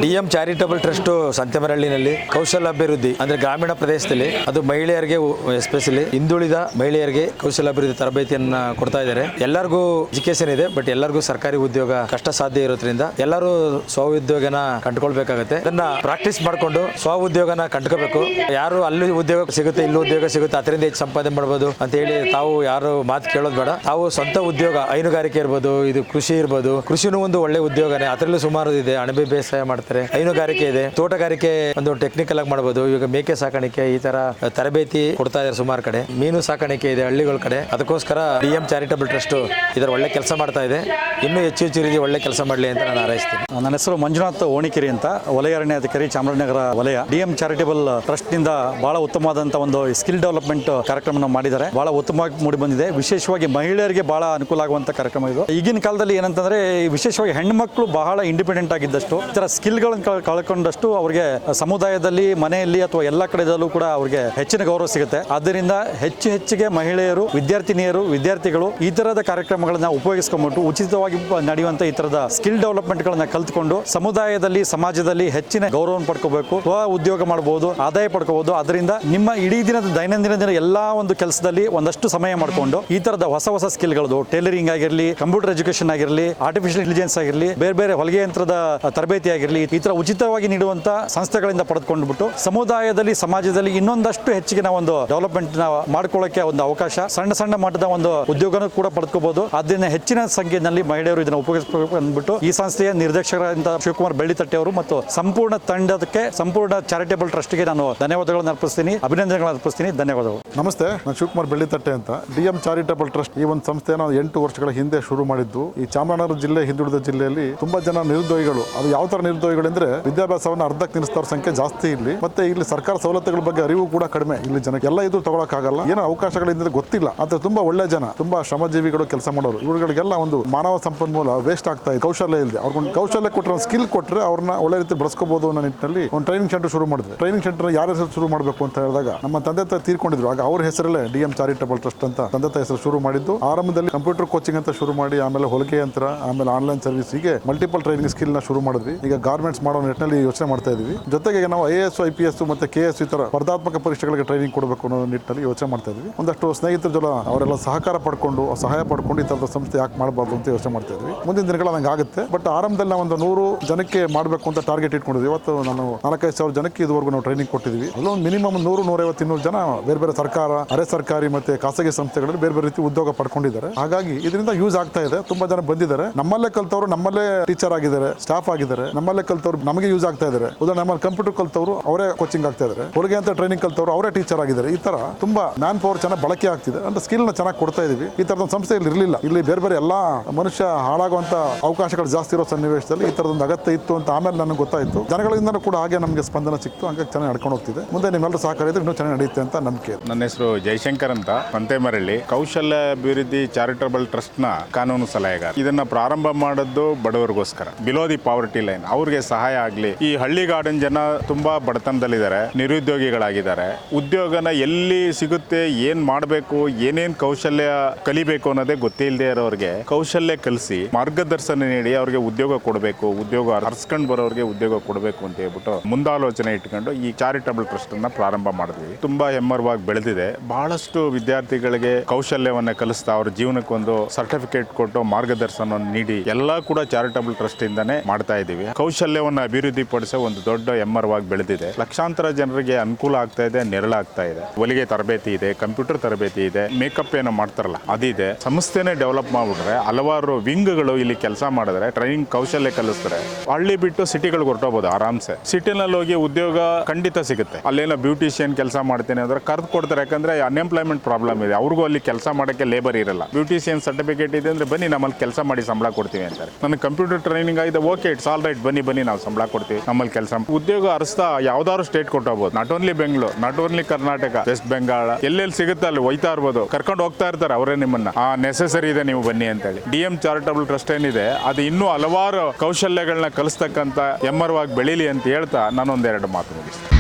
DM charitable trust ಸಂತೆಮರಳ್ಳಿನಲ್ಲಿ ಕೌಶಲ್ಯಾಭಿವೃದ್ಧಿ ಅಂದ್ರೆ ಗ್ರಾಮೀಣ ಪ್ರದೇಶದಲ್ಲಿ ಅದು ಮಹಿಳೆಯರಿಗೆ ಎಸ್ಪೆಷಲಿ ಹಿಂದುಳಿದ ಮಹಿಳೆಯರಿಗೆ ಕೌಶಲ್ಯಾಭಿವೃದ್ಧಿ ತರಬೇತಿಯನ್ನ ಕೊಡ್ತಾ ಇದ್ದಾರೆ. ಎಲ್ಲರಿಗೂ ಎಜುಕೇಶನ್ ಇದೆ, ಬಟ್ ಎಲ್ಲರಿಗೂ ಸರ್ಕಾರಿ ಉದ್ಯೋಗ ಕಷ್ಟ ಸಾಧ್ಯ ಇರೋದ್ರಿಂದ ಎಲ್ಲರೂ ಸ್ವ ಉದ್ಯೋಗನ ಕಂಡುಕೊಳ್ಬೇಕಾಗುತ್ತೆ. ಅದನ್ನ ಪ್ರಾಕ್ಟೀಸ್ ಮಾಡಿಕೊಂಡು ಸ್ವ ಉದ್ಯೋಗನ ಕಂಡುಕೋಬೇಕು. ಯಾರು ಅಲ್ಲಿ ಉದ್ಯೋಗ ಸಿಗುತ್ತೆ, ಇಲ್ಲಿ ಉದ್ಯೋಗ ಸಿಗುತ್ತೆ, ಅದರಿಂದ ಹೆಚ್ಚು ಸಂಪಾದನೆ ಮಾಡಬಹುದು ಅಂತ ಹೇಳಿ ತಾವು ಯಾರು ಮಾತು ಕೇಳೋದು ಬೇಡ. ತಾವು ಸ್ವಂತ ಉದ್ಯೋಗ, ಹೈನುಗಾರಿಕೆ ಇರ್ಬೋದು, ಇದು ಕೃಷಿ ಇರ್ಬೋದು, ಕೃಷಿನೂ ಒಂದು ಒಳ್ಳೆ ಉದ್ಯೋಗನೇ. ಅದರಲ್ಲೂ ಸುಮಾರು ಇದೆ. ಅಣಬೆ ಬೇಸಾಯ ಮಾಡ್ತಾರೆ, ಹೈನುಗಾರಿಕೆ ಇದೆ, ತೋಟಗಾರಿಕೆ ಒಂದು ಟೆಕ್ನಿಕಲ್ ಆಗಿ ಮಾಡಬಹುದು. ಇವಾಗ ಮೇಕೆ ಸಾಕಾಣಿಕೆ ಈ ತರ ತರಬೇತಿ ಕೊಡ್ತಾ ಇದ್ದಾರೆ ಸುಮಾರು ಕಡೆ. ಮೀನು ಸಾಕಾಣಿಕೆ ಇದೆ ಹಳ್ಳಿಗಳ ಕಡೆ. ಅದಕ್ಕೋಸ್ಕರ ಡಿಎಂ ಚಾರಿಟಬಲ್ ಟ್ರಸ್ಟ್ ಇದರ ಒಳ್ಳೆ ಕೆಲಸ ಮಾಡ್ತಾ ಇದೆ. ಇನ್ನೂ ಹೆಚ್ಚು ರೀತಿ ಒಳ್ಳೆ ಕೆಲಸ ಮಾಡಲಿ ಅಂತ ನಾನು ಹಾರೈಸ್ತೀನಿ. ನನ್ನ ಹೆಸರು ಮಂಜುನಾಥ್ ಓಣಿಕೆರೆ ಅಂತ, ವಲಯ ಅರಣ್ಯಾಧಿಕಾರಿ, ಚಾಮರಾಜನಗರ ವಲಯ. ಡಿಎಂ ಚಾರಿಟಬಲ್ ಟ್ರಸ್ಟ್ ನಿಂದ ಬಹಳ ಉತ್ತಮವಾದಂತಹ ಒಂದು ಸ್ಕಿಲ್ ಡೆವಲಪ್ಮೆಂಟ್ ಕಾರ್ಯಕ್ರಮ ಮಾಡಿದ್ದಾರೆ. ಬಹಳ ಉತ್ತಮವಾಗಿ ಮೂಡಿ ಬಂದಿದೆ. ವಿಶೇಷವಾಗಿ ಮಹಿಳೆಯರಿಗೆ ಬಹಳ ಅನುಕೂಲ ಆಗುವಂತ ಕಾರ್ಯಕ್ರಮ ಇದು. ಈಗಿನ ಕಾಲದಲ್ಲಿ ಏನಂತಂದ್ರೆ ವಿಶೇಷವಾಗಿ ಹೆಣ್ಮಕ್ಳು ಬಹಳ ಇಂಡಿಪೆಂಡೆಂಟ್ ಆಗಿದ್ದಷ್ಟು, ಈ ತರ ಸ್ಕಿಲ್ ಗಳನ್ನು ಕಳ್ಕೊಂಡಷ್ಟು ಅವರಿಗೆ ಸಮುದಾಯದಲ್ಲಿ, ಮನೆಯಲ್ಲಿ ಅಥವಾ ಎಲ್ಲ ಕಡೆದಲ್ಲೂ ಕೂಡ ಅವರಿಗೆ ಹೆಚ್ಚಿನ ಗೌರವ ಸಿಗುತ್ತೆ. ಆದ್ದರಿಂದ ಹೆಚ್ಚಿಗೆ ಮಹಿಳೆಯರು, ವಿದ್ಯಾರ್ಥಿಗಳು ಈ ತರದ ಕಾರ್ಯಕ್ರಮಗಳನ್ನ ಉಪಯೋಗಿಸಿಕೊಂಡ್ಬಿಟ್ಟು ಉಚಿತವಾಗಿ ನಡೆಯುವಂತ ಈ ತರದ ಸ್ಕಿಲ್ ಡೆವಲಪ್ಮೆಂಟ್ ಗಳನ್ನ ಕಲ್ತ್ಕೊಂಡು ಸಮುದಾಯದಲ್ಲಿ, ಸಮಾಜದಲ್ಲಿ ಹೆಚ್ಚಿನ ಗೌರವವನ್ನು ಪಡ್ಕೋಬೇಕು. ಸ್ವ ಉದ್ಯೋಗ ಮಾಡಬಹುದು, ಆದಾಯ ಪಡ್ಕೋಬಹುದು. ಅದರಿಂದ ನಿಮ್ಮ ಇಡೀ ದಿನದ ದೈನಂದಿನ ಎಲ್ಲಾ ಒಂದು ಕೆಲಸದಲ್ಲಿ ಒಂದಷ್ಟು ಸಮಯ ಮಾಡಿಕೊಂಡು ಈ ತರದ ಹೊಸ ಸ್ಕಿಲ್ಗಳು, ಟೈಲರಿಂಗ್ ಆಗಿರಲಿ, ಕಂಪ್ಯೂಟರ್ ಎಜುಕೇಶನ್ ಆಗಿರಲಿ, ಆರ್ಟಿಫಿಷಿಯಲ್ ಇಂಟೆಲಿಜೆನ್ಸ್ ಆಗಿರಲಿ, ಬೇರೆ ಹೊಲಿಗೆ ಯಂತ್ರದ ತರಬೇತಿ ಆಗಿರಲಿ, ಈ ತರ ಉಚಿತವಾಗಿ ನೀಡುವಂತ ಸಂಸ್ಥೆಗಳಿಂದ ಪಡೆದುಕೊಂಡ್ಬಿಟ್ಟು ಸಮುದಾಯದಲ್ಲಿ, ಸಮಾಜದಲ್ಲಿ ಇನ್ನೊಂದಷ್ಟು ಹೆಚ್ಚಿಗೆ ನಾವು ಒಂದು ಡೆವಲಪ್ಮೆಂಟ್ ಮಾಡ್ಕೊಳ್ಳೋಕೆ ಒಂದು ಅವಕಾಶ, ಸಣ್ಣ ಮಟ್ಟದ ಒಂದು ಉದ್ಯೋಗನೂ ಕೂಡ ಪಡೆದುಕೋಬಹುದು. ಅದನ್ನ ಹೆಚ್ಚಿನ ಸಂಖ್ಯೆಯಲ್ಲಿ ಮಹಿಳೆಯರು ಇದನ್ನು ಉಪಯೋಗಿಸಬೇಕು ಅಂದ್ಬಿಟ್ಟು ಈ ಸಂಸ್ಥೆಯ ನಿರ್ದೇಶಕರಾದ ಶಿವಕುಮಾರ್ ಬೆಳ್ಳಿತಟ್ಟೆ ಅವರು ಮತ್ತು ಸಂಪೂರ್ಣ ತಂಡಕ್ಕೆ, ಸಂಪೂರ್ಣ ಚಾರಿಟಬಲ್ ಟ್ರಸ್ಟ್ಗೆ ನಾನು ಧನ್ಯವಾದಗಳನ್ನು ಅರ್ಪಿಸ್ತೀನಿ, ಅಭಿನಂದನೆಗಳನ್ನು ಅರ್ಪಿಸ್ತೀನಿ. ಧನ್ಯವಾದಗಳು. ನಮಸ್ತೆ, ನಾನು ಶಿವಕುಮಾರ್ ಬೆಳ್ಳಿತಟ್ಟೆ ಅಂತ. ಡಿಎಂ ಚಾರಿಟಬಲ್ ಟ್ರಸ್ಟ್ ಈ ಒಂದು ಸಂಸ್ಥೆಯನ್ನು 8 ವರ್ಷಗಳ ಹಿಂದೆ ಶುರು ಮಾಡಿದ್ದು. ಈ ಚಾಮರಾಜನಗರ ಜಿಲ್ಲೆ, ಹಿಂದುಳಿದ ಜಿಲ್ಲೆಯಲ್ಲಿ ತುಂಬಾ ಜನ ನಿರುದ್ಯೋಗಿಗಳು. ಅದು ಯಾವ ತರ ನಿರುದ್ಯೋಗಿಗಳೆಂದ್ರೆ ವಿದ್ಯಾಭ್ಯಾಸವನ್ನು ಅರ್ಧಕ್ಕೆ ನಿಲ್ಲಿಸಿದವ್ರ ಸಂಖ್ಯೆ ಜಾಸ್ತಿ ಇಲ್ಲಿ. ಮತ್ತೆ ಇಲ್ಲಿ ಸರ್ಕಾರ ಸವಲತ್ತುಗಳ ಬಗ್ಗೆ ಅರಿವು ಕೂಡ ಕಡಿಮೆ. ಇಲ್ಲಿ ಜನಕ್ಕೆ ಎಲ್ಲ ಇದು ತಗೊಳಕ್ಕಾಗಲ್ಲ, ಏನೋ ಅವಕಾಶಗಳಿಂದ ಗೊತ್ತಿಲ್ಲ. ಆದ್ರೆ ತುಂಬಾ ಒಳ್ಳೆ ಜನ, ತುಂಬಾ ಶ್ರಮಜೀವಿಗಳು ಕೆಲಸ ಮಾಡೋರು. ಇವುಗಳಿಗೆಲ್ಲ ಒಂದು ಮಾನವ ಸಂಪನ್ಮೂಲ ವೇಸ್ಟ್ ಆಗ್ತಾ ಇದೆ. ಕೌಶಲ್ಯ ಇಲ್ಲದೆ ಅವ್ರಿಗೊಂದು ಕೌಶಲ್ಯ ಕೊಟ್ಟರೆ, ಒಂದು ಸ್ಕಿಲ್ ಕೊಟ್ಟರೆ ಅವ್ರನ್ನ ಒಳ್ಳೆ ರೀತಿ ಬಳಸ್ಕೋಬಹುದು ಅನ್ನೋ ನಿಟ್ಟಿನಲ್ಲಿ ಒಂದು ಟ್ರೈನಿಂಗ್ ಸೆಂಟರ್ ಶುರು ಮಾಡಿದ್ವಿ. ಟ್ರೈನಿಂಗ್ ಸೆಂಟರ್ ಯಾರ ಹೆಸರು ಶುರು ಮಾಡಬೇಕು ಅಂತ ಹೇಳಿದಾಗ ನಮ್ಮ ತಂದೆ ತಾಯಿ ತೀರ್ಕೊಂಡಿದ್ರು. ಆಗ ಅವ್ರ ಹೆಸರಲ್ಲೇ ಡಿಎಂ ಚಾರಿಟಬಲ್ ಟ್ರಸ್ಟ್ ಅಂತ ತಂದೆ ತಾಯಿ ಹೆಸರು ಶುರು ಮಾಡಿದ್ದು. ಆರಂಭದಲ್ಲಿ ಕಂಪ್ಯೂಟರ್ ಕೋಚಿಂಗ್ ಅಂತ ಶುರು ಮಾಡಿ, ಆಮೇಲೆ ಹೊಲಿಗೆ ಯಂತ್ರ, ಆಮೇಲೆ ಆನ್ಲೈನ್ ಸರ್ವಿಸ್, ಹೀಗೆ ಮಲ್ಟಿಪಲ್ ಟ್ರೈನಿಂಗ್ ಸ್ಕಿಲ್ ನ ಶುರು ಮಾಡಿದ್ವಿ. ಈಗ ಗಾರ್ಮೆಂಟ್ಸ್ ಮಾಡೋ ನಿಟ್ಟಿನಲ್ಲಿ ಯೋಚನೆ ಮಾಡ್ತಾ ಇದೀವಿ. ಜೊತೆಗೆ ನಾವು IAS, IPS ಮತ್ತೆ KS ಈ ತರ ಸ್ಪರ್ಧಾತ್ಮಕ ಪರೀಕ್ಷೆಗಳಿಗೆ ಟ್ರೈನಿಂಗ್ ಕೊಡಬೇಕು ಅನ್ನೋ ನಿಟ್ಟಿನಲ್ಲಿ ಯೋಚನೆ ಮಾಡ್ತಾ ಇದೀವಿ. ಒಂದಷ್ಟು ಸ್ನೇಹಿತರ ಜೊತೆ ಅವರೆಲ್ಲ ಸಹಕಾರ ಪಡ್ಕೊಂಡು, ಸಹಾಯ ಪಡ್ಕೊಂಡು ಈ ತರದ ಸಂಸ್ಥೆ ಯಾಕೆ ಮಾಡಬಾರ್ದು ಅಂತ ಯೋಚನೆ ಮಾಡ್ತಾ ಇದ್ವಿ. ಮುಂದಿನ ದಿನಗಳ ನಂಗೆ ಆಗುತ್ತೆ. ಬಟ್ ಆರಂಭದಲ್ಲಿ ನಾವು ಒಂದು 100 ಜನಕ್ಕೆ ಮಾಡಬೇಕು ಅಂತ ಟಾರ್ಗೆಟ್ ಇಟ್ಕೊಂಡಿದ್ವಿ. ಇವತ್ತು ನಾನು 4-5 ಸಾವಿರ ಜನಕ್ಕೆ ಇದುವರೆಗೂ ನಾವು ಟ್ರೈನಿಂಗ್ ಕೊಟ್ಟಿದ್ವಿ. ಅಲ್ಲೊಂದು ಮಿನಿಮಮ್ 100-150-200 ಜನ ಬೇರೆ ಸರ್ಕಾರ, ಅರೆ ಸರ್ಕಾರಿ ಮತ್ತೆ ಖಾಸಗಿ ಸಂಸ್ಥೆಗಳಲ್ಲಿ ಬೇರೆ ರೀತಿ ಉದ್ಯೋಗ ಪಡ್ಕೊಂಡಿದ್ದಾರೆ. ಹಾಗಾಗಿ ಇದರಿಂದ ಯೂಸ್ ಆಗ್ತಾ ಇದೆ. ತುಂಬಾ ಜನ ಬಂದಿದ್ದಾರೆ. ನಮ್ಮಲ್ಲೇ ಕಲ್ತವ್ರು ನಮ್ಮಲ್ಲೇ ಟೀಚರ್ ಆಗಿದ್ದಾರೆ, ಸ್ಟಾಫ್ ಆಗಿದ್ದಾರೆ. ನಮ್ಮಲ್ಲೇ ಕಲ್ತವ್ರು ನಮಗೆ ಯೂಸ್ ಆಗ್ತಾ ಇದ್ದಾರೆ. ಉದಾಹರಣೆ ನಮ್ಮಲ್ಲಿ ಕಂಪ್ಯೂಟರ್ ಕಲ್ತವ್ರು ಅವರೇ ಕೋಚಿಂಗ್ ಆಗ್ತಾ ಇದ್ದಾರೆ. ಹೊಲಿಗೆ ಅಂತ ಟ್ರೈನಿಂಗ್ ಕಲ್ತವ್ರು ಅವರೇ ಟೀಚರ್ ಆಗಿದ್ದಾರೆ. ಈ ತರ ತುಂಬಾ ಮ್ಯಾನ್ ಪವರ್ ಚೆನ್ನಾಗಿ ಬಳಕೆ ಆಗ್ತಿದೆ. ಅಂದ್ರೆ ಸ್ಕಿಲ್ ನ ಚೆನ್ನಾಗಿ ಕೊಡ್ತಾ ಇದೀವಿ. ಈ ತರದ ಸಂಸ್ಥೆ ಇಲ್ಲಿ ಇರಲಿಲ್ಲ. ಇಲ್ಲಿ ಬೇರೆ ಎಲ್ಲಾ ಮನುಷ್ಯ ಹಾಳಾಗುವಂತ ಅವಕಾಶಗಳು ಜಾಸ್ತಿ ಇರೋ ಸನ್ನಿವೇಶದಲ್ಲಿ ಈ ತರದೊಂದು ಅಗತ್ಯ ಇತ್ತು ಅಂತ ಆಮೇಲೆ ನನಗೆ ಗೊತ್ತಾಯ್ತು. ಜನಗಳಿಂದ ಕೂಡ ಹಾಗೆ ನಮಗೆ ಸ್ಪಂದನ ಸಿಕ್ತು. ಹಂಗಾಗಿ ಚೆನ್ನಾಗಿ ನಡ್ಕೊಂಡು ಹೋಗ್ತಿದೆ. ಮುಂದೆ ನಿಮ್ಮೆಲ್ಲರೂ ಸಹಕಾರ ಇದ್ರೆ ಇನ್ನೂ ಚೆನ್ನಾಗಿ ನಡೆಯುತ್ತೆ ಅಂತ ನಂಬಿಕೆ. ನನ್ನ ಹೆಸರು ಜಯಶಂಕರ್ ಅಂತ, ಸಂತೆಮರಳ್ಳಿ. ಕೌಶಲ್ಯ ಅಭಿವೃದ್ಧಿ ಚಾರಿಟಬಲ್ ಟ್ರಸ್ಟ್ ನ ಕಾನೂನು ಸಲಹೆಗಾರ. ಇದನ್ನ ಪ್ರಾರಂಭ ಮಾಡೋದು ಬಡವರಿಗೋಸ್ಕರ, ಬಿಲೋ ದಿ ಪಾವರ್ಟಿ ಲೈನ್, ಅವ್ರಿಗೆ ಸಹಾಯ ಆಗ್ಲಿ. ಈ ಹಳ್ಳಿಗಾಡಿನ ಜನ ತುಂಬಾ ಬಡತನದಲ್ಲಿದ್ದಾರೆ, ನಿರುದ್ಯೋಗಿಗಳಾಗಿದ್ದಾರೆ. ಉದ್ಯೋಗನ ಎಲ್ಲಿ ಸಿಗುತ್ತೆ, ಏನ್ ಮಾಡಬೇಕು, ಏನೇನ್ ಕೌಶಲ್ಯ ಕಲಿಬೇಕು ಅನ್ನೋದೇ ಗೊತ್ತಿಲ್ಲದೆ ಇರೋರಿಗೆ ಕೌಶಲ್ಯ ಕಲಿಸಿ ಮಾರ್ಗದರ್ಶನ ನೀಡಿ ಅವ್ರಿಗೆ ಉದ್ಯೋಗ ಕೊಡಬೇಕು, ಉದ್ಯೋಗ ಹರ್ಸ್ಕೊಂಡ್ ಬರೋರಿಗೆ ಉದ್ಯೋಗ ಕೊಡಬೇಕು ಅಂತ ಹೇಳ್ಬಿಟ್ಟು ಮುಂದಾಲೋಚನೆ ಇಟ್ಕೊಂಡು ಈ ಚಾರಿಟಬಲ್ ಟ್ರಸ್ಟ್ ಅನ್ನ ಪ್ರಾರಂಭ ಮಾಡಿದ್ವಿ. ತುಂಬಾ ಹೆಮ್ಮರವಾಗಿ ಬೆಳೆದಿದೆ. ಬಹಳಷ್ಟು ವಿದ್ಯಾರ್ಥಿಗಳಿಗೆ ಕೌಶಲ್ಯವನ್ನ ಕಲಿಸ್ತಾ ಅವ್ರ ಜೀವನಕ್ಕೊಂದು ಸರ್ಟಿಫಿಕೇಟ್ ಕೊಟ್ಟು ಮಾರ್ಗದರ್ಶನ ನೀಡಿ ಎಲ್ಲ ಕೂಡ ಚಾರಿಟಬಲ್ ಟ್ರಸ್ಟ್ ಇಂದಾನೆ ಮಾಡ್ತಾ ಇದೀವಿ. ಕೌಶಲ್ಯವನ್ನ ಅಭಿವೃದ್ಧಿ ಪಡಿಸೋ ಒಂದು ದೊಡ್ಡ ಹೆಮ್ಮರವಾಗಿ ಬೆಳೆದಿದೆ. ಲಕ್ಷಾಂತರ ಜನರಿಗೆ ಅನುಕೂಲ ಆಗ್ತಾ ಇದೆ, ನೆರಳಾಗ್ತಾ ಇದೆ. ಹೊಲಿಗೆ ತರಬೇತಿ ಇದೆ, ಕಂಪ್ಯೂಟರ್ ತರಬೇತಿ ಇದೆ, ಮೇಕಪ್ ಏನೋ ಮಾಡ್ತಾರಲ್ಲ ಅದಿದೆ. ಸಂಸ್ಥೆನೇ ಡೆವಲಪ್ ಮಾಡ್ಬಿಟ್ರೆ ಹಲವಾರು ವಿಂಗ್ಗಳು ಇಲ್ಲಿ ಕೆಲಸ ಮಾಡಿದ್ರೆ ಟ್ರೈನಿಂಗ್ ಕೌಶಲ್ಯ ಕಲಿಸ್ತಾರೆ. ಹಳ್ಳಿ ಬಿಟ್ಟು ಸಿಟಿಗಳಿಗೆ ಹೊರಟೋಗ್ಬೋದು ಆರಾಮ್ಸೆ. ಸಿಟಿನಲ್ಲಿ ಹೋಗಿ ಉದ್ಯೋಗ ಖಂಡಿತ ಸಿಗುತ್ತೆ. ಅಲ್ಲೇನೋ ಬ್ಯೂಟಿಷಿಯನ್ ಕೆಲಸ ಮಾಡ್ತೇನೆ ಅಂದ್ರೆ ಕರೆದು ಕೊಡ್ತಾರೆ. ಯಾಕಂದ್ರೆ ಅನ್ಎಂಪ್ಲಾಯ್ಮೆಂಟ್ ಪ್ರಾಬ್ಲಮ್ ಇದೆ. ಅವ್ರಿಗೂ ಅಲ್ಲಿ ಕೆಲಸ ಮಾಡೋಕ್ಕೆ ಲೇಬರ್ ಇರಲ್ಲ. ಬ್ಯೂಟಿಷಿಯನ್ ಸರ್ಟಿಫಿಕೇಟ್ ಇದೆ ಅಂದ್ರೆ ಬನ್ನಿ ನಮ್ಮಲ್ಲಿ ಕೆಲಸ ಮಾಡಿ ಸಂಬಳ ಕೊಡ್ತೀವಿ ಅಂತಾರೆ. ನನಗೆ ಕಂಪ್ಯೂಟರ್ ಟ್ರೈನಿಂಗ್ ಆಗಿದೆ, ಓಕೆ ಇಟ್ಸ್ ಆಲ್ ರೈಟ್, ಬನ್ನಿ ನಾವು ಸಂಬಳ ಕೊಡ್ತೀವಿ, ನಮ್ಮಲ್ಲಿ ಕೆಲಸ. ಉದ್ಯೋಗ ಅರ್ಸ್ತಾ ಯಾವ್ದಾದ್ರು ಸ್ಟೇಟ್ ಕೊಟ್ಟೋಗ್ಬೋದು. Not only Bengaluru, not only Karnataka, West Bengal, ಎಲ್ಲೆಲ್ಲಿ ಸಿಗುತ್ತೆ ಅಲ್ಲಿ ಹೋಯ್ತಾ ಇರ್ಬೋದು. ಕರ್ಕೊಂಡು ಹೋಗ್ತಾ ಇರ್ತಾರೆ ಅವರೇ ನಿಮ್ಮನ್ನ. ನೆಸೆಸರಿ ಇದೆ ನೀವು ಬನ್ನಿ ಅಂತೇಳಿ. ಡಿಎಂ ಚಾರಿಟಬಲ್ ಟ್ರಸ್ಟ್ ಏನಿದೆ ಅದು ಇನ್ನೂ ಹಲವಾರು ಕೌಶಲ್ಯಗಳನ್ನ ಕಲಿಸ್ತಕ್ಕಂಥ ಹೆಮ್ಮರವಾಗಿ ಬೆಳೀಲಿ ಅಂತ ಹೇಳ್ತಾ ನಾನೊಂದೆರಡು ಮಾತು ಮುಗಿಸ್ತೀನಿ.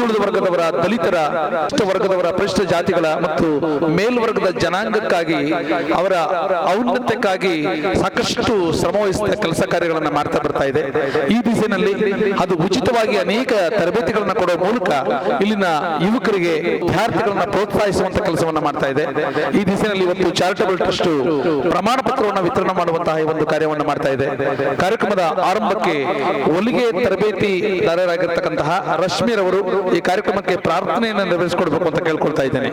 ಹಿಂದುಳಿದ ವರ್ಗದವರ, ದಲಿತರ, ವರ್ಗದವರ, ಪರಿಶಿಷ್ಟ ಜಾತಿಗಳ ಮತ್ತು ಮೇಲ್ವರ್ಗದ ಜನಾಂಗಕ್ಕಾಗಿ ಅವರ ಔನ್ನತ್ಯಕ್ಕಾಗಿ ಸಾಕಷ್ಟು ಶ್ರಮವಹಿಸಿದ ಕೆಲಸ ಕಾರ್ಯಗಳನ್ನು ಮಾಡ್ತಾ ಬರ್ತಾ ಇದೆ. ಈ ದಿಸೆಯಲ್ಲಿ ಅದು ಉಚಿತವಾಗಿ ಅನೇಕ ತರಬೇತಿಗಳನ್ನು ಕೊಡುವ ಮೂಲಕ ಇಲ್ಲಿನ ಯುವಕರಿಗೆ, ವಿದ್ಯಾರ್ಥಿಗಳನ್ನ ಪ್ರೋತ್ಸಾಹಿಸುವಂತ ಕೆಲಸವನ್ನ ಮಾಡ್ತಾ ಇದೆ. ಈ ದಿಸೆಯಲ್ಲಿ ಇವತ್ತು ಚಾರಿಟಬಲ್ ಟ್ರಸ್ಟ್ ಪ್ರಮಾಣ ಪತ್ರವನ್ನು ವಿತರಣೆ ಮಾಡುವಂತಹ ಒಂದು ಕಾರ್ಯವನ್ನು ಮಾಡ್ತಾ ಇದೆ. ಕಾರ್ಯಕ್ರಮದ ಆರಂಭಕ್ಕೆ ಹೊಲಿಗೆ ತರಬೇತಿದಾರರಾಗಿರ್ತಕ್ಕಂತಹ ರಶ್ಮಿರವರು ಈ ಕಾರ್ಯಕ್ರಮಕ್ಕೆ ಪ್ರಾರ್ಥನೆಯನ್ನು ನೆರವೇರಿಸಿಕೊಡ್ಬೇಕು ಅಂತ ಕೇಳ್ಕೊಳ್ತಾ ಇದ್ದೇನೆ.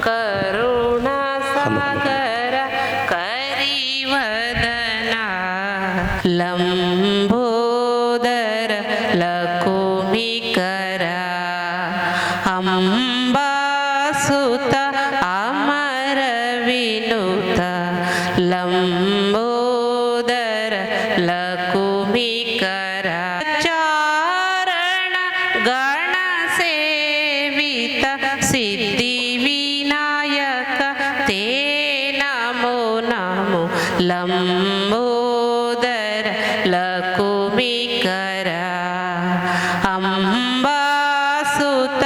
ಕರುಣಾ ಸಾಗರ ಕರಿವದನ ಲಂಬೋದರ ಲಕುಮಿಕರ ಅಂಬಾಸುತ ಅಮರ ವಿನುತ ಲಂಬೋದರ ಲಕುಮಿಕರ ಚಾರಣ ಗಣ ಸೇವಿತ ಸಿದ್ಧಿ ವಿನಾಯಕ ತೇ ನಮೋ ನಮೋ ಲಂಬೋದರ ಲಕುಮಿಕರ ಅಂಬಾಸುತ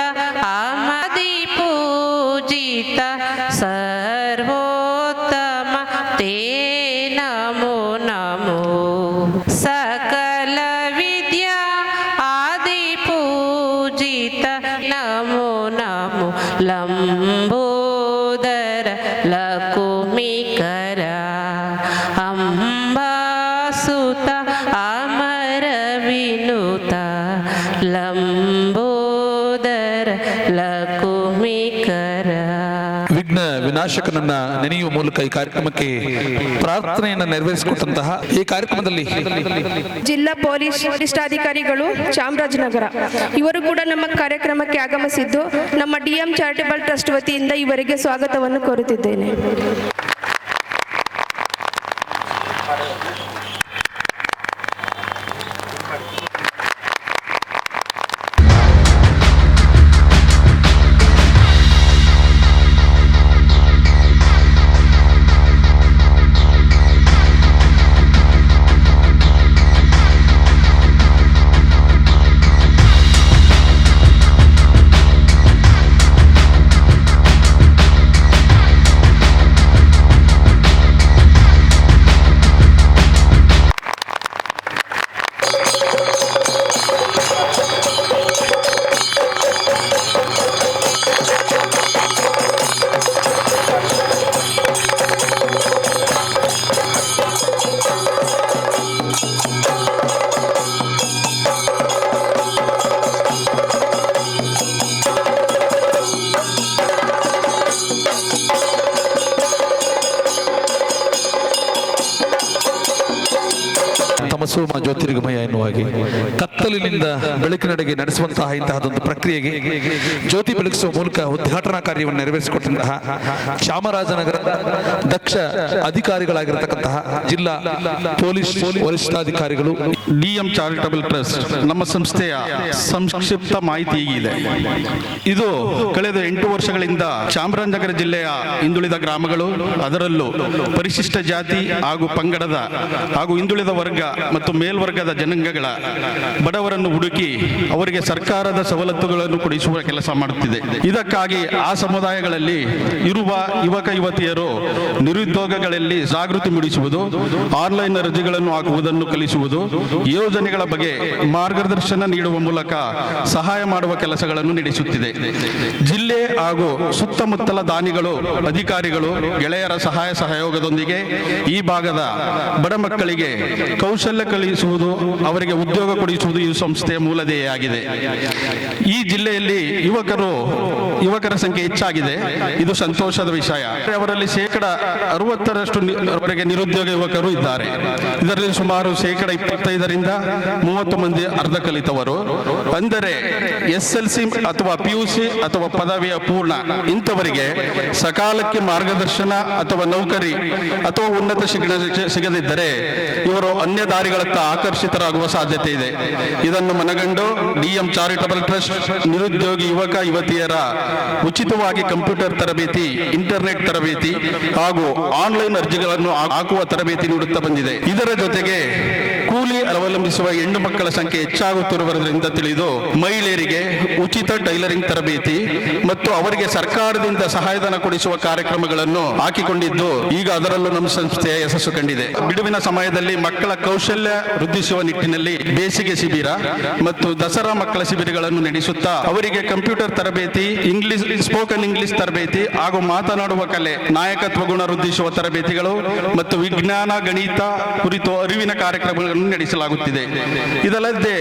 ಅಮದಿ ಪೂಜಿತ ಸರ್ವೋತ್ತಮ ತೇ ನಮೋ ನಮೋ ಸಕಲ ವಿದ್ಯಾ ಆದಿ ಪೂಜಿತ ನಮೋ ನಮೋ ಲಂಬೋದರ ಲಕುಮಿಕರ ಅಂಬಾಸುತ ಅಮರ ವಿನುತ ಲಂಬೋದರ ಲಕುಮಿಕರ. ವಿಘ್ನ ವಿನಾಶಕನನ್ನ ನೆನೆಯುವ ಮೂಲಕ ಈ ಕಾರ್ಯಕ್ರಮಕ್ಕೆ ಪ್ರಾರ್ಥನೆಯನ್ನು ನೆರವೇರಿಸಿಕೊಟ್ಟಂತಹ ಈ ಕಾರ್ಯಕ್ರಮದಲ್ಲಿ ಜಿಲ್ಲಾ ಪೊಲೀಸ್ ವರಿಷ್ಠಾಧಿಕಾರಿಗಳು ಚಾಮರಾಜನಗರ ಇವರು ಕೂಡ ನಮ್ಮ ಕಾರ್ಯಕ್ರಮಕ್ಕೆ ಆಗಮಿಸಿದ್ದು ನಮ್ಮ ಡಿಎಂ ಚಾರಿಟಬಲ್ ಟ್ರಸ್ಟ್ ವತಿಯಿಂದ ಇವರಿಗೆ ಸ್ವಾಗತವನ್ನು ಕೋರುತ್ತಿದ್ದೇನೆ. ತಮಸೋಮ ಜ್ಯೋತಿರ್ಗಮಯ ಎನ್ನುವಾಗೆ ಕತ್ತಲಿನಿಂದ ಬೆಳಕಿನೆಡೆಗೆ ನಡೆಸುವಂತಹ ಇಂತಹದೊಂದು ಪ್ರಕ್ರಿಯೆಗೆ ಜ್ಯೋತಿ ಬೆಳಗಿಸುವ ಮೂಲಕ ಉದ್ಘಾಟನಾ ಕಾರ್ಯವನ್ನು ನೆರವೇರಿಸಿಕೊಟ್ಟಂತಹ ಚಾಮರಾಜನಗರ ದಕ್ಷ ಅಧಿಕಾರಿಗಳಾಗಿರತಕ್ಕಂತಹ ಜಿಲ್ಲಾ ಪೊಲೀಸ್ ವರಿಷ್ಠಾಧಿಕಾರಿಗಳು. ಡಿಎಂ ಚಾರಿಟಬಲ್ ಟ್ರಸ್ಟ್ ನಮ್ಮ ಸಂಸ್ಥೆಯ ಸಂಕ್ಷಿಪ್ತ ಮಾಹಿತಿ ಹೀಗಿದೆ. ಇದು ಕಳೆದ 8 ವರ್ಷಗಳಿಂದ ಚಾಮರಾಜನಗರ ಜಿಲ್ಲೆಯ ಹಿಂದುಳಿದ ಗ್ರಾಮಗಳು, ಅದರಲ್ಲೂ ಪರಿಶಿಷ್ಟ ಜಾತಿ ಹಾಗೂ ಪಂಗಡದ ಹಾಗೂ ಹಿಂದುಳಿದ ವರ್ಗ ಮತ್ತು ಮೇಲ್ವರ್ಗದ ಜನಾಂಗಗಳ ಬಡವರನ್ನು ಹುಡುಕಿ ಅವರಿಗೆ ಸರ್ಕಾರದ ಸವಲತ್ತುಗಳನ್ನು ಕೊಡಿಸುವ ಕೆಲಸ ಮಾಡುತ್ತಿದೆ. ಇದಕ್ಕಾಗಿ ಆ ಸಮುದಾಯಗಳಲ್ಲಿ ಇರುವ ಯುವಕ ಯುವತಿಯರು ನಿರುದ್ಯೋಗಗಳಲ್ಲಿ ಜಾಗೃತಿ ಮೂಡಿಸುವುದು, ಆನ್ಲೈನ್ ಅರ್ಜಿಗಳನ್ನು ಹಾಕುವುದನ್ನು ಕಲಿಸುವುದು, ಯೋಜನೆಗಳ ಬಗ್ಗೆ ಮಾರ್ಗದರ್ಶನ ನೀಡುವ ಮೂಲಕ ಸಹಾಯ ಮಾಡುವ ಕೆಲಸಗಳನ್ನು ನಡೆಸುತ್ತಿದೆ. ಜಿಲ್ಲೆ ಹಾಗೂ ಸುತ್ತಮುತ್ತಲ ದಾನಿಗಳು, ಅಧಿಕಾರಿಗಳು, ಗೆಳೆಯರ ಸಹಯೋಗದೊಂದಿಗೆ ಈ ಭಾಗದ ಬಡ ಮಕ್ಕಳಿಗೆ ಕೌಶಲ್ಯ ಕಲಿಸುವುದು, ಅವರಿಗೆ ಉದ್ಯೋಗ ಕೊಡಿಸುವುದು ಈ ಸಂಸ್ಥೆಯ ಮೂಲಧೇಯಾಗಿದೆ. ಈ ಜಿಲ್ಲೆಯಲ್ಲಿ ಯುವಕರ ಸಂಖ್ಯೆ ಹೆಚ್ಚಾಗಿದೆ. ಇದು ಸಂತೋಷದ ವಿಷಯ. ಅವರಲ್ಲಿ 60% ವರೆಗೆ ನಿರುದ್ಯೋಗ ಯುವಕರು ಇದ್ದಾರೆ. ಇದರಲ್ಲಿ ಸುಮಾರು 25% 30 ಮಂದಿ ಅರ್ಧ ಕಲಿತವರು, ಅಂದರೆ SLC ಅಥವಾ PUC ಅಥವಾ ಪದವಿಯ ಪೂರ್ಣ ಇಂಥವರಿಗೆ ಸಕಾಲಕ್ಕೆ ಮಾರ್ಗದರ್ಶನ ಅಥವಾ ನೌಕರಿ ಅಥವಾ ಉನ್ನತ ಶಿಕ್ಷಣ ಸಿಗದಿದ್ದರೆ ಇವರು ಅನ್ಯ ದಾರಿಗಳತ್ತ ಆಕರ್ಷಿತರಾಗುವ ಸಾಧ್ಯತೆ ಇದೆ. ಇದನ್ನು ಮನಗಂಡು ಡಿಎಂ ಚಾರಿಟಬಲ್ ಟ್ರಸ್ಟ್ ನಿರುದ್ಯೋಗಿ ಯುವಕ ಯುವತಿಯರ ಉಚಿತವಾಗಿ ಕಂಪ್ಯೂಟರ್ ತರಬೇತಿ, ಇಂಟರ್ನೆಟ್ ತರಬೇತಿ ಹಾಗೂ ಆನ್ಲೈನ್ ಅರ್ಜಿಗಳನ್ನು ಹಾಕುವ ತರಬೇತಿ ನೀಡುತ್ತಾ ಬಂದಿದೆ. ಇದರ ಜೊತೆಗೆ ಕೂಲಿ ಅವಲಂಬಿಸುವ ಹೆಣ್ಣು ಮಕ್ಕಳ ಸಂಖ್ಯೆ ಹೆಚ್ಚಾಗುತ್ತಿರುವುದರಿಂದ ತಿಳಿದು ಮಹಿಳೆಯರಿಗೆ ಉಚಿತ ಟೈಲರಿಂಗ್ ತರಬೇತಿ ಮತ್ತು ಅವರಿಗೆ ಸರ್ಕಾರದಿಂದ ಸಹಾಯಧನ ಕೊಡಿಸುವ ಕಾರ್ಯಕ್ರಮಗಳನ್ನು ಹಾಕಿಕೊಂಡಿದ್ದು ಈಗ ಅದರಲ್ಲೂ ನಮ್ಮ ಸಂಸ್ಥೆ ಯಶಸ್ಸು ಕಂಡಿದೆ. ಬಿಡುವಿನ ಸಮಯದಲ್ಲಿ ಮಕ್ಕಳ ಕೌಶಲ್ಯ ವೃದ್ಧಿಸುವ ನಿಟ್ಟಿನಲ್ಲಿ ಬೇಸಿಗೆ ಶಿಬಿರ ಮತ್ತು ದಸರಾ ಮಕ್ಕಳ ಶಿಬಿರಗಳನ್ನು ನಡೆಸುತ್ತಾ ಅವರಿಗೆ ಕಂಪ್ಯೂಟರ್ ತರಬೇತಿ, ಸ್ಪೋಕನ್ ಇಂಗ್ಲಿಷ್ ತರಬೇತಿ ಹಾಗೂ ಮಾತನಾಡುವ ಕಲೆ, ನಾಯಕತ್ವ ಗುಣ ವೃದ್ಧಿಸುವ ತರಬೇತಿಗಳು ಮತ್ತು ವಿಜ್ಞಾನ ಗಣಿತ ಕುರಿತು ಅರಿವಿನ ಕಾರ್ಯಕ್ರಮಗಳನ್ನು ನಡೆಸಲಾಗುತ್ತಿದೆ. ಇದಲ್ಲದೆ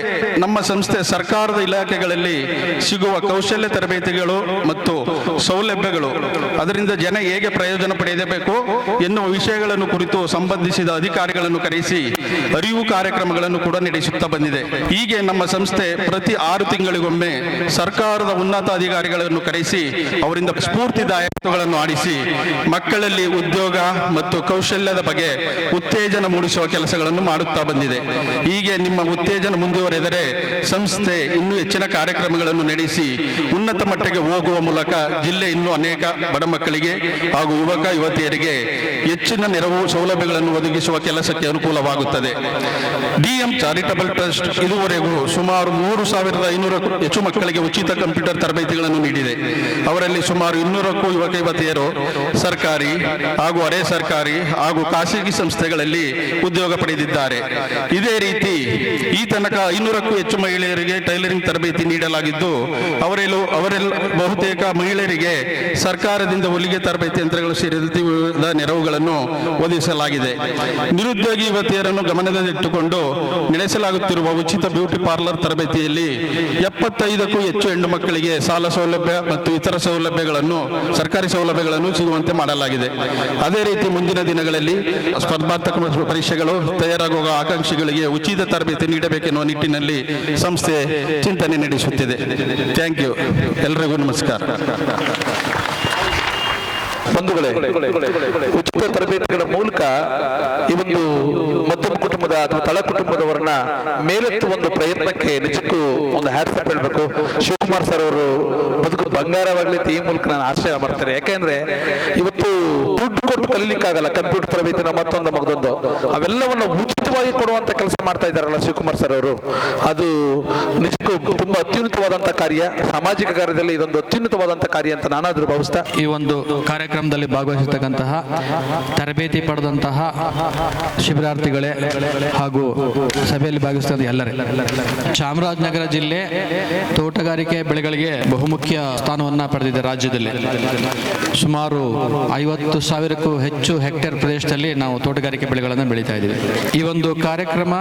ನಮ್ಮ ಸಂಸ್ಥೆ ಸರ್ಕಾರದ ಇಲಾಖೆಗಳಲ್ಲಿ ಸಿಗುವ ಕೌಶಲ್ಯ ತರಬೇತಿಗಳು ಮತ್ತು ಸೌಲಭ್ಯಗಳು, ಅದರಿಂದ ಜನ ಹೇಗೆ ಪ್ರಯೋಜನ ಪಡೆಯಬೇಕು ಎನ್ನುವ ವಿಷಯಗಳನ್ನು ಕುರಿತು ಸಂಬಂಧಿಸಿದ ಅಧಿಕಾರಿಗಳನ್ನು ಕರೆಸಿ ಅರಿವು ಕಾರ್ಯಕ್ರಮಗಳನ್ನು ಕೂಡ ನಡೆಸುತ್ತಾ ಬಂದಿದೆ. ಹೀಗೆ ನಮ್ಮ ಸಂಸ್ಥೆ ಪ್ರತಿ 6 ತಿಂಗಳಿಗೊಮ್ಮೆ ಸರ್ಕಾರದ ಉನ್ನತ ಅಧಿಕಾರಿಗಳನ್ನು ಕರೆಸಿ ಅವರಿಂದ ಸ್ಫೂರ್ತಿದಾಯಕಗಳನ್ನು ಆಡಿಸಿ ಮಕ್ಕಳಲ್ಲಿ ಉದ್ಯೋಗ ಮತ್ತು ಕೌಶಲ್ಯದ ಬಗ್ಗೆ ಉತ್ತೇಜನ ಮೂಡಿಸುವ ಕೆಲಸಗಳನ್ನು ಮಾಡುತ್ತಾ ಬಂದಿದೆ. ಹೀಗೆ ನಿಮ್ಮ ಉತ್ತೇಜನ ಮುಂದುವರೆದರೆ ಸಂಸ್ಥೆ ಇನ್ನೂ ಹೆಚ್ಚಿನ ಕಾರ್ಯಕ್ರಮಗಳನ್ನು ನಡೆಸಿ ಉನ್ನತ ಮಟ್ಟಕ್ಕೆ ಹೋಗುವ ಮೂಲಕ ಜಿಲ್ಲೆ ಇನ್ನೂ ಅನೇಕ ಬಡ ಮಕ್ಕಳಿಗೆ ಹಾಗೂ ಯುವಕ ಯುವತಿಯರಿಗೆ ಹೆಚ್ಚಿನ ನೆರವು ಸೌಲಭ್ಯಗಳನ್ನು ಒದಗಿಸುವ ಕೆಲಸಕ್ಕೆ ಅನುಕೂಲವಾಗುತ್ತದೆ. ಡಿಎಂ ಚಾರಿಟಬಲ್ ಟ್ರಸ್ಟ್ ಇದುವರೆಗೂ ಸುಮಾರು 3,500ಕ್ಕೂ ಹೆಚ್ಚು ಮಕ್ಕಳಿಗೆ ಉಚಿತ ಕಂಪ್ಯೂಟರ್ ತರಬೇತಿಗಳನ್ನು ನೀಡಿದೆ. ಅವರಲ್ಲಿ ಸುಮಾರು 200ಕ್ಕೂ ಯುವಕ ಯುವತಿಯರು ಸರ್ಕಾರಿ ಹಾಗೂ ಅರೆ ಸರ್ಕಾರಿ ಹಾಗೂ ಖಾಸಗಿ ಸಂಸ್ಥೆಗಳಲ್ಲಿ ಉದ್ಯೋಗ ಪಡೆದಿದ್ದಾರೆ. ಇದೇ ರೀತಿ ಈ ತನಕ 500ಕ್ಕೂ ಹೆಚ್ಚು ಮಹಿಳೆಯರಿಗೆ ಟೈಲರಿಂಗ್ ತರಬೇತಿ ನೀಡಲಾಗಿದ್ದು ಅವರೆಲ್ಲ ಬಹುತೇಕ ಮಹಿಳೆಯರಿಗೆ ಸರ್ಕಾರದಿಂದ ಹೊಲಿಗೆ ತರಬೇತಿ ಯಂತ್ರಗಳು ಸೇರಿದಂತೆ ವಿವಿಧ ನೆರವುಗಳನ್ನು ಒದಗಿಸಲಾಗಿದೆ. ನಿರುದ್ಯೋಗಿ ಯುವತಿಯರನ್ನು ಗಮನದಲ್ಲಿಟ್ಟುಕೊಂಡು ನಡೆಸಲಾಗುತ್ತಿರುವ ಉಚಿತ ಬ್ಯೂಟಿ ಪಾರ್ಲರ್ ತರಬೇತಿಯಲ್ಲಿ 75ಕ್ಕೂ ಹೆಚ್ಚು ಹೆಣ್ಣು ಮಕ್ಕಳಿಗೆ ಸಾಲ ಸೌಲಭ್ಯ ಮತ್ತು ಇತರ ಸೌಲಭ್ಯಗಳನ್ನು ಸರ್ಕಾರಿ ಸೌಲಭ್ಯಗಳನ್ನು ಸಿಗುವಂತೆ ಮಾಡಲಾಗಿದೆ. ಅದೇ ರೀತಿ ಮುಂದಿನ ದಿನಗಳಲ್ಲಿ ಸ್ಪರ್ಧಾತ್ಮಕ ಪರೀಕ್ಷೆಗಳು ತಯಾರಾಗುವ ಆಕಾಂಕ್ಷಿಗಳಿಗೆ ಉಚಿತ ತರಬೇತಿ ನೀಡಬೇಕೆನ್ನುವ ನಿಟ್ಟಿನಲ್ಲಿ ಸಂಸ್ಥೆ ಚಿಂತನೆ ನಡೆಸುತ್ತಿದೆ. Thank you. ಎಲ್ಲರಿಗೂ ನಮಸ್ಕಾರ. ಬಂಧುಗಳೇ, ಉಚಿತ ತರಬೇತಿಗಳ ಮೂಲಕ ಈ ಒಂದು ಮಧ್ಯಮ ಕುಟುಂಬದ ಅಥವಾ ತಳ ಕುಟುಂಬದವರನ್ನ ಮೇಲೆತ್ತುವ ಒಂದು ಪ್ರಯತ್ನಕ್ಕೆ ನಿಜಕ್ಕೂ ಒಂದು ಹ್ಯಾಟ್ಸ್ ಆಫ್ ಹೇಳಬೇಕು. ಶಿವಕುಮಾರ್ ಸರ್ ಅವರು ಬದುಕು ಬಂಗಾರವಾಗಲಿ ಈ ಮೂಲಕ ನಾನು ಆಶ್ರಯ ಮಾಡ್ತಾರೆ. ಯಾಕೆಂದ್ರೆ ಇವತ್ತು ದುಡ್ಡು ಕೊಟ್ಟು ಕಲೀಲಿಕ್ಕಾಗಲ್ಲ, ಕಂಪ್ಯೂಟರ್ ತರಬೇತಿನ ಮತ್ತೊಂದು ಮಗದೊಂದು ಅವೆಲ್ಲವನ್ನು ಉಚಿತವಾಗಿ ಕೊಡುವಂತ ಕೆಲಸ ಮಾಡ್ತಾ ಇದ್ದಾರಲ್ಲ ಶಿವಕುಮಾರ್ ಸರ್ ಅವರು, ಅದು ನಿಜಕ್ಕೂ ತುಂಬಾ ಅತ್ಯುನ್ನತವಾದಂತಹ ಕಾರ್ಯ. ಸಾಮಾಜಿಕ ಕಾರ್ಯದಲ್ಲಿ ಇದೊಂದು ಅತ್ಯುನ್ನತವಾದಂತಹ ಕಾರ್ಯ ಅಂತ ನಾನಾದ್ರೂ ಭಾವಿಸ್ತಾ ಈ ಒಂದು ಕಾರ್ಯಕ್ರಮದಲ್ಲಿ ಭಾಗವಹಿಸತಕ್ಕಂತಹ ತರಬೇತಿ ಪಡೆದಂತಹ ಶಿಬಿರಾರ್ಥಿಗಳೇ ಹಾಗೂ ಸಭೆಯಲ್ಲಿ ಭಾಗವಹಿಸಿದ ಎಲ್ಲರೇ, ಚಾಮರಾಜನಗರ ಜಿಲ್ಲೆ ತೋಟಗಾರಿಕೆ ಬೆಳೆಗಳಿಗೆ ಬಹುಮುಖ್ಯ ಸ್ಥಾನವನ್ನ ಪಡೆದಿದೆ ರಾಜ್ಯದಲ್ಲಿ. ಸುಮಾರು 50,000ಕ್ಕೂ ಹೆಚ್ಚು ಹೆಕ್ಟೇರ್ ಪ್ರದೇಶದಲ್ಲಿ ನಾವು ತೋಟಗಾರಿಕೆ ಬೆಳೆಗಳನ್ನು ಬೆಳೀತಾ ಇದ್ದೀವಿ. ಈ ಒಂದು ಕಾರ್ಯಕ್ರಮ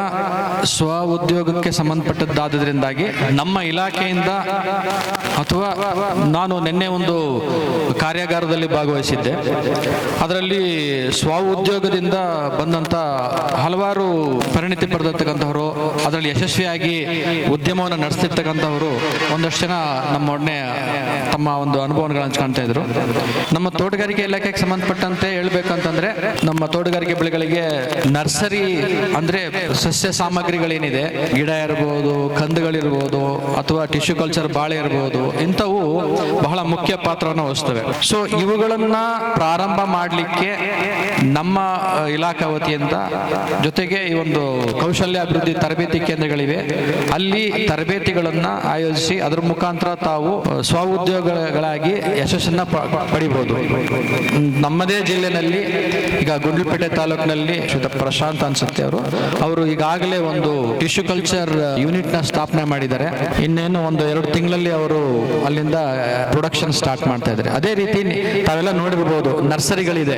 ಸ್ವ ಉದ್ಯೋಗಕ್ಕೆ ಸಂಬಂಧಪಟ್ಟದ್ದಾದ್ರಿಂದಾಗಿ ನಮ್ಮ ಇಲಾಖೆಯಿಂದ ಅಥವಾ ನಾನು ನಿನ್ನೆ ಒಂದು ಕಾರ್ಯಾಗಾರದಲ್ಲಿ ಭಾಗವಹಿಸಿದ್ದೆ. ಅದರಲ್ಲಿ ಸ್ವ ಉದ್ಯೋಗದಿಂದ ಬಂದಂತ ಹಲವಾರು ಪರಿಣಿತಿ ಪಡೆದಿರ್ತಕ್ಕಂಥವರು, ಅದರಲ್ಲಿ ಯಶಸ್ವಿಯಾಗಿ ಉದ್ಯಮವನ್ನು ನಡೆಸ್ತಿರ್ತಕ್ಕಂಥವರು ಒಂದಷ್ಟು ಜನ ನಮ್ಮೊಡನೆ ತಮ್ಮ ಒಂದು ಅನುಭವಗಳನ್ನು ಹಂಚ್ಕೊಳ್ತಾ ಇದ್ರು. ನಮ್ಮ ತೋಟಗಾರಿಕೆ ಇಲಾಖೆಗೆ ಸಂಬಂಧಪಟ್ಟಂತೆ ಹೇಳ್ಬೇಕಂತಂದ್ರೆ ನಮ್ಮ ತೋಟಗಾರಿಕೆ ಬೆಳೆಗಳಿಗೆ ನರ್ಸರಿ ಅಂದ್ರೆ ಸಸ್ಯ ಸಾಮಗ್ರಿಗಳೇನಿದೆ, ಗಿಡ ಇರಬಹುದು, ಕಂದುಗಳಿರ್ಬೋದು ಅಥವಾ ಟಿಶ್ಯೂ ಕಲ್ಚರ್ ಬಾಳೆ ಇರಬಹುದು, ಇಂಥವು ಬಹಳ ಮುಖ್ಯ ಪಾತ್ರವನ್ನು ವಹಿಸ್ತವೆ. ಸೊ ಇವುಗಳನ್ನ ಪ್ರಾರಂಭ ಮಾಡಲಿಕ್ಕೆ ನಮ್ಮ ಇಲಾಖಾ ವತಿಯಿಂದ ಜೊತೆಗೆ ಈ ಒಂದು ಕೌಶಲ್ಯ ಅಭಿವೃದ್ಧಿ ತರಬೇತಿ ಕೇಂದ್ರಗಳಿವೆ, ಅಲ್ಲಿ ತರಬೇತಿಗಳನ್ನ ಆಯೋಜಿಸಿ ಅದರ ಮುಖಾಂತರ ತಾವು ಸ್ವ ಉದ್ಯೋಗಗಳಾಗಿ ಯಶಸ್ಸನ್ನ ಪಡಿಬಹುದು. ನಮ್ಮದೇ ಜಿಲ್ಲೆನಲ್ಲಿ ಈಗ ಗುಂಡ್ಲುಪೇಟೆ ತಾಲೂಕಿನಲ್ಲಿ ಪ್ರಶಾಂತ್ ಅನ್ಸುತ್ತೆ ಅವರು ಈಗಾಗಲೇ ಒಂದು ಟಿಶ್ಯೂ ಕಲ್ಚರ್ ಯೂನಿಟ್ ನ ಸ್ಥಾಪನೆ ಮಾಡಿದ್ದಾರೆ. ಇನ್ನೇನು ಒಂದು 2 ತಿಂಗಳಲ್ಲಿ ಅವರು ಅಲ್ಲಿಂದ ಪ್ರೊಡಕ್ಷನ್ ಸ್ಟಾರ್ಟ್ ಮಾಡ್ತಾ ಇದ್ದಾರೆ. ಅದೇ ರೀತಿ ತಾವೆಲ್ಲ ನೋಡಿರ್ಬೋದು, ನರ್ಸರಿಗಳಿದೆ.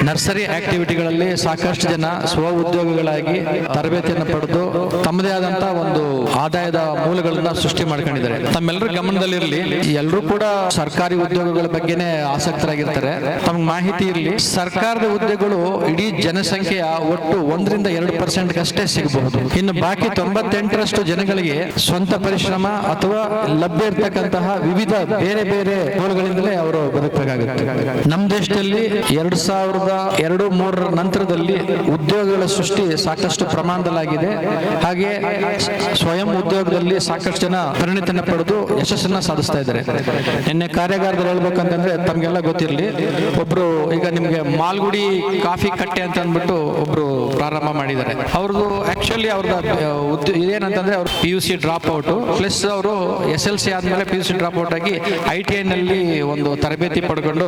ನರ್ಸರಿ ಆಕ್ಟಿವಿಟಿಗಳಲ್ಲಿ ಸಾಕಷ್ಟು ಜನ ಸ್ವ ಉದ್ಯೋಗಗಳಾಗಿ ತರಬೇತಿಯನ್ನು ಪಡೆದು ತಮ್ಮದೇ ಆದಂತಹ ಒಂದು ಆದಾಯದ ಮೂಲಗಳನ್ನ ಸೃಷ್ಟಿ ಮಾಡ್ಕೊಂಡಿದ್ದಾರೆ. ತಮ್ಮೆಲ್ಲರ ಗಮನದಲ್ಲಿರಲಿ, ಎಲ್ಲರೂ ಕೂಡ ಸರ್ಕಾರಿ ಉದ್ಯೋಗಗಳ ಬಗ್ಗೆನೇ ಆಸಕ್ತರಾಗಿರ್ತಾರೆ. ತಮಗೆ ಮಾಹಿತಿ ಇರಲಿ, ಸರ್ಕಾರದ ಹುದ್ದೆಗಳು ಇಡೀ ಜನಸಂಖ್ಯೆಯ ಒಟ್ಟು 1-2% ಅಷ್ಟೇ ಸಿಗಬಹುದು. ಇನ್ನು ಬಾಕಿ 98% ಜನಗಳಿಗೆ ಸ್ವಂತ ಪರಿಶ್ರಮ ಅಥವಾ ಲಭ್ಯ ಇರತಕ್ಕಂತಹ ವಿವಿಧ ಬೇರೆ ಬೇರೆ ಮೂಲಗಳಿಂದಲೇ ಅವರು ಬದುಕಬೇಕಾಗುತ್ತೆ. ನಮ್ಮ ದೇಶದಲ್ಲಿ 2002-2003 ನಂತರದಲ್ಲಿ ಉದ್ಯೋಗಗಳ ಸೃಷ್ಟಿ ಸಾಕಷ್ಟು ಪ್ರಮಾಣದಲ್ಲಾಗಿದೆ. ಹಾಗೆ ಸ್ವಯಂ ಉದ್ಯೋಗದಲ್ಲಿ ಸಾಕಷ್ಟು ಜನ ಪರಿಣಿತಿಯನ್ನು ಪಡೆದು ಯಶಸ್ಸನ್ನ ಸಾಧಿಸ್ತಾ ಇದ್ದಾರೆ. ನಿನ್ನೆ ಕಾರ್ಯಾಗಾರದಲ್ಲಿ ಹೇಳ್ಬೇಕಂತಂದ್ರೆ ತಮಗೆಲ್ಲ ಗೊತ್ತಿರಲಿ, ಒಬ್ರು ಈಗ ನಿಮಗೆ ಮಾಲ್ಗುಡಿ ಕಾಫಿ ಕಟ್ಟೆ ಅಂತ ಅಂದ್ಬಿಟ್ಟು ಒಬ್ರು ಪ್ರಾರಂಭ ಮಾಡಿದ್ದಾರೆ. ಅವ್ರದ್ದು ಆಕ್ಚುಲಿ ಅವ್ರದ್ದು ಇದೇನಂತಂದ್ರೆ ಅವ್ರು PUC ಡ್ರಾಪ್ ಔಟ್ ಪ್ಲಸ್ ಅವರು SLC ಆದ್ಮೇಲೆ PUC ಡ್ರಾಪ್ ಔಟ್ ಆಗಿ ITI ನಲ್ಲಿ ಒಂದು ತರಬೇತಿ ಪಡ್ಕೊಂಡು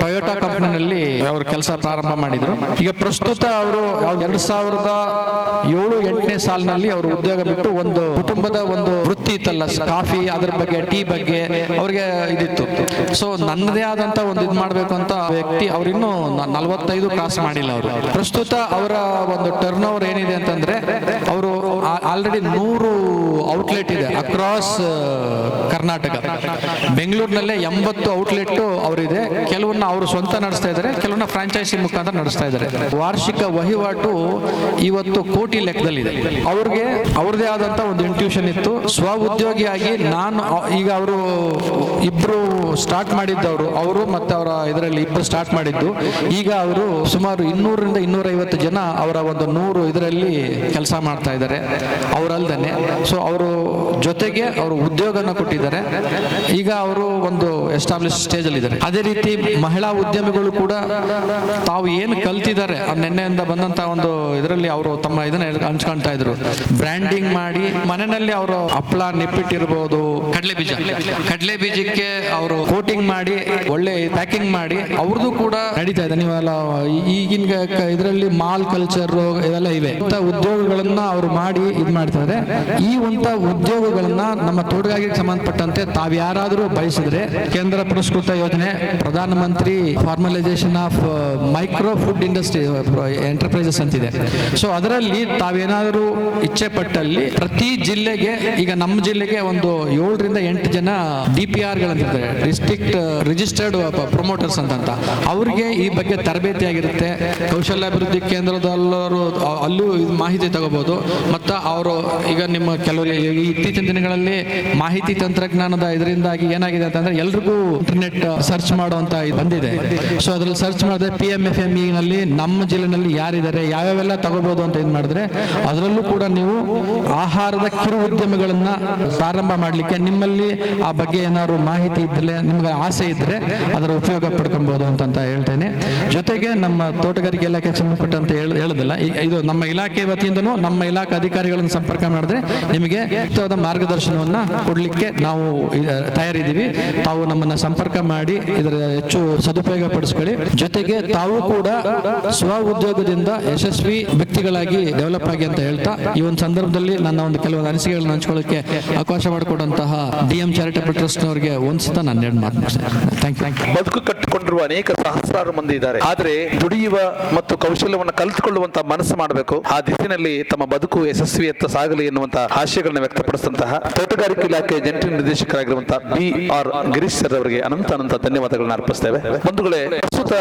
ಟೊಯೋಟಾ ಕಂಪನಿನಲ್ಲಿ ಅವರು ಕೆಲಸ ಪ್ರಾರಂಭ ಮಾಡಿದ್ರು. ಈಗ ಪ್ರಸ್ತುತ ಅವರು 2007-8ನೇ ಸಾಲಿನಲ್ಲಿ ಅವರು ಉದ್ಯೋಗ ಬಿಟ್ಟು ಒಂದು ಕುಟುಂಬದ ಒಂದು ವೃತ್ತಿ ಇತ್ತಲ್ಲ, ಕಾಫಿ ಅದ್ರ ಬಗ್ಗೆ, ಟೀ ಬಗ್ಗೆ ಅವ್ರಿಗೆ ಇದಿತ್ತು. ಸೊ ನನ್ನದೇ ಆದಂತ ಒಂದು ಇದು ಮಾಡಬೇಕು ಅಂತ ವ್ಯಕ್ತಿ ಅವರಿನ್ನೂ 45 ಕ್ರಾಸ್ ಮಾಡಿಲ್ಲ. ಅವರು ಪ್ರಸ್ತುತ ಅವರ ಒಂದು ಟರ್ನ್ ಓವರ್ ಏನಿದೆ ಅಂತಂದ್ರೆ ಅವರು ಆಲ್ರೆಡಿ 100 ಔಟ್ಲೆಟ್ ಇದೆ ಅಕ್ರಾಸ್ ಕರ್ನಾಟಕ. ಬೆಂಗಳೂರಿನಲ್ಲೇ 80 ಔಟ್ಲೆಟ್ ಅವರಿದೆ. ಕೆಲವನ್ನ ಅವರು ಸ್ವಂತ ನಡೆಸ್ತಾ ಇದ್ದಾರೆ, ಕೆಲವನ್ನ ಫ್ರಾಂಚೈಸಿ ಮುಖಾಂತರ ನಡೆಸ್ತಾ ಇದ್ದಾರೆ. ವಾರ್ಷಿಕ ವಹಿವಾಟು ಇವತ್ತು ಕೋಟಿ ಲೆಕ್ಕದಲ್ಲಿದೆ. ಅವ್ರಿಗೆ ಅವ್ರದೇ ಆದಂತ ಒಂದು ಇಂಟ್ಯೂಷನ್ ಇತ್ತು. ಸ್ವ ಉದ್ಯೋಗಿಯಾಗಿ ನಾನು ಈಗ ಅವರು ಇಬ್ರು ಸ್ಟಾರ್ಟ್ ಮಾಡಿದ್ದವರು, ಅವರು ಮತ್ತೆ ಅವರ ಇದರಲ್ಲಿ ಇಬ್ಬರು ಸ್ಟಾರ್ಟ್ ಮಾಡಿದ್ದು. ಈಗ ಅವರು ಸುಮಾರು 200-250 ಜನ ಅವರ ಒಂದು 100 ಇದರಲ್ಲಿ ಕೆಲಸ ಮಾಡ್ತಾ ಇದ್ದಾರೆ ಅವರಲ್ದೇನೆ. ಸೊ ಅವರು ಜೊತೆಗೆ ಅವರು ಉದ್ಯೋಗನ ಕೊಟ್ಟಿದ್ದಾರೆ. ಈಗ ಅವರು ಒಂದು ಎಸ್ಟಾಬ್ಲಿಷ್ ಸ್ಟೇಜ್ ಅಲ್ಲಿ ಇದ್ದಾರೆ. ಅದೇ ರೀತಿ ಮಹಿಳಾ ಉದ್ಯಮಿಗಳು ಕೂಡ ತಾವು ಏನು ಕಲ್ತಿದ್ದಾರೆ ನಿನ್ನೆಯಿಂದ ಬಂದಂತ ಒಂದು ಇದರಲ್ಲಿ ಅವರು ತಮ್ಮ ಇದನ್ನ ಹಂಚ್ಕೊಳ್ತಾ ಇದ್ರು. ಬ್ರ್ಯಾಂಡಿಂಗ್ ಮಾಡಿ ಮನೆಯಲ್ಲಿ ಅವರು ಹಪ್ಪಳ ನಿಪ್ಪಿಟ್ಟಿರ್ಬೋದು, ಕಡಲೆ ಬೀಜಕ್ಕೆ ಅವರು ಕೋಟಿಂಗ್ ಮಾಡಿ ಒಳ್ಳೆ ಪ್ಯಾಕಿಂಗ್ ಮಾಡಿ ಅವ್ರದ್ದು ಕೂಡ ನಡೀತಾ ಇದೆ. ನೀವೆಲ್ಲ ಈಗಿನ ಇದರಲ್ಲಿ ಮಾಲ್ ಕಲ್ಚರ್ ಇದೆಲ್ಲ ಇವೆ. ಇಂಥ ಉದ್ಯೋಗಗಳನ್ನ ಅವರು ಮಾಡಿ ಇದು ಮಾಡ್ತಾರೆ. ಈ ಒಂದು ಉದ್ಯೋಗಗಳನ್ನ ನಮ್ಮ ತೋಟಗಾರಿಕೆಗೆ ಸಂಬಂಧಪಟ್ಟಂತೆ ತಾವು ಯಾರಾದರೂ ಬಯಸಿದ್ರೆ ಕೇಂದ್ರ ಪುರಸ್ಕೃತ ಯೋಜನೆ Pradhan Mantri formalisation of micro food industry enterprises ಅಂತಿದೆ. ಸೊ ಅದರಲ್ಲಿ ತಾವೇನಾದರೂ ಇಚ್ಛೆ ಪಟ್ಟಲ್ಲಿ ಪ್ರತಿ ಜಿಲ್ಲೆಗೆ, ಈಗ ನಮ್ಮ ಜಿಲ್ಲೆಗೆ ಒಂದು 7-8 ಜನ DPR ಗಳಂತಿದ್ದಾರೆ, ಡಿಸ್ಟ್ರಿಕ್ಟ್ ರಿಜಿಸ್ಟರ್ಡ್ ಪ್ರಮೋಟರ್ಸ್ ಅಂತ. ಅವ್ರಿಗೆ ಈ ಬಗ್ಗೆ ತರಬೇತಿ ಆಗಿರುತ್ತೆ. ಕೌಶಲ್ಯಾಭಿವೃದ್ಧಿ ಕೇಂದ್ರದಲ್ಲೂ ಅಲ್ಲೂ ಮಾಹಿತಿ ತಗೋಬಹುದು. ಮತ್ತು ಅವರು ಈಗ ನಿಮ್ಮ ಕೆಲವರು ಇತ್ತೀಚಿನ ದಿನಗಳಲ್ಲಿ ಮಾಹಿತಿ ತಂತ್ರಜ್ಞಾನದ ಇದರಿಂದಾಗಿ ಏನಾಗಿದೆ ಅಂತಂದ್ರೆ ಎಲ್ರಿಗೂ ಇಂಟರ್ನೆಟ್ ಸರ್ಚ್ ಮಾಡುವಂತ ಬಂದಿದೆ. ಸೊ ಅದ್ರಲ್ಲಿ ಸರ್ಚ್ ಮಾಡಿದ್ರೆ PMFME ನಲ್ಲಿ ನಮ್ಮ ಜಿಲ್ಲೆನಲ್ಲಿ ಯಾರಿದ್ದಾರೆ, ಯಾವ್ಯಾವೆಲ್ಲ ತಗೋಬಹುದು ಅಂತ ಇದು ಮಾಡಿದ್ರೆ ಅದರಲ್ಲೂ ಕೂಡ ನೀವು ಆಹಾರದ ಕಿರು ಉದ್ಯಮಗಳನ್ನ ಪ್ರಾರಂಭ ಮಾಡಲಿಕ್ಕೆ ನಿಮ್ಮಲ್ಲಿ ಆ ಬಗ್ಗೆ ಏನಾದ್ರು ಮಾಹಿತಿ ಇದ್ದರೆ, ನಿಮ್ಗೆ ಆಸೆ ಇದ್ರೆ ಅದರ ಉಪಯೋಗ ಪಡ್ಕೊಬಹುದು ಅಂತ ಹೇಳ್ತೇನೆ. ಜೊತೆಗೆ ನಮ್ಮ ತೋಟಗಾರಿಕೆ ಇಲಾಖೆಗೆ ಸಂಬಂಧಪಟ್ಟಂತೆ ಹೇಳೋದಿಲ್ಲ, ಇದು ನಮ್ಮ ಇಲಾಖೆ ವತಿಯಿಂದನೂ ನಮ್ಮ ಇಲಾಖೆ ಅಧಿಕಾರಿಗಳನ್ನು ಸಂಪರ್ಕ ಮಾಡಿದ್ರೆ ನಿಮಗೆ ಉತ್ತಮವಾದ ಮಾರ್ಗದರ್ಶನವನ್ನ ಕೊಡ್ಲಿಕ್ಕೆ ನಾವು ತಯಾರಿದ್ದೀವಿ. ತಾವು ನಮ್ಮನ್ನ ಸಂಪರ್ಕ ಮಾಡಿ ಇದರ ಹೆಚ್ಚು ಸದುಪಯೋಗ ಪಡಿಸ್ಕೊಳ್ಳಿ. ಜೊತೆಗೆ ತಾವು ಕೂಡ ಸ್ವ ಉದ್ಯೋಗದಿಂದ ಯಶಸ್ವಿ ವ್ಯಕ್ತಿಗಳಾಗಿ ಡೆವಲಪ್ ಆಗಿ ಅಂತ ಹೇಳ್ತಾ ಈ ಒಂದು ಸಂದರ್ಭದಲ್ಲಿ ನನ್ನ ಒಂದು ಕೆಲವೊಂದು ಅನಿಸಿಕೆಗಳನ್ನು ಹಂಚ್ಕೊಳ್ಳೋಕೆ ಅವಕಾಶ ಮಾಡಿಕೊಡುವಂತಹ DM ಚಾರಿಟಬಲ್ ಟ್ರಸ್ಟ್ ಅವರಿಗೆ ಒಂದ್ಸತ ನಾನು 2 ಮಾತು ಥ್ಯಾಂಕ್ ಯು. ಬದುಕು ಕಟ್ಟಿಕೊಂಡಿರುವ ಅನೇಕ ಸಹಸ್ರಾರು ಮಂದಿ ಇದ್ದಾರೆ. ಆದ್ರೆ ದುಡಿಯುವ ಮತ್ತು ಕೌಶಲ್ಯವನ್ನು ಕಲಿತುಕೊಳ್ಳುವಂತಹ ಮನಸ್ಸು ಮಾಡಬೇಕು. ಆ ದಿಶೆಯಲ್ಲಿ ತಮ್ಮ ಬದುಕು ಯಶಸ್ವಿಯತ್ತ ಸಾಗಲಿ ಎನ್ನುವಂತಹ ಆಶಯಗಳನ್ನು ವ್ಯಕ್ತಪಡಿಸಿದಂತಹ ತೋಟಗಾರಿಕೆ ಇಲಾಖೆ ಜಂಟಿ ನಿರ್ದೇಶಕರಾಗಿರುವಂತಹ BR ಗಿರೀಶ್ ಸರ್ ಅವರಿಗೆ ಅನಂತ ಧನ್ಯವಾದಗಳನ್ನು ಅರ್ಪಿಸ್ತೇವೆ. ಬಂಧುಗಳೇ, ಪ್ರಸ್ತುತ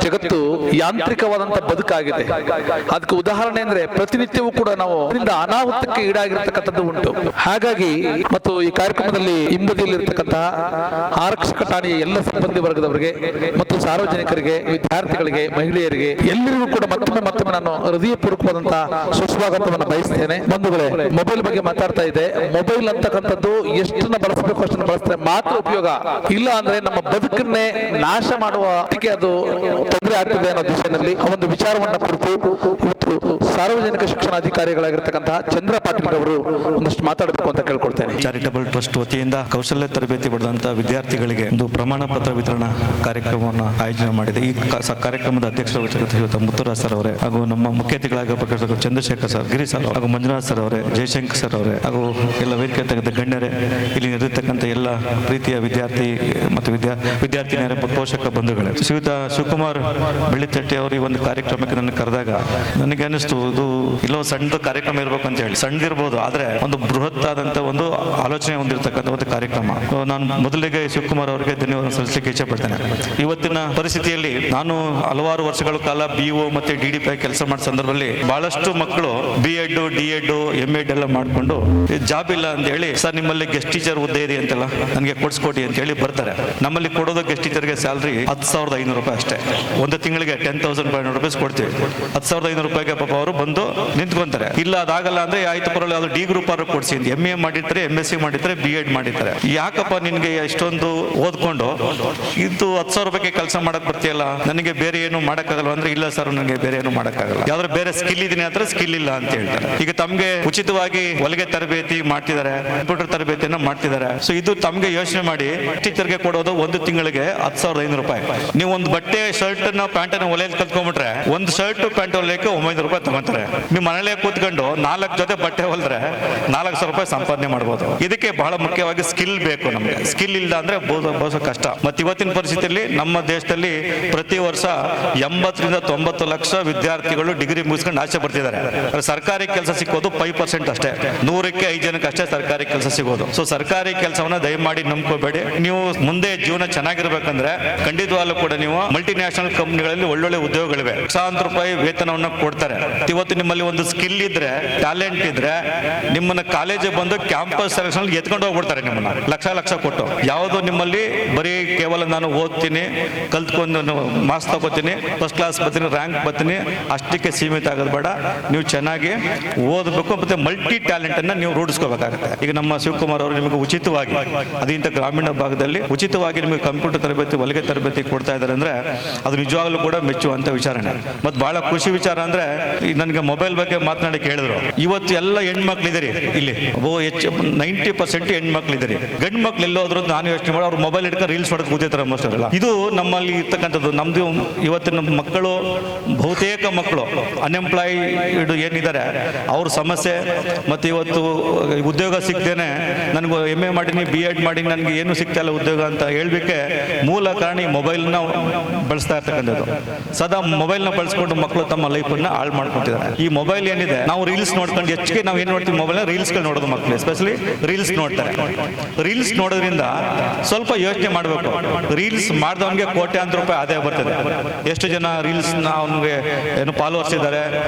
ಜಗತ್ತು ಯಾಂತ್ರಿಕವಾದಂತಹ ಬದುಕಾಗಿದೆ. ಅದಕ್ಕೆ ಉದಾಹರಣೆ ಅಂದ್ರೆ ಪ್ರತಿನಿತ್ಯವೂ ಕೂಡ ನಾವು ಅನಾಹುತಕ್ಕೆ ಈಡಾಗಿರ್ತಕ್ಕಂಥದ್ದು ಉಂಟು. ಹಾಗಾಗಿ ಮತ್ತು ಈ ಕಾರ್ಯಕ್ರಮದಲ್ಲಿ ಹಿಂಬದಿಯಲ್ಲಿರ್ತಕ್ಕಂತಹ ಆರಕ್ಷಕ ಠಾಣೆಯ ಎಲ್ಲ ಸಿಬ್ಬಂದಿ ವರ್ಗದವರಿಗೆ ಮತ್ತು ಸಾರ್ವಜನಿಕರಿಗೆ, ವಿದ್ಯಾರ್ಥಿಗಳಿಗೆ, ಮಹಿಳೆಯರಿಗೆ ಎಲ್ಲರಿಗೂ ಕೂಡ ಮತ್ತೊಮ್ಮೆ ನಾನು ಹೃದಯಪೂರ್ವಕವಾದಂತಹ ಸುಸ್ವಾಗತವನ್ನು ಬಯಸ್ತೇನೆ. ಬಂಧುಗಳೇ, ಮೊಬೈಲ್ ಬಗ್ಗೆ ಮಾತಾಡ್ತಾ ಇದೆ. ಮೊಬೈಲ್ ಅಂತಕ್ಕಂಥದ್ದು ಎಷ್ಟನ್ನ ಬಳಸಬೇಕು ಅಷ್ಟನ್ನು ಬಳಸಿದ್ರೆ ಮಾತ್ರ ಉಪಯೋಗ, ಇಲ್ಲ ಅಂದ್ರೆ ನಮ್ಮ ಬದುಕನ್ನೇ ನಾಶ ಮಾಡುವ ಅದು ತೊಂದರೆ ಆಗ್ತದೆ ಅನ್ನೋ ದಿಶೆಯಲ್ಲಿ ಆ ಒಂದು ವಿಚಾರವನ್ನ ಕುರಿತು ಇವತ್ತು ಸಾರ್ವಜನಿಕ ಶಿಕ್ಷಣ ಅಧಿಕಾರಿಗಳಾಗಿರ್ತಕ್ಕಂತಹ ಚಂದ್ರ ಪಾಟೀಲ್ ಅವರು ಒಂದಷ್ಟು ಮಾತಾಡಬೇಕು ಅಂತ ಕೇಳ್ಕೊಳ್ತೇನೆ. ಚಾರಿಟಬಲ್ ಟ್ರಸ್ಟ್ ವತಿಯಿಂದ ಕೌಶಲ್ಯ ತರಬೇತಿ ಪಡೆದಂತಹ ವಿದ್ಯಾರ್ಥಿಗಳಿಗೆ ಒಂದು ಪ್ರಮಾಣ ಪತ್ರ ವಿತರಣಾ ಕಾರ್ಯಕ್ರಮವನ್ನು ಆಯೋಜನೆ ಮಾಡಿದೆ. ಈ ಕಾರ್ಯಕ್ರಮದ ಅಧ್ಯಕ್ಷರಾಗಿರುವಂತಹ ಮುತ್ತುರಾಜ್ ಸರ್ ಅವರೇ, ಹಾಗೂ ನಮ್ಮ ಮುಖ್ಯ ಅತಿಥಿಗಳಾಗಿರಬೇಕಾದ ಚಂದ್ರಶೇಖರ್ ಸರ್, ಗಿರಿ ಸರ್, ಹಾಗೂ ಮಂಜುನಾಥ್ ಸರ್ ಅವರೇ, ಜಯಶಂಕರ್ ಸರ್ ಅವರೇ, ಹಾಗೂ ಎಲ್ಲ ವೇದಿಕೆ ತೆಗೆದ ಗಣ್ಯರೇ, ಇಲ್ಲಿ ಇರತಕ್ಕಂಥ ಎಲ್ಲ ಪ್ರೀತಿಯ ವಿದ್ಯಾರ್ಥಿ ಮತ್ತು ವಿದ್ಯಾರ್ಥಿನಿಯರ ಪೋಷಕ ಬಂಧುಗಳೇ, ಶ್ರೀಯುತ ಶಿವಕುಮಾರ್ ಬೆಳ್ಳಿತಟ್ಟಿ ಅವರು ಈ ಒಂದು ಕಾರ್ಯಕ್ರಮಕ್ಕೆ ನನ್ನ ಕರೆದಾಗ ನನಗೆ ಅನಿಸ್ತು ಇದು ಇಲ್ಲೋ ಸಣ್ಣ ಕಾರ್ಯಕ್ರಮ ಇರಬೇಕು ಅಂತ ಹೇಳಿ. ಸಣ್ಣದಿರ್ಬೋದು, ಆದ್ರೆ ಒಂದು ಬೃಹತ್ ಆದಂತ ಒಂದು ಆಲೋಚನೆ ಹೊಂದಿರತಕ್ಕಂಥ ಒಂದು ಕಾರ್ಯಕ್ರಮ. ನಾನು ಮೊದಲಿಗೆ ಶಿವಕುಮಾರ್ ಅವರಿಗೆ ಧನ್ಯವಾದ ಸಲ್ಲಿಸಲಿಕ್ಕೆ ಇಚ್ಛೆ ಪಡ್ತೇನೆ. ಇವತ್ತಿನ ಪರಿಸ್ಥಿತಿಯಲ್ಲಿ ನಾನು ಹಲವಾರು ವರ್ಷಗಳ ಕಾಲ BO ಮತ್ತೆ DDP ಕೆಲಸ ಮಾಡೋ ಸಂದರ್ಭದಲ್ಲಿ ಬಹಳಷ್ಟು ಮಕ್ಕಳು B.Ed, D.Ed, M.Ed ಎಲ್ಲ ಮಾಡ್ಕೊಂಡು ಜಾಬ್ ಇಲ್ಲ ಅಂತ ಹೇಳಿ, ಸರ್ ನಿಮ್ಮಲ್ಲಿ ಗೆಸ್ಟ್ ಟೀಚರ್ ಹುದ್ದೆ ಇದೆ ಅಂತೆಲ್ಲ ನನಗೆ ಕೊಡಿಸ್ಕೊಡಿ ಅಂತ ಹೇಳಿ ಬರ್ತಾರೆ. ನಮ್ಮಲ್ಲಿ ಕೊಡೋದು ಗೆಸ್ಟ್ ಟೀಚರ್ಗೆ ಸ್ಯಾಲ್ರಿ 10,500 ರೂಪಾಯಿ ಅಷ್ಟೇ. ಒಂದು ತಿಂಗಳಿಗೆ 10,500 ರೂಪಾಯಿ ಕೊಡ್ತೀವಿ. 10,500 ರೂಪಾಯಿಗೆ ಪಾಪ ಅವರು ಬಂದು ನಿಂತ್ಕೊಂತಾರೆ. ಇಲ್ಲ ಅದಾಗಲ್ಲ ಅಂದ್ರೆ ಆಯ್ತು ಪರವಾಗಿಲ್ಲ, ಅದು D ಗ್ರೂಪ್ ಅವರು ಕೊಡ್ಸಿ, MA ಮಾಡಿರ್ತಾರೆ, MSc ಮಾಡಿರ್ತಾರೆ, B.Ed ಮಾಡಿರ್ತಾರೆ. ಯಾಕಪ್ಪ ನಿನ್ಗೆ ಇಷ್ಟೊಂದು ಓದ್ಕೊಂಡು ಇದು 10,000 10,000 ರೂಪಾಯಿಗೆ ಕೆಲಸ ಮಾಡಕ್ ಬರ್ತೀಯಲ್ಲ, ನನಗೆ ಬೇರೆ ಏನು ಮಾಡೋಕ್ಕಾಗಲ್ಲ ಅಂದ್ರೆ, ಇಲ್ಲ ಸರ್ ನನಗೆ ಬೇರೆ ಏನು ಮಾಡೋಕ್ಕಾಗಲ್ಲ, ಯಾವ್ದಾದ್ರು ಬೇರೆ ಸ್ಕಿಲ್ ಇದೀನಿ ಅಂದ್ರೆ ಸ್ಕಿಲ್ ಇಲ್ಲ ಅಂತ ಹೇಳ್ತಾರೆ. ಈಗ ತಮ್ಗೆ ಉಚಿತವಾಗಿ ಹೊಲಿಗೆ ತರಬೇತಿ ಮಾಡ್ತಿದ್ದಾರೆ, ಕಂಪ್ಯೂಟರ್ ತರಬೇತಿಯನ್ನ ಮಾಡ್ತಿದ್ದಾರೆ. ಸೊ ಇದು ತಮ್ಗೆ ಯೋಚನೆ ಮಾಡಿ, ಟೀಚರ್ಗೆ ಕೊಡೋದು ಒಂದು ತಿಂಗಳಿಗೆ 10,500 ರೂಪಾಯಿ. ನೀವು ಒಂದು ಬಟ್ಟೆ ಶರ್ಟ್ ಅನ್ನ ಪ್ಯಾಂಟ್ ಅನ್ನ ಹೊಲಿಯೋದು ಕಲ್ತ್ಕೊಂಡ್ಬಿಟ್ರೆ ಒಂದು ಶರ್ಟ್ ಪ್ಯಾಂಟ್ ಹೊಲಿಯಕ್ಕೆ 900 ರೂಪಾಯಿ ತಗೊಂತಾರೆ. ನೀವು ಮನೇಲೆ ಕೂತ್ಕೊಂಡು 4 ಜೊತೆ ಬಟ್ಟೆ ಹೊಲಿದ್ರೆ 400 ರೂಪಾಯಿ ಸಂಪಾದನೆ ಮಾಡ್ಬೋದು. ಇದಕ್ಕೆ ಬಹಳ ಮುಖ್ಯವಾಗಿ ಸ್ಕಿಲ್ ಬೇಕು. ನಮಗೆ ಸ್ಕಿಲ್ ಇಲ್ಲ ಅಂದ್ರೆ ಬಹುಶಃ ಕಷ್ಟ. ಮತ್ತೆ ಇವತ್ತಿನ ಪರಿಸ್ಥಿತಿಯಲ್ಲಿ ನಮ್ಮ ದೇಶದಲ್ಲಿ ಪ್ರತಿ ವರ್ಷ 80 ರಿಂದ 90 ಲಕ್ಷ ವಿದ್ಯಾರ್ಥಿಗಳು ಡಿಗ್ರಿ ಮುಗಿಸ್ಕೊಂಡು ಆಚೆ ಬರ್ತಿದ್ದಾರೆ. ಸರ್ಕಾರಿ ಕೆಲಸ ಸಿಕ್ಕೋದು 5% ಅಷ್ಟೇ. 100ಕ್ಕೆ 5 ಜನಕ್ಕೆ ಅಷ್ಟೇ ಸರ್ಕಾರಿ ಕೆಲಸ ಸಿಗೋದು. ಸೊ ಸರ್ಕಾರಿ ಕೆಲಸವನ್ನ ದಯಮಾಡಿ ನಂಬ್ಕೋಬೇಡಿ. ನೀವು ಮುಂದೆ ಜೀವನ ಚೆನ್ನಾಗಿರ್ಬೇಕಂದ್ರೆ ಖಂಡಿತವಾಗ್ಲೂ ಕೂಡ ನೀವು ಮಲ್ಟಿನ್ಯಾಷನಲ್ ಕಂಪನಿಗಳಲ್ಲಿ ಒಳ್ಳೊಳ್ಳೆ ಉದ್ಯೋಗಗಳಿವೆ, ಲಕ್ಷಾಂತರ ರೂಪಾಯಿ ವೇತನವನ್ನು ಕೊಡ್ತಾರೆ. ಇವತ್ತು ನಿಮ್ಮಲ್ಲಿ ಒಂದು ಸ್ಕಿಲ್ ಇದ್ರೆ, ಟ್ಯಾಲೆಂಟ್ ಇದ್ರೆ, ನಿಮ್ಮನ್ನ ಕಾಲೇಜಿಗೆ ಬಂದು ಕ್ಯಾಂಪಸ್ ಸೆಲೆಕ್ಷನ್ ಎತ್ಕೊಂಡು ಹೋಗ್ಬಿಡ್ತಾರೆ ನಿಮ್ಮನ್ನ ಲಕ್ಷ ಕೊಟ್ಟು. ಯಾವುದು ನಿಮ್ಮಲ್ಲಿ ಬರೀ ಕೇವಲ ನಾನು ಓದ್ತೀನಿ, ಕಲ್ತ್ಕೊಂಡು ಮಾರ್ಕ್ಸ್ ತಗೋತೀನಿ, ಫಸ್ಟ್ ಕ್ಲಾಸ್ ಬರ್ತೀನಿ, ರ್ಯಾಂಕ್ ಬರ್ತೀನಿ ಅಷ್ಟಕ್ಕೆ ಸೀಮಿತ ಆಗೋದು ಬೇಡ. ನೀವು ಚೆನ್ನಾಗಿ ಓದಬೇಕು, ಮತ್ತೆ ಮಲ್ಟಿ ಟ್ಯಾಲೆಂಟ್ ಅನ್ನ ನೀವು ರೂಢಿಸ್ಕೋಬೇಕಾಗುತ್ತೆ. ಈಗ ನಮ್ಮ ಶಿವಕುಮಾರ್ ಅವರು ನಿಮಗೆ ಉಚಿತವಾಗಿ, ಅದಿಂತ ಗ್ರಾಮೀಣ ಭಾಗದಲ್ಲಿ ಉಚಿತವಾಗಿ ನಿಮಗೆ ಕಂಪ್ಯೂಟರ್ ತರಬೇತಿ, ಹೊಲಿಗೆ ತರಬೇತಿ ಕೊಡ್ತಾ ಇದ್ದಾರೆ ಅಂದ್ರೆ ಅದು ನಿಜವಾಗ್ಲೂ ಕೂಡ ಮೆಚ್ಚುವಂತ ವಿಚಾರನೆ. ಮತ್ತೆ ಬಹಳ ಖುಷಿ ವಿಚಾರ ಅಂದ್ರೆ, ನನಗೆ ಮೊಬೈಲ್ ಬಗ್ಗೆ ಮಾತನಾಡಿ ಕೇಳಿದ್ರು. ಇವತ್ತು ಎಲ್ಲ ಹೆಣ್ಮಕ್ಳಿದ್ದೀರಿ ಇಲ್ಲಿ, 90% ಹೆಣ್ಮಕ್ಳಿದ್ದೀರಿ. ಗಂಡು ಮಕ್ಳು ಎಲ್ಲೋದ್ರು ನಾನು ಯೋಚನೆ ಮಾಡಿ ಅವ್ರು ಮೊಬೈಲ್ ಹಿಡ್ಕೊಂಡು ರೀಲ್ಸ್ ಮಾಡೋದು ಕೂತಿರ್ತಾರೆ ಅಲ್ಲ. ಇದು ನಮ್ಮಲ್ಲಿ ಇರ್ತಕ್ಕಂಥದ್ದು. ನಮ್ದು ಇವತ್ತಿನ ಮಕ್ಕಳು, ಬಹುತೇಕ ಮಕ್ಕಳು ಅನ್ಎಂಪ್ಲಾಯ್ಡ್ ಏನಿದ್ದಾರೆ ಅವ್ರ ಸಮಸ್ಯೆ. ಮತ್ತೆ ಇವತ್ತು ಉದ್ಯೋಗ ಸಿಗ್ದೇನೆ ನನಗೆ MA ಮಾಡೀನಿ, BEd ಮಾಡೀನಿ, ನನಗೆ ಏನು ಸಿಗ್ತಾ ಇಲ್ಲ ಉದ್ಯೋಗ ಅಂತ ಹೇಳ್ಬೇಕೆ ಮೂಲ ಕಾರಣ ಈ ಮೊಬೈಲ್ನ ಬಳಸ್ತಾ ಇರ್ತಕ್ಕಂಥದ್ದು. ಸದಾ ಮೊಬೈಲ್ನ ಬಳಸ್ಕೊಂಡು ಮಕ್ಕಳು ತಮ್ಮ ಲೈಫನ್ನ ಹಾಳು ಮಾಡ್ಕೊತಿದ್ದಾರೆ. ಈ ಮೊಬೈಲ್ ಏನಿದೆ, ನಾವು ರೀಲ್ಸ್ ನೋಡ್ಕೊಂಡು ಹೆಚ್ಚಿಗೆ ನಾವು ಏನು ನೋಡ್ತೀವಿ, ಮೊಬೈಲ್ ರೀಲ್ಸ್ಗಳು ನೋಡೋದು ಮಕ್ಕಳು ಎಸ್ಪೆಷಲಿ ರೀಲ್ಸ್ ನೋಡ್ತಾರೆ. ರೀಲ್ಸ್ ನೋಡೋದ್ರಿಂದ ಸ್ವಲ್ಪ ಯೋಚನೆ ಮಾಡಬೇಕು. ರೀಲ್ಸ್ ಮಾಡಿದವನಿಗೆ ಕೋಟ್ಯಾಂತರ ರೂಪಾಯಿ ಆದಾಯ ಬರ್ತದೆ. ಎಷ್ಟು ಜನ ರೀಲ್ಸ್ ಅವನಿಗೆ ಏನು ಫಾಲೋವರ್ಸ್ ಇದ್ದಾರೆ,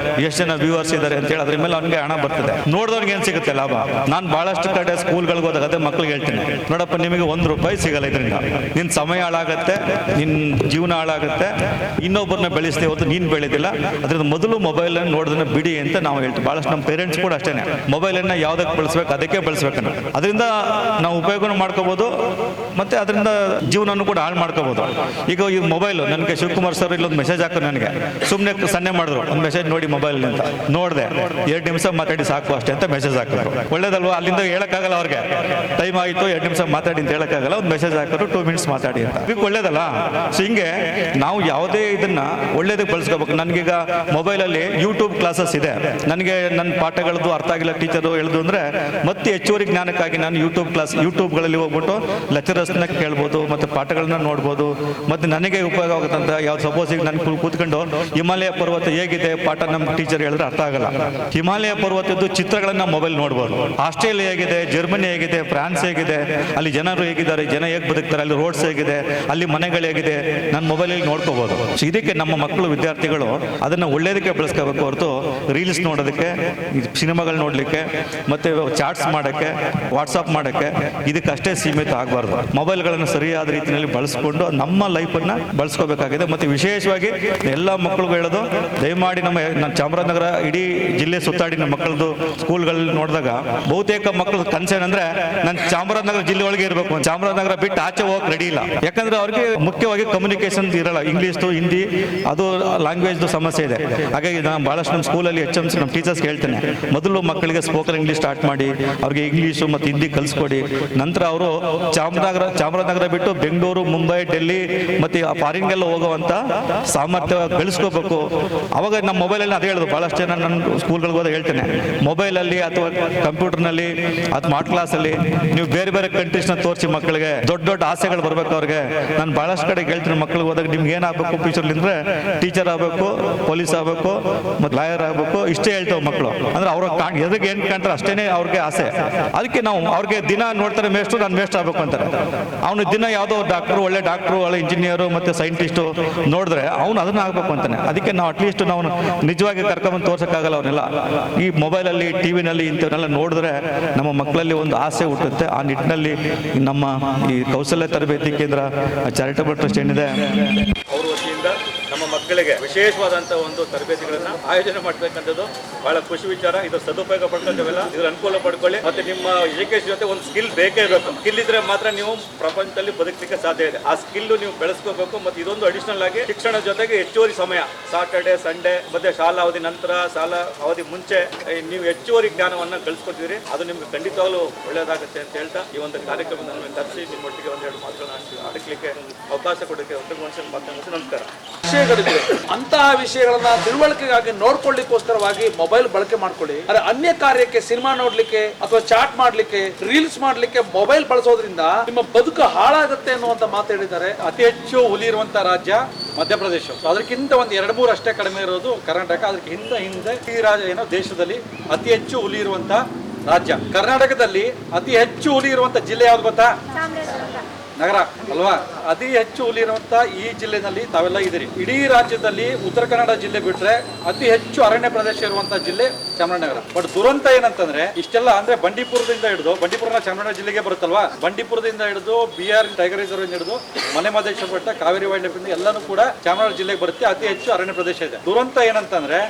ಎಷ್ಟು ಜನ ವ್ಯೂವರ್ಸ್ ಇದ್ದಾರೆ ಅಂತ ಹೇಳಿ ಅದ್ರ ಮೇಲೆ ಅವನಿಗೆ ಹಣ ಬರ್ತದೆ. ನೋಡಿದವ್ರಿಗೆ ಏನು ಸಿಗುತ್ತೆ ಲಾಭ? ನಾನು ಬಹಳಷ್ಟು ಕಡೆ ಸ್ಕೂಲ್ಗಳಿಗೆ ಹೋದಾಗ ಅದೇ ಮಕ್ಳಿಗೆ ಹೇಳ್ತೀನಿ, ನೋಡಪ್ಪ ನಿಮಗೆ 1 ರೂಪಾಯಿ ಸಿಗಲ್ಲ ಇದರಿಂದ. ನಿನ್ನ ಸಮಯ ಹಾಳಾಗತ್ತೆ, ನಿನ್ನ ಜೀವನ ಹಾಳಾಗುತ್ತೆ, ಇನ್ನೊಬ್ಬರನ್ನ ಬೆಳೆಸ್ತೇ ಹೊತ್ತು ನೀನು ಬೆಳೆದಿಲ್ಲ. ಅದರಿಂದ ಮೊದಲು ಮೊಬೈಲ್ ಅನ್ನು ನೋಡೋದನ್ನ ಬಿಡಿ ಅಂತ ನಾವು ಹೇಳ್ತೀವಿ. ಬಹಳಷ್ಟು ನಮ್ಮ ಪೇರೆಂಟ್ಸ್ ಕೂಡ ಅಷ್ಟೇನೆ, ಮೊಬೈಲನ್ನು ಯಾವುದಕ್ಕೆ ಬಳಸ್ಬೇಕು ಅದಕ್ಕೆ ಬಳಸ್ಬೇಕನ್ನ. ಅದರಿಂದ ನಾವು ಉಪಯೋಗನೂ ಮಾಡ್ಕೋಬಹುದು, ಮತ್ತೆ ಅದರಿಂದ ಜೀವನವನ್ನು ಕೂಡ ಹಾಳು ಮಾಡ್ಕೋಬಹುದು. ಈಗ ಈ ಮೊಬೈಲು ನನಗೆ ಶಿವಕುಮಾರ್ ಸರ್ ಇಲ್ಲೊಂದು ಮೆಸೇಜ್ ಹಾಕೋದು, ನನಗೆ ಸುಮ್ಮನೆ ಸನ್ನೆ ಮಾಡಿದ್ರು, ಒಂದು ಮೆಸೇಜ್ ನೋಡಿ ಮೊಬೈಲ್ ಅಂತ ನೋಡಿದೆ, 2 ನಿಮಿಷ ಮಾತಾಡಿ ಸಾಕು ಅಷ್ಟೇ ಅಂತ ಮೆಸೇಜ್ ಹಾಕಿದ್ರು. ಒಳ್ಳೇದಲ್ವಾ? ಅಲ್ಲಿಂದ ಹೇಳಕ್ಕಾಗಲ್ಲ ಅವ್ರಿಗೆ, ಟೈಮ್ ಆಯಿತು 2 ನಿಮಿಷ ಮಾತಾಡಿ ಅಂತ ಹೇಳಕ್ಕಾಗಲ್ಲ, ಒಂದು ಮೆಸೇಜ್ ಹಾಕಿದ್ರು 2 ಮಿನಿಟ್ಸ್ ಮಾತಾಡಿ ಅಂತ. ಇದಕ್ಕೆ ಒಳ್ಳೇದಲ್ಲ? ಸೊ ಹಿಂಗೆ ನಾವು ಯಾವುದೇ ಇದನ್ನ ಒಳ್ಳೇದಕ್ಕೆ ಬಳಸ್ಕೋಬೇಕು. ನನಗೀಗ ಮೊಬೈಲಲ್ಲಿ ಯೂಟ್ಯೂಬ್ ಕ್ಲಾಸಸ್ ಇದೆ, ನನಗೆ ನನ್ನ ಪಾಠಗಳದ್ದು ಅರ್ಥ ಆಗಿಲ್ಲ ಟೀಚರು ಹೇಳಿದ್ರು ಅಂದರೆ ಮತ್ತೆ ಹೆಚ್ಚುವರಿ ಜ್ಞಾನಕ್ಕಾಗಿ ನಾನು ಯೂಟ್ಯೂಬ್ಗಳಲ್ಲಿ ಹೋಗ್ಬಿಟ್ಟು ಲೆಕ್ಚರರ್ಸ್ನ ಕೇಳ್ಬೋದು, ಮತ್ತು ಪಾಠಗಳನ್ನ ನೋಡ್ಬೋದು. ಮತ್ತು ನನಗೆ ಉಪಯೋಗ ಆಗುತ್ತಂತ ಯಾವ್ದು, ಸಪೋಸ್ ಈಗ ನಾನು ಕೂತ್ಕೊಂಡು ಹಿಮಾಲಯ ಪರ್ವತ ಹೇಗಿದೆ ಪಾಠ ನಮ್ಮ ಟೀಚರ್ ಹೇಳಿದ್ರೆ ಅರ್ಥ ಆಗಲ್ಲ. ಹಿಮಾಲಯ ಪರ್ವತದ್ದು ಚಿತ್ರಗಳನ್ನ ಮೊಬೈಲ್ ನೋಡ್ಬೋದು. ಆಸ್ಟ್ರೇಲಿಯಾ ಹೇಗಿದೆ, ಜರ್ಮನಿ ಹೇಗಿದೆ, ಫ್ರಾನ್ಸ್ ಹೇಗಿದೆ, ಅಲ್ಲಿ ಜನರು ಹೇಗಿದ್ದಾರೆ, ಜನ ಹೇಗೆ ಬದುಕ್ತಾರೆ, ಅಲ್ಲಿ ರೋಡ್ಸ್ ಹೇಗಿದೆ, ಅಲ್ಲಿ ಮನೆಗಳು ಹೇಗಿದೆ, ನನ್ನ ಮೊಬೈಲಲ್ಲಿ ನೋಡ್ಕೋಬಹುದು. ಸೊ ಇದಕ್ಕೆ ನಮ್ಮ ಮಕ್ಕಳು, ವಿದ್ಯಾರ್ಥಿಗಳು ಅದನ್ನು ಒಳ್ಳೇದಕ್ಕೆ ಬಳಸ್ಕೋಬೇಕು ಹೊರತು ರೀಲ್ಸ್ ನೋಡೋದಕ್ಕೆ, ಸಿನಿಮಾಗಳು ನೋಡಲಿಕ್ಕೆ, ಮತ್ತೆ ಚಾಟ್ಸ್ ಮಾಡೋಕ್ಕೆ, ವಾಟ್ಸಪ್ ಮಾಡೋಕ್ಕೆ ಇದಕ್ಕಷ್ಟೇ ಸೀಮಿತ ಆಗಬಾರ್ದು. ಮೊಬೈಲ್ಗಳನ್ನು ಸರಿಯಾದ ರೀತಿಯಲ್ಲಿ ಬಳಸ್ಕೊಂಡು ನಮ್ಮ ಲೈಫನ್ನು ಬಳಸ್ಕೋಬೇಕಾಗಿದೆ. ಮತ್ತು ವಿಶೇಷವಾಗಿ ಎಲ್ಲ ಮಕ್ಕಳಿಗೂ ಹೇಳೋದು, ದಯಮಾಡಿ ನಮ್ಮ ಚಾಮರಾಜನಗರ ಇಡೀ ಜಿಲ್ಲೆ ಸುತ್ತಾಡಿ ನಮ್ಮ ಮಕ್ಕಳದು ಸ್ಕೂಲ್ಗಳಲ್ಲಿ ನೋಡಿದಾಗ ಬಹುತೇಕ ಮಕ್ಕಳು ಕನ್ಸರ್ನ್ ಅಂದ್ರೆ ನಾನು ಚಾಮರಾಜನಗರ ಜಿಲ್ಲೆ ಒಳಗೆ ಇರಬೇಕು, ಚಾಮರಾಜನಗರ ಬಿಟ್ಟು ಆಚೆ ಹೋಗಕ್ಕೆ ರೆಡಿ ಇಲ್ಲ. ಯಾಕಂದ್ರೆ ಅವ್ರಿಗೆ ಮುಖ್ಯವಾಗಿ ಕಮ್ಯುನಿಕೇಶನ್ ಇರಲ್ಲ, ಇಂಗ್ಲೀಷು ಹಿಂದಿ ಅದು ಲ್ಯಾಂಗ್ವೇಜ್ದು ಸಮಸ್ಯೆ ಇದೆ. ಹಾಗಾಗಿ ನಾನು ಭಾಳಷ್ಟು ನಮ್ಮ ಸ್ಕೂಲಲ್ಲಿ HMC ನಮ್ಮ ಟೀಚರ್ಸ್ಗೆ ಹೇಳ್ತೇನೆ, ಮೊದಲು ಮಕ್ಕಳಿಗೆ ಸ್ಪೋಕನ್ ಇಂಗ್ಲೀಷ್ ಸ್ಟಾರ್ಟ್ ಮಾಡಿ ಅವ್ರಿಗೆ ಇಂಗ್ಲೀಷು ಮತ್ತು ಹಿಂದಿ ಕಲಿಸ್ಕೊಡಿ. ನಂತರ ಅವರು ಚಾಮರಾಜನಗರ ಬಿಟ್ಟು ಬೆಂಗಳೂರು, ಮುಂಬೈ, ಡೆಲ್ಲಿ ಮತ್ತು ಫಾರಿನ್ಗೆಲ್ಲ ಹೋಗುವಂಥ ಸಾಮರ್ಥ್ಯ ಬೆಳೆಸ್ಕೋಬೇಕು. ಅವಾಗ ನಮ್ಮ ಮೊಬೈಲಲ್ಲಿ ಅದೇ ಹೇಳೋದು, ಭಾಳಷ್ಟು ಜನ ನನ್ನ ಸ್ಕೂಲ್ಗಳಿಗೆ ಹೋದಾಗ ಹೇಳ್ತೇನೆ, ಮೊಬೈಲಲ್ಲಿ ಅಥವಾ ಕಂಪ್ಯೂಟರ್ನಲ್ಲಿ ಅಥವಾ ಸ್ಮಾರ್ಟ್ ಕ್ಲಾಸಲ್ಲಿ ನೀವು ಬೇರೆ ಬೇರೆ ಕಂಟ್ರೀಸ್ನ ತೋರಿಸಿ ಮಕ್ಕಳಿಗೆ ದೊಡ್ಡ ದೊಡ್ಡ ಆಸೆಗಳು ಬರಬೇಕು ಅವ್ರಿಗೆ. ನಾನು ಭಾಳಷ್ಟು ಕಡೆ ಹೇಳ್ತೀನಿ ಮಕ್ಕಳಿಗೆ ಹೋದಾಗ, ನಿಮ್ಗೆ ಏನಾಗಬೇಕು ಫ್ಯೂಚರ್ಲಿಂದ್ರೆ ಟೀಚರ್ ಆಗಬೇಕು, ಪೊಲೀಸ್ ಆಗಬೇಕು, ಮತ್ತು ಲಾಯರ್ ಆಗಬೇಕು, ಇಷ್ಟೇ ಹೇಳ್ತೇವೆ ಮಕ್ಕಳು. ಅಂದ್ರೆ ಅವ್ರ ಎದಕ್ಕೆ ಏನು ಕಂಡ್ರೆ ಅಷ್ಟೇನೆ ಅವ್ರಿಗೆ ಆಸೆ. ಅದಕ್ಕೆ ನಾವು ಅವ್ರಿಗೆ ದಿನ ನೋಡ್ತಾರೆ ಮೇಷ್ಟ್ರು, ನಾನು ಮೇಷ್ಟ್ರು ಆಗಬೇಕು ಅಂತಾರೆ. ಅವನು ದಿನ ಯಾವುದೋ ಡಾಕ್ಟ್ರು, ಒಳ್ಳೆ ಡಾಕ್ಟ್ರು, ಒಳ್ಳೆ ಇಂಜಿನಿಯರು ಮತ್ತು ಸೈಂಟಿಸ್ಟು ನೋಡಿದ್ರೆ ಅವನು ಅದನ್ನ ಆಗಬೇಕು ಅಂತಾನೆ. ಅದಕ್ಕೆ ನಾವು ಅಟ್ಲೀಸ್ಟ್ ನಾವು ನಿಜವಾಗಿ ಕರ್ಕೊಂಬಂದು ತೋರ್ಸೋಕ್ಕಾಗಲ್ಲ ಅವನ್ನೆಲ್ಲ. ಈ ಮೊಬೈಲಲ್ಲಿ, ಟಿವಿನಲ್ಲಿ ಇಂಥವನ್ನೆಲ್ಲ ನೋಡಿದ್ರೆ ನಮ್ಮ ಮಕ್ಕಳಲ್ಲಿ ಒಂದು ಆಸೆ ಹುಟ್ಟುತ್ತೆ. ಆ ನಿಟ್ಟಿನಲ್ಲಿ ನಮ್ಮ ಈ ಕೌಶಲ್ಯ ತರಬೇತಿ ಕೇಂದ್ರ ಚಾರಿಟಬಲ್ ಟ್ರಸ್ಟ್ ಏನಿದೆ ಅವ್ರ ವತಿಯಿಂದ ನಮ್ಮ ಮಕ್ಕಳಿಗೆ ವಿಶೇಷವಾದಂತಹ ಒಂದು ತರಬೇತಿಗಳನ್ನ ಆಯೋಜನೆ ಮಾಡಬೇಕಂತದ್ದು ಬಹಳ ಖುಷಿ ವಿಚಾರ. ಇದರ ಸದುಪಯೋಗ ಪಡ್ಕೊಂಡವೆಲ್ಲ ಇದ್ರ ಅನುಕೂಲ ಪಡ್ಕೊಳ್ಳಿ. ಮತ್ತೆ ನಿಮ್ಮ ಎಜುಕೇಶನ್ ಜೊತೆ ಒಂದು ಸ್ಕಿಲ್ ಬೇಕೇ ಬೇಕು. ಸ್ಕಿಲ್ ಇದ್ರೆ ಮಾತ್ರ ನೀವು ಪ್ರಪಂಚದಲ್ಲಿ ಬದುಕಲಿಕ್ಕೆ ಸಾಧ್ಯ ಇದೆ. ಆ ಸ್ಕಿಲ್ ನೀವು ಬೆಳೆಸ್ಕೋಬೇಕು. ಮತ್ತೆ ಇದೊಂದು ಅಡಿಷನಲ್ ಆಗಿ ಶಿಕ್ಷಣ ಜೊತೆಗೆ ಹೆಚ್ಚುವರಿ ಸಮಯ ಸಾಟರ್ಡೆ ಸಂಡೇ ಮತ್ತೆ ಶಾಲಾ ಅವಧಿ ನಂತರ ಶಾಲಾ ಅವಧಿ ಮುಂಚೆ ನೀವು ಹೆಚ್ಚುವರಿ ಜ್ಞಾನವನ್ನ ಗಳಿಸ್ಕೊತಿದ್ರಿ. ಅದು ನಿಮ್ಗೆ ಖಂಡಿತವಾಗ್ಲೂ ಒಳ್ಳೆಯದಾಗುತ್ತೆ ಅಂತ ಹೇಳ್ತಾ ಈ ಒಂದು ಕಾರ್ಯಕ್ರಮವನ್ನು ತರಿಸಿ ನಿಮ್ಮೊಟ್ಟಿಗೆ ಒಂದೆರಡು ಮಾತುಗಳನ್ನು ಆಡಲಿಕ್ಕೆ ಅವಕಾಶ ಕೊಡೋಕ್ಕೆ ನಮಸ್ಕಾರ. ವಿಷಯಗಳಿವೆ, ಅಂತಹ ವಿಷಯಗಳನ್ನ ತಿಳುವಳಿಕೆಗಾಗಿ ನೋಡ್ಕೊಳ್ಳಿಕ್ಕೋಸ್ಕರವಾಗಿ ಮೊಬೈಲ್ ಬಳಕೆ ಮಾಡ್ಕೊಳ್ಳಿ. ಅರೆ ಅನ್ಯ ಕಾರ್ಯಕ್ಕೆ, ಸಿನಿಮಾ ನೋಡ್ಲಿಕ್ಕೆ ಅಥವಾ ಚಾಟ್ ಮಾಡ್ಲಿಕ್ಕೆ, ರೀಲ್ಸ್ ಮಾಡ್ಲಿಕ್ಕೆ ಮೊಬೈಲ್ ಬಳಸೋದ್ರಿಂದ ನಿಮ್ಮ ಬದುಕು ಹಾಳಾಗುತ್ತೆ ಅನ್ನುವಂತ ಮಾತು ಹೇಳಿದ್ದಾರೆ. ಅತಿ ಹೆಚ್ಚು ಹುಲಿ ಇರುವಂತ ರಾಜ್ಯ ಮಧ್ಯಪ್ರದೇಶ. ಅದಕ್ಕಿಂತ ಒಂದು 2-3 ಅಷ್ಟೇ ಕಡಿಮೆ ಇರೋದು ಕರ್ನಾಟಕ. ಅದಕ್ಕಿಂತ ಹಿಂದೆ ಈ ರಾಜ್ಯ ಏನೋ ದೇಶದಲ್ಲಿ ಅತಿ ಹೆಚ್ಚು ಹುಲಿ ಇರುವಂತ ರಾಜ್ಯ. ಕರ್ನಾಟಕದಲ್ಲಿ ಅತಿ ಹೆಚ್ಚು ಹುಲಿ ಇರುವಂತ ಜಿಲ್ಲೆ ಯಾವ್ದು ಗೊತ್ತಾ? ನಗರ ಅಲ್ವಾ? ಅತಿ ಹೆಚ್ಚು ಹುಲಿ ಇರುವಂತ ಈ ಜಿಲ್ಲೆನಲ್ಲಿ ತಾವೆಲ್ಲ ಇದ್ದೀರಿ. ಇಡೀ ರಾಜ್ಯದಲ್ಲಿ ಉತ್ತರ ಕನ್ನಡ ಜಿಲ್ಲೆ ಬಿಟ್ರೆ ಅತಿ ಹೆಚ್ಚು ಅರಣ್ಯ ಪ್ರದೇಶ ಇರುವಂತ ಜಿಲ್ಲೆ ಚಾಮರಾಜನಗರ. ಬಟ್ ದುರಂತ ಏನಂತಂದ್ರೆ ಇಷ್ಟೆಲ್ಲ ಅಂದ್ರೆ ಬಂಡೀಪುರದಿಂದ ಹಿಡಿದು, ಬಂಡೀಪುರ ಚಾಮರಾಜನಗರ ಜಿಲ್ಲೆಗೆ ಬರುತ್ತಲ್ವಾ, ಬಂಡೀಪುರದಿಂದ ಹಿಡಿದು BR ಟೈಗರ್ ರಿಸರ್ವ್ ಹಿಡಿದು ಮಲೆಮಹದೇಶ್ವರ ಬೆಟ್ಟ, ಕಾವೇರಿ ವೈಲ್ಡ್ ಲೈಫ್ ಎಲ್ಲಾನು ಕೂಡ ಚಾಮರಾಜನಗರ ಜಿಲ್ಲೆಗೆ ಬರುತ್ತೆ. ಅತಿ ಹೆಚ್ಚು ಅರಣ್ಯ ಪ್ರದೇಶ ಇದೆ. ದುರಂತ ಏನಂತಂದ್ರೆ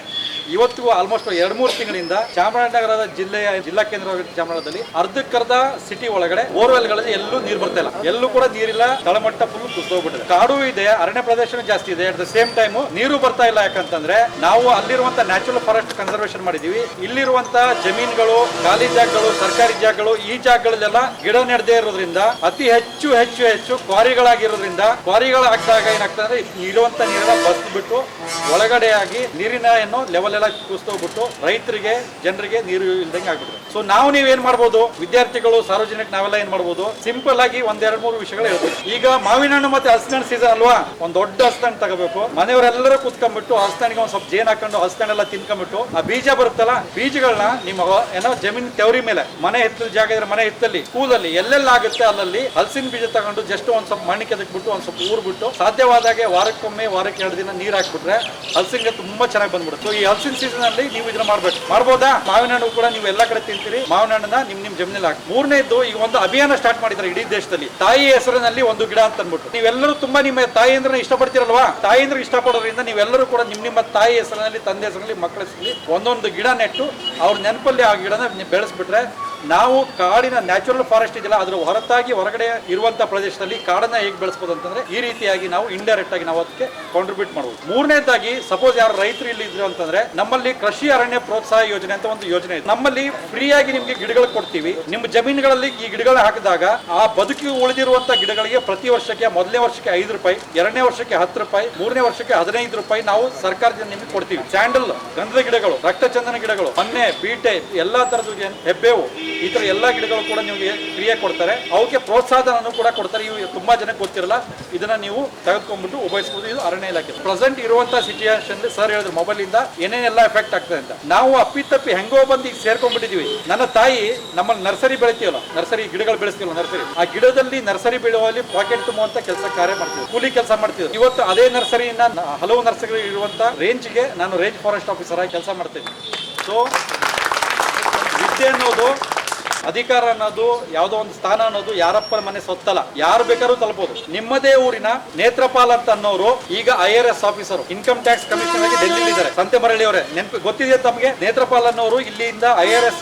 ಇವತ್ತಿಗೂ ಆಲ್ಮೋಸ್ಟ್ 2-3 ತಿಂಗಳಿಂದ ಚಾಮರಾಜನಗರದ ಜಿಲ್ಲಾ ಕೇಂದ್ರವಾಗಿದ್ದ ಚಾಮರಾಜನಗರದಲ್ಲಿ ಅರ್ಧಕ್ಕರ್ಧ ಸಿಟಿ ಒಳಗಡೆ ಬೋರ್ವೆಲ್ಗಳಲ್ಲಿ ಎಲ್ಲೂ ನೀರು ಬರ್ತಾ ಇಲ್ಲ. ಎಲ್ಲೂ ಕೂಡ ನೀರಿಲ್ಲ. ತಳಮಟ್ಟ ಫುಲ್ ಕುಸಿದೋಗ್ಬಿಟ್ಟಿದೆ. ಕಾಡು ಇದೆ, ಅರಣ್ಯ ಪ್ರದೇಶನೂ ಜಾಸ್ತಿ ಇದೆ. ಅಟ್ ದ ಸೇಮ್ ಟೈಮ್ ನೀರು ಬರ್ತಾ ಇಲ್ಲ. ಯಾಕಂತಂದ್ರೆ ನಾವು ಅಲ್ಲಿರುವಂತ ನ್ಯಾಚುರಲ್ ಫಾರೆಸ್ಟ್ ಕನ್ಸರ್ವೇಷನ್ ಮಾಡಿದೀವಿ. ಇಲ್ಲಿರುವಂತ ಜಮೀನುಗಳು, ಖಾಲಿ ಜಾಗಗಳು, ಸರ್ಕಾರಿ ಜಾಗಗಳು, ಈ ಜಾಗಗಳಲ್ಲೆಲ್ಲ ಗಿಡ ನೆಡದೇ ಇರೋದ್ರಿಂದ ಅತಿ ಹೆಚ್ಚು ಹೆಚ್ಚು ಹೆಚ್ಚು ಕ್ವಾರಿಗಳಾಗಿರೋದ್ರಿಂದ ಕ್ವಾರಿಗಳಾಗ್ದಾಗ ಏನಾಗ್ತದೆ, ಇರುವಂತ ನೀರೆಲ್ಲ ಬಸ್ಬಿಟ್ಟು ಒಳಗಡೆ ಆಗಿ ನೀರಿನ ಲೆವೆಲ್ ಎಲ್ಲ ಕುಸಿದೋಗ್ಬಿಟ್ಟು ರೈತರಿಗೆ, ಜನರಿಗೆ ನೀರು ಇಲ್ದಂಗೆ ಆಗ್ಬಿಟ್ಟು. ಸೊ ನಾವು ನೀವೇನ್ ಮಾಡ್ಬೋದು, ವಿದ್ಯಾರ್ಥಿಗಳು, ಸಾರ್ವಜನಿಕ ನಾವೆಲ್ಲ ಏನ್ ಮಾಡ್ಬೋದು, ಸಿಂಪಲ್ ಆಗಿ 1-2-3 ವಿಷಯಗಳು ಹೇಳ್ತೀವಿ. ಈಗ ಮಾವಿನ ಹಣ್ಣು ಮತ್ತೆ ಹಲಸಿನ ಹಣ್ಣು ಸೀಸನ್ ಅಲ್ವಾ, ಒಂದ್ ದೊಡ್ಡ ಹಲಸಿನ ಹಣ್ಣು ತಗೋಬೇಕು. ಮನೆಯವರೆಲ್ಲರೂ ಕುತ್ಕೊಂಡ್ಬಿಟ್ಟು ಹಲಸಿನ ಒಂದ್ ಸ್ವಲ್ಪ ಜೇನ್ ಹಾಕೊಂಡು ಹಲಸಿನ ಎಲ್ಲ ತಿನ್ಕೊಂಡ್ಬಿಟ್ಟು ಆ ಬೀಜ ಬರುತ್ತಲ್ಲ, ಬೀಜಗಳನ್ನ ನಿಮ್ಮ ಏನೋ ಜಮೀನ್ ತೆವರಿ ಮೇಲೆ, ಮನೆ ಎತ್ತಲ ಜಾಗ ಇದ್ರೆ ಮನೆ ಎತ್ತಲ್ಲಿ, ಸ್ಕೂಲಲ್ಲಿ ಎಲ್ಲೆಲ್ಲ ಆಗುತ್ತೆ ಅಲ್ಲಲ್ಲಿ ಹಲಸಿನ ಬೀಜ ತಗೊಂಡು ಜಸ್ಟ್ ಒಂದ್ ಸ್ವಲ್ಪ ಮಣ್ಣಿಗೆ ಅದಕ್ಬಿಟ್ಟು ಒಂದ್ ಸ್ವಲ್ಪ ಊರ್ಬಿಟ್ಟು ಸಾಧ್ಯವಾದಾಗೆ ವಾರಕ್ಕೊಮ್ಮೆ, ವಾರಕ್ಕೆ 2 ದಿನ ನೀರ್ ಹಾಕ್ಬಿಟ್ರೆ ಹಲಸಿನ ತುಂಬಾ ಚೆನ್ನಾಗಿ ಬಂದ್ಬಿಡುತ್ತೆ. ಸೊ ಈ ಹಲಸಿನ ಸೀಸನ್ ಅಲ್ಲಿ ನೀವು ಇದನ್ನ ಮಾಡ್ಬೇಕು. ಮಾಡ್ಬೋದಾ? ಮಾವಿನ ಹಣ್ಣು ಕೂಡ ನೀವು ಎಲ್ಲಾ ಕಡೆ ತಿಂತೀರಿ. ಮಾವಿನ ಹಣ್ಣನ್ನ ನಿಮ್ ಜಮೀನಲ್ಲಿ ಹಾಕಿ. 3ನೇದು, ಈಗ ಒಂದು ಅಭಿಯಾನ ಸ್ಟಾರ್ಟ್ ಮಾಡಿದ್ದಾರೆ ಇಡೀ ದೇಶದಲ್ಲಿ, ತಾಯಿ ಹೆಸರಿನಲ್ಲಿ ಒಂದು ಗಿಡ ಅಂತ ಅಂದ್ಬಿಟ್ಟು. ನೀವೆಲ್ಲರೂ ತುಂಬಾ ನಿಮ್ಮ ತಾಯಿ ಅಂದ್ರೆ ಇಷ್ಟಪಡ್ತೀರಲ್ವಾ? ತಾಯಿ ಅಂದ್ರೆ ಇಷ್ಟಪಡೋದ್ರಿಂದ ನೀವೆಲ್ಲರೂ ಕೂಡ ನಿಮ್ಮ ತಾಯಿ ಹೆಸರಿನಲ್ಲಿ, ತಂದೆ ಹೆಸರಲ್ಲಿ, ಮಕ್ಕಳ ಹೆಸರಲ್ಲಿ ಒಂದೊಂದು ಗಿಡ ನೆಟ್ಟು ಅವ್ರ ನೆನಪಲ್ಲಿ ಆ ಗಿಡನ ಬೆಳೆಸ್ಬಿಟ್ರೆ ನಾವು ಕಾಡಿನ ನ್ಯಾಚುರಲ್ ಫಾರೆಸ್ಟ್ ಇದೆಯಲ್ಲ ಅದರ ಹೊರತಾಗಿ ಹೊರಗಡೆ ಇರುವಂತ ಪ್ರದೇಶದಲ್ಲಿ ಕಾಡನ್ನ ಹೇಗೆ ಬೆಳೆಸಬಹುದು ಅಂತಂದ್ರೆ ಈ ರೀತಿಯಾಗಿ ನಾವು ಇಂಡೈರೆಕ್ಟ್ ಆಗಿ ನಾವು ಅದಕ್ಕೆ ಕಾಂಟ್ರಿಬ್ಯೂಟ್ ಮಾಡಬಹುದು. 3ನೇದಾಗಿ, ಸಪೋಸ್ ಯಾರು ರೈತರು ಇಲ್ಲಿ ಇದ್ರು ಅಂತಂದ್ರೆ ನಮ್ಮಲ್ಲಿ ಕೃಷಿ ಅರಣ್ಯ ಪ್ರೋತ್ಸಾಹ ಯೋಜನೆ ಅಂತ ಒಂದು ಯೋಜನೆ ಇದೆ. ನಮ್ಮಲ್ಲಿ ಫ್ರೀ ಆಗಿ ನಿಮ್ಗೆ ಗಿಡಗಳು ಕೊಡ್ತೀವಿ. ನಿಮ್ಮ ಜಮೀನುಗಳಲ್ಲಿ ಈ ಗಿಡಗಳನ್ನ ಹಾಕಿದಾಗ ಆ ಬದುಕಿ ಉಳಿದಿರುವಂತ ಗಿಡಗಳಿಗೆ ಪ್ರತಿ ವರ್ಷಕ್ಕೆ, ಮೊದಲನೇ ವರ್ಷಕ್ಕೆ 5 ರೂಪಾಯಿ, 2ನೇ ವರ್ಷಕ್ಕೆ 10 ರೂಪಾಯಿ, 3ನೇ ವರ್ಷಕ್ಕೆ 15 ರೂಪಾಯಿ ನಾವು ಸರ್ಕಾರದಿಂದ ನಿಮಗೆ ಕೊಡ್ತೀವಿ. ಸ್ಯಾಂಡಲ್, ಗಂಧದ ಗಿಡಗಳು, ರಕ್ತಚಂದನ ಗಿಡಗಳು, ಮನ್ನೆ, ಬೀಟೆ, ಎಲ್ಲಾ ತರದ ಹೆಬ್ಬೇವು, ಈ ತರ ಎಲ್ಲಾ ಗಿಡಗಳು ಕೂಡ ನಿಮಗೆ ಫ್ರೀಯಾಗಿ ಕೊಡ್ತಾರೆ. ಅವಕ್ಕೆ ಪ್ರೋತ್ಸಾಹನ ಕೂಡ ಕೊಡ್ತಾರೆ. ಇವು ತುಂಬಾ ಜನಕ್ಕೆ ಗೊತ್ತಿರಲ್ಲ. ಇದನ್ನ ನೀವು ತೆಗೆದುಕೊಂಡ್ಬಿಟ್ಟು ಉಪಯೋಗಿಸಬಹುದು. ಇದು ಅರಣ್ಯ ಇಲಾಖೆ. ಪ್ರೆಸೆಂಟ್ ಇರುವಂತಹ ಸಿಚುಯೇಷನ್ ಸರ್ ಹೇಳಿದ್ರು ಮೊಬೈಲ್ ಇಂದ ಏನೇನೆಲ್ಲ ಎಫೆಕ್ಟ್ ಆಗ್ತದೆ ಅಂತ. ನಾವು ಅಪ್ಪಿತಪ್ಪಿ ಹೆಂಗೋ ಬಂದು ಈಗ ಸೇರ್ಕೊಂಡ್ಬಿಟ್ಟಿದೀವಿ. ನನ್ನ ತಾಯಿ ನಮ್ಮಲ್ಲಿ ನರ್ಸರಿ ಬೆಳಿತೀವಲ್ಲ, ನರ್ಸರಿ ಗಿಡಗಳು ಬೆಳೆಸ್ತೀವಲ್ಲ, ನರ್ಸರಿ, ಆ ಗಿಡದಲ್ಲಿ ನರ್ಸರಿ ಬೆಳೆಯುವಲ್ಲಿ ಪಾಕೆಟ್ ತುಂಬುವಂತ ಕೆಲಸ ಕಾರ್ಯ ಮಾಡ್ತೀವಿ, ಕೂಲಿ ಕೆಲಸ ಮಾಡ್ತೀವಿ. ಇವತ್ತು ಅದೇ ನರ್ಸರಿಯಿಂದ ಹಲವು ನರ್ಸರಿ ಇರುವಂತ ರೇಂಜ್ಗೆ ನಾನು ರೇಂಜ್ ಫಾರೆಸ್ಟ್ ಆಫೀಸರ್ ಆಗಿ ಕೆಲಸ ಮಾಡ್ತೀನಿ. ಸೊ ವಿದ್ಯೆ ಅನ್ನೋದು, ಅಧಿಕಾರ ಅನ್ನೋದು, ಯಾವುದೋ ಒಂದು ಸ್ಥಾನ ಅನ್ನೋದು ಯಾರಪ್ಪನ ಮನೆ ಸೊತ್ತಲ್ಲ, ಯಾರು ಬೇಕಾದ್ರೂ ತಲುಪಬಹುದು. ನಿಮ್ಮದೇ ಊರಿನ ನೇತ್ರಪಾಲ್ ಅಂತ ಅನ್ನೋರು ಈಗ IRS officer, income tax commissioner ಆಗಿ ಡೆಲ್ಲಿ ಇದ್ದಾರೆ. ಸಂತೆಮರಳಿ ಅವರೇ ನೆನಪು ಗೊತ್ತಿದೆ ತಮಗೆ? ನೇತ್ರಪಾಲ್ ಅನ್ನೋರು ಇಲ್ಲಿಂದ IRS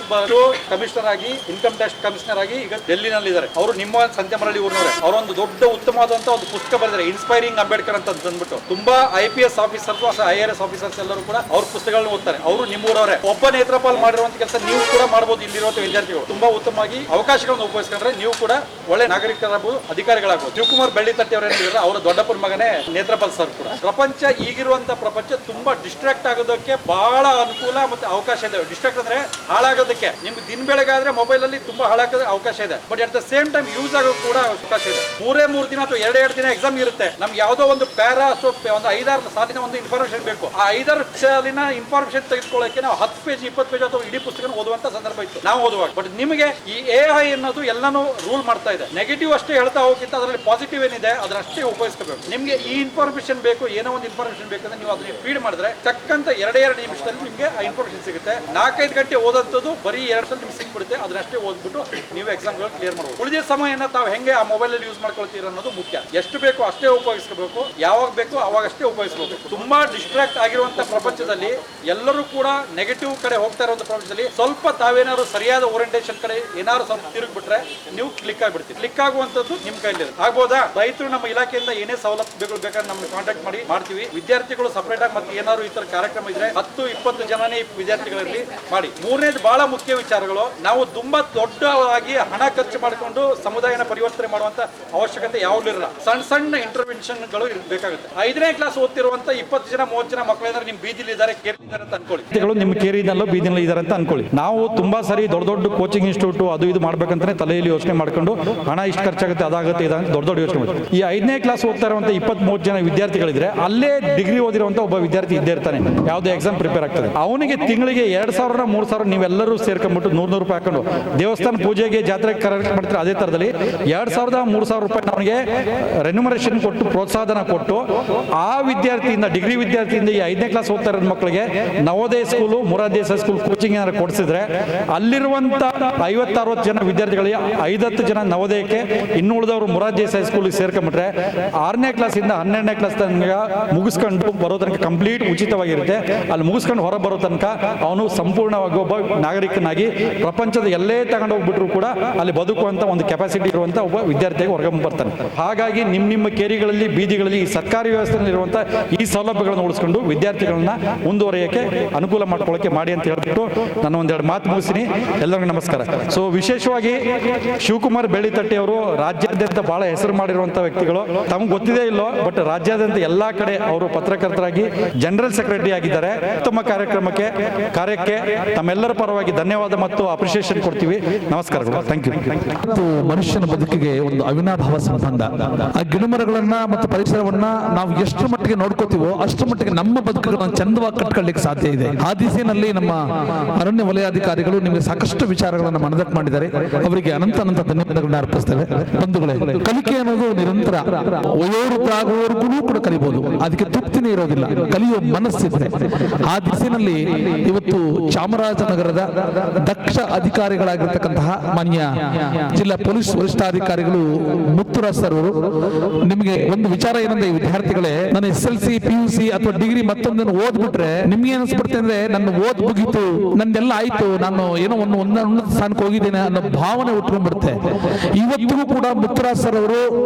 ಕಮಿಷನರ್ ಆಗಿ, ಇನ್ಕಮ್ ಟ್ಯಾಕ್ಸ್ ಕಮಿಷನರ್ ಆಗಿ ಈಗ ಡೆಲ್ಲಿನಲ್ಲಿ ಇದ್ದಾರೆ. ಅವರು ನಿಮ್ಮ ಸಂತೆಮರಳಿ ಊರಿನವರೇ. ಅವರೊಂದು ದೊಡ್ಡ ಉತ್ತಮವಾದಂತ ಒಂದು ಪುಸ್ತಕ ಬರೆದಿದ್ದಾರೆ, ಇನ್ಸ್ಪೈರಿಂಗ್ ಅಂಬೇಡ್ಕರ್ ಅಂತ ಅಂದ್ಬಿಟ್ಟು. ತುಂಬಾ IPS ಆಫೀಸರ್ಸ್, IRS ಆಫೀಸರ್ಸ್ ಎಲ್ಲರೂ ಕೂಡ ಅವ್ರ ಪುಸ್ತಕಗಳನ್ನ ಓದ್ತಾರೆ. ಅವರು ನಿಮ್ಮೂರವರೇ. ಒಬ್ಬ ನೇತ್ರಪಾಲ್ ಮಾಡಿರುವಂತ ಕೆಲಸ ನೀವು ಕೂಡ ಮಾಡಬಹುದು. ಇಲ್ಲಿರುವಂತ ವಿದ್ಯಾರ್ಥಿಗಳು ತುಂಬಾ ಉತ್ತಮವಾಗಿ ಅವಕಾಶಗಳನ್ನು ಉಪಯೋಗಿಸಿಕೊಂಡ್ರೆ ನೀವು ಕೂಡ ಒಳ್ಳೆ ನಾಗರಿಕರಾಗಬಹುದು, ಅಧಿಕಾರಿಗಳಾಗಬಹುದು. ಶಿವಕುಮಾರ್ ಬೆಳ್ಳಿತಟ್ಟಿ ಅವರು ಏನಿದ್ದಾರೆ, ಅವರ ದೊಡ್ಡಪ್ಪನ ಮಗನೇ ನೇತ್ರಪಾಲ್ ಸರ್ ಕೂಡ. ಪ್ರಪಂಚ, ಈಗಿರುವಂತ ಪ್ರಪಂಚ ತುಂಬಾ ಡಿಸ್ಟ್ರಾಕ್ಟ್ ಆಗೋದಕ್ಕೆ ಬಹಳ ಅನುಕೂಲ ಮತ್ತೆ ಅವಕಾಶ ಇದೆ. ಡಿಸ್ಟ್ರಾಕ್ಟ್ ಅಂದ್ರೆ ಹಾಳಾಗೋದಕ್ಕೆ, ನಿಮ್ಗೆ ದಿನ ಬೆಳಗಾದ್ರೆ ಮೊಬೈಲ್ ಅಲ್ಲಿ ತುಂಬಾ ಹಾಳಾಗೋದಕ್ಕೆ ಅವಕಾಶ ಇದೆ. But at the same time use ಆಗೋ ಕೂಡ ಅವಕಾಶ ಇದೆ. 3 ದಿನ ಅಥವಾ 2 ದಿನ ಎಕ್ಸಾಮ್ ಇರುತ್ತೆ. ನಮ್ಗೆ ಯಾವುದೋ ಒಂದು ಪ್ಯಾರಾ ಅಥವಾ ಒಂದು 5-6 ಸಾಲಿನ ಒಂದು ಇನ್ಫಾರ್ಮೇಶನ್ ಬೇಕು. ಆ 5-6 ಸಾಲಿನ ಇನ್ಫಾರ್ಮೇಶನ್ ತೆಗೆದುಕೊಳ್ಳೋಕೆ ನಾವು 10 ಪೇಜ್ 20 ಪೇಜ್ ಅಥವಾ ಇಡೀ ಪುಸ್ತಕ ಓದುವಂತ ಸಂದರ್ಭ ಇತ್ತು ನಾವು ಓದುವಾಗ. ಬಟ್ ನಿಮಗೆ ಜೊತೆಗೆ ಈ AI ಅನ್ನೋದು ಎಲ್ಲಾನು ರೂಲ್ ಮಾಡ್ತಾ ಇದೆ. ನೆಗೆಟಿವ್ ಅಷ್ಟೇ ಹೇಳ್ತಾ ಹೋಗಿಂತ ಅದರಲ್ಲಿ ಪಾಸಿಟಿವ್ ಏನಿದೆ ಅದರಷ್ಟೇ ಉಪಯೋಗಿಸಬೇಕು. ನಿಮಗೆ ಈ ಇನ್ಫಾರ್ಮೇಶನ್ ಬೇಕು, ಏನೋ ಒಂದು ಇನ್ಫಾರ್ಮೇಶನ್ ಬೇಕಂದ್ರೆ ನೀವು ಅದನ್ನ ಫೀಡ್ ಮಾಡಿದ್ರೆ ಟಕ್ಕಂತ 2 ನಿಮಿಷದಲ್ಲಿ ನಿಮಗೆ ಆ ಇನ್ಫಾರ್ಮೇಶನ್ ಸಿಗುತ್ತೆ. 4-5 ಗಂಟೆ ಓದಂಥದ್ದು ಬರೀ 2 ಸಲ ನಿಮ್ಗೆ ಸಿಕ್ಬಿಡುತ್ತೆ. ಅದನ್ನಷ್ಟೇ ಓದ್ಬಿಟ್ಟು ನೀವು ಎಕ್ಸಾಮ್ಗಳು ಕ್ಲಿಯರ್ ಮಾಡಬಹುದು. ಉಳಿದ ಸಮಯನ ತಾವು ಹೆಂಗೆ ಆ ಮೊಬೈಲ್ ಅಲ್ಲಿ ಯೂಸ್ ಮಾಡ್ಕೊಳ್ತೀರ ಅನ್ನೋದು ಮುಖ್ಯ. ಎಷ್ಟು ಬೇಕೋ ಅಷ್ಟೇ ಉಪಯೋಗಿಸಬೇಕು, ಯಾವಾಗ ಬೇಕೋ ಅವಾಗ ಅಷ್ಟೇ ಉಪಯೋಗಿಸಬೇಕು. ತುಂಬಾ ಡಿಸ್ಟ್ರಾಕ್ಟ್ ಆಗಿರುವಂತ ಪ್ರಪಂಚದಲ್ಲಿ ಎಲ್ಲರೂ ಕೂಡ ನೆಗೆಟಿವ್ ಕಡೆ ಹೋಗ್ತಾ ಇರುವಂತ ಪ್ರಪಂಚದಲ್ಲಿ ಸ್ವಲ್ಪ ತಾವೇನಾದ್ರು ಸರಿಯಾದ ಓರಿಯಂಟೇಷನ್ ಕಡೆ ಏನಾದ್ರು ಸ್ವಲ್ಪ ತಿರುಗಿಬಿಟ್ರೆ ನೀವು ಕ್ಲಿಕ್ ಆಗ್ಬಿಡ್ತೀವಿ. ಕ್ಲಿಕ್ ಆಗುವಂತದ್ದು ನಿಮ್ ಕೈಲಿದೆ. ಆಗ್ಬೋದಾ? ರೈತರು ನಮ್ಮ ಇಲಾಖೆಯಿಂದ ಏನೇ ಸೌಲಭ್ಯಗಳು ಬೇಕಾದ್ರೆ ನಮ್ಗೆ ಕಾಂಟ್ಯಾಕ್ಟ್ ಮಾಡಿ ಮಾಡ್ತೀವಿ. ವಿದ್ಯಾರ್ಥಿಗಳು ಸಪರೇಟ್ ಆಗಿ ಮತ್ತೆ ಏನಾದ್ರು ಈ ತರ ಕಾರ್ಯಕ್ರಮ ಇದ್ರೆ 10-20 ಜನನೇ ವಿದ್ಯಾರ್ಥಿಗಳಲ್ಲಿ ಮಾಡಿ. ಮೂರನೇದು ಬಹಳ ಮುಖ್ಯ ವಿಚಾರಗಳು, ನಾವು ತುಂಬಾ ದೊಡ್ಡವಾಗಿ ಹಣ ಖರ್ಚು ಮಾಡಿಕೊಂಡು ಸಮುದಾಯನ ಪರಿವರ್ತನೆ ಮಾಡುವಂತ ಅವಶ್ಯಕತೆ ಯಾವಾಗಲೂ ಇರಲ್ಲ. ಸಣ್ಣ ಸಣ್ಣ ಇಂಟರ್ವೆನ್ಷನ್ಗಳು ಬೇಕಾಗುತ್ತೆ. 5ನೇ ಕ್ಲಾಸ್ ಓದ್ತಿರುವಂತ 20 ಜನ 30 ಜನ ಮಕ್ಕಳೇನಾದ್ರು ನಿಮ್ ಬೀದಿಲಿ ಇದ್ದಾರೆ, ಕೇರಿದ್ದಾರೆ ಅಂತ ಅನ್ಕೊಳ್ಳಿ. ನಿಮ್ಮ ಕೇರಿನಲ್ಲೋ ಬೀದಿನಲ್ಲಿ ಇದ್ದಾರೆ ಅಂತ ಅನ್ಕೊಳ್ಳಿ. ನಾವು ತುಂಬಾ ಸರಿ ದೊಡ್ಡ ದೊಡ್ಡ ಕೋಚಿಂಗ್ ಇನ್ಸ್ಟಿಟ್ಯೂಟ್ ಅದು ಇದು ಮಾಡ್ಬೇಕಂತಾನೆ ತಲೆಯಲ್ಲಿ ಯೋಚನೆ ಮಾಡ್ಕೊಂಡು ಹಣ ಇಷ್ಟು ಖರ್ಚಾಗುತ್ತೆ ಅದಾಗುತ್ತೆ ಇದಂತ ದೊಡ್ಡ ಯೋಚನೆ ಮಾಡ್ತೀವಿ. ಈ 5ನೇ ಕ್ಲಾಸ್ ಓದ್ತಾ ಇರುವಂತ 20-30 ಜನ ವಿದ್ಯಾರ್ಥಿಗಳಿದ್ರೆ ಅಲ್ಲೇ ಡಿಗ್ರಿ ಓದಿರುವಂತ ಒಬ್ಬ ವಿದ್ಯಾರ್ಥಿ ಇದ್ದೇ ಇರ್ತಾನೆ, ಯಾವುದೇ ಎಕ್ಸಾಮ್ ಪ್ರಿಪೇರ್ ಆಗ್ತದೆ. ಅವನಿಗೆ ತಿಂಗಳಿಗೆ 2,000-3,000 ನೀವೆಲ್ಲರೂ ಸೇರ್ಕೊಂಡ್ಬಿಟ್ಟು 100 ರೂಪಾಯಿ ಹಾಕೊಂಡು ದೇವಸ್ಥಾನ ಪೂಜೆಗೆ ಜಾತ್ರೆಗೆ ಕರೆಕ್ಟ್ ಮಾಡ್ತಾರೆ. ಅದೇ ತರದಲ್ಲಿ 2,000-3,000 ರೂಪಾಯಿ ಅವನಿಗೆ ರೆನ್ಯುಮರೇಷನ್ ಕೊಟ್ಟು ಪ್ರೋತ್ಸಾಹನ ಕೊಟ್ಟು ಆ ವಿದ್ಯಾರ್ಥಿಯಿಂದ ಡಿಗ್ರಿ ವಿದ್ಯಾರ್ಥಿಯಿಂದ ಈ 5ನೇ ಕ್ಲಾಸ್ ಓದ್ತಾ ಇರೋ ಮಕ್ಕಳಿಗೆ Navodaya school Morarji school coaching ಏನಾದ್ರು ಕೊಡಿಸಿದ್ರೆ ಅಲ್ಲಿರುವಂತ 50-60 ಜನ ವಿದ್ಯಾರ್ಥಿಗಳಿಗೆ 5-10 ಜನ ನವೋದಯಕ್ಕೆ, ಇನ್ನು ಉಳಿದವರು ಮೊರಾರ್ಜಿ ಸ್ಕೂಲ್ಗೆ ಸೇರ್ಕೊಂಡ್ಬಿಟ್ರೆ 6ನೇ ಕ್ಲಾಸಿಂದ 12ನೇ ಕ್ಲಾಸ್ ತನಕ ಮುಗಿಸ್ಕೊಂಡು ಬರೋ ತನಕ ಕಂಪ್ಲೀಟ್ ಉಚಿತವಾಗಿರುತ್ತೆ. ಅಲ್ಲಿ ಮುಗಿಸ್ಕೊಂಡು ಹೊರ ಬರೋ ತನಕ ಅವನು ಸಂಪೂರ್ಣವಾಗಿ ಒಬ್ಬ ನಾಗರಿಕನಾಗಿ ಪ್ರಪಂಚದ ಎಲ್ಲೇ ತಗೊಂಡು ಹೋಗ್ಬಿಟ್ರು ಕೂಡ ಅಲ್ಲಿ ಬದುಕುವಂತ ಒಂದು ಕೆಪಾಸಿಟಿ ಇರುವಂತ ಒಬ್ಬ ವಿದ್ಯಾರ್ಥಿಯಾಗಿ ಹೊರಗೆ ಬರ್ತಾನೆ. ಹಾಗಾಗಿ ನಿಮ್ಮ ಕೇರಿಗಳಲ್ಲಿ ಬೀದಿಗಳಲ್ಲಿ ಈ ಸರ್ಕಾರಿ ವ್ಯವಸ್ಥೆಯಲ್ಲಿ ಇರುವಂತ ಈ ಸೌಲಭ್ಯಗಳನ್ನು ಉಳಿಸ್ಕೊಂಡು ವಿದ್ಯಾರ್ಥಿಗಳನ್ನ ಮುಂದುವರಿಯಕ್ಕೆ ಅನುಕೂಲ ಮಾಡ್ಕೊಳ್ಳೋಕೆ ಮಾಡಿ ಅಂತ ಹೇಳ್ಬಿಟ್ಟು ನಾನು ಒಂದೆರಡು ಮಾತು ಮುಗಿಸ್ತೀನಿ. ಎಲ್ಲರಿಗೂ ನಮಸ್ಕಾರ. ಸೊ ವಿಶೇಷವಾಗಿ ಶಿವಕುಮಾರ್ ಬೆಳ್ಳಿತಟ್ಟಿ ಅವರು ರಾಜ್ಯಾದ್ಯಂತ ಬಹಳ ಹೆಸರು ಮಾಡಿರುವಂತ ವ್ಯಕ್ತಿಗಳು. ತಮ್ಗೆ ಗೊತ್ತಿದೆ ಇಲ್ಲೋ, ಬಟ್ ರಾಜ್ಯಾದ್ಯಂತ ಎಲ್ಲಾ ಕಡೆ ಅವರು ಪತ್ರಕರ್ತರಾಗಿ ಜನರಲ್ ಸೆಕ್ರೆಟರಿ ಆಗಿದ್ದಾರೆ. ಉತ್ತಮ ಕಾರ್ಯಕ್ಕೆ ತಮ್ಮೆಲ್ಲರ ಪರವಾಗಿ ಧನ್ಯವಾದ ಮತ್ತು ಅಪ್ರಿಸಿಯೇಷನ್ ಕೊಡ್ತೀವಿ. ನಮಸ್ಕಾರಗಳು. Thank you. ಮನುಷ್ಯನ ಬದುಕಿಗೆ ಒಂದು ಅವಿನಾಭಾವ ಸಂಬಂಧ. ಆ ಗಿಡಮರಗಳನ್ನ ಮತ್ತು ಪರಿಸರವನ್ನ ನಾವು ಎಷ್ಟು ಮಟ್ಟಿಗೆ ನೋಡ್ಕೋತೀವೋ ಅಷ್ಟು ಮಟ್ಟಿಗೆ ನಮ್ಮ ಬದುಕುಗಳನ್ನು ಚಂದವಾಗಿ ಕಟ್ಕೊಳ್ಳಿಕ್ಕೆ ಸಾಧ್ಯ ಇದೆ. ಆ ದಿಸೆಯಲ್ಲಿ ನಮ್ಮ ಅರಣ್ಯ ವಲಯಾಧಿಕಾರಿಗಳು ನಿಮಗೆ ಸಾಕಷ್ಟು ವಿಚಾರಗಳನ್ನು ಮನದಟ್ಟು ಮಾಡಿದ್ದಾರೆ. ಅವರಿಗೆ ಅನಂತ ಧನ್ಯವಾದಗಳನ್ನ ಅರ್ಪಿಸ್ತೇವೆ. ಬಂಧುಗಳೇ, ಕಲಿಕೆ ಅನ್ನೋದು ನಿರಂತರ ವಯೋವೃದ್ಧಾಗುವವರೆಗೂ ಕೂಡ ಕಲಿಬಹುದು. ಅದಕ್ಕೆ ತೃಪ್ತಿನೇ ಇರೋದಿಲ್ಲ, ಕಲಿಯುವ ಮನಸ್ಸಿದ್ರೆ. ಆ ದಿಸೆಯಲ್ಲಿ ಇವತ್ತು ಚಾಮರಾಜನಗರದ ದಕ್ಷ ಅಧಿಕಾರಿಗಳಾಗಿರ್ತಕ್ಕಂತಹ ಮಾನ್ಯ ಜಿಲ್ಲಾ ಪೊಲೀಸ್ ವರಿಷ್ಠಾಧಿಕಾರಿಗಳು ಮುತ್ತುರಾಜ್ ಸರ್ ಅವರು ನಿಮಗೆ ಒಂದು ವಿಚಾರ ಏನಂದ್ರೆ, ಈ ವಿದ್ಯಾರ್ಥಿಗಳೇ ನಾನು SSLC PUC ಅಥವಾ ಡಿಗ್ರಿ ಮತ್ತೊಂದನ್ನು ಓದ್ಬಿಟ್ರೆ ನಿಮ್ಗೆ ಏನಿಸ್ಬಿಡುತ್ತೆ ಅಂದ್ರೆ ನನ್ನ ಓದ್ ಮುಗೀತು, ನಂದೆಲ್ಲ ಆಯ್ತು, ನಾನು ಏನೋ ಒಂದು ಉನ್ನತ ಸ್ಥಾನಕ್ಕೆ ಹೋಗಿದ್ದೇನೆ ಅನ್ನೋ ಭಾವನೆ ಉಟ್ಕೊಂಡ್ಬಿಡುತ್ತೆ. ಇವತ್ತಿಗೂ ಕೂಡ ಮುತ್ತುರಾಜ್ ಸರ್ ಅವರು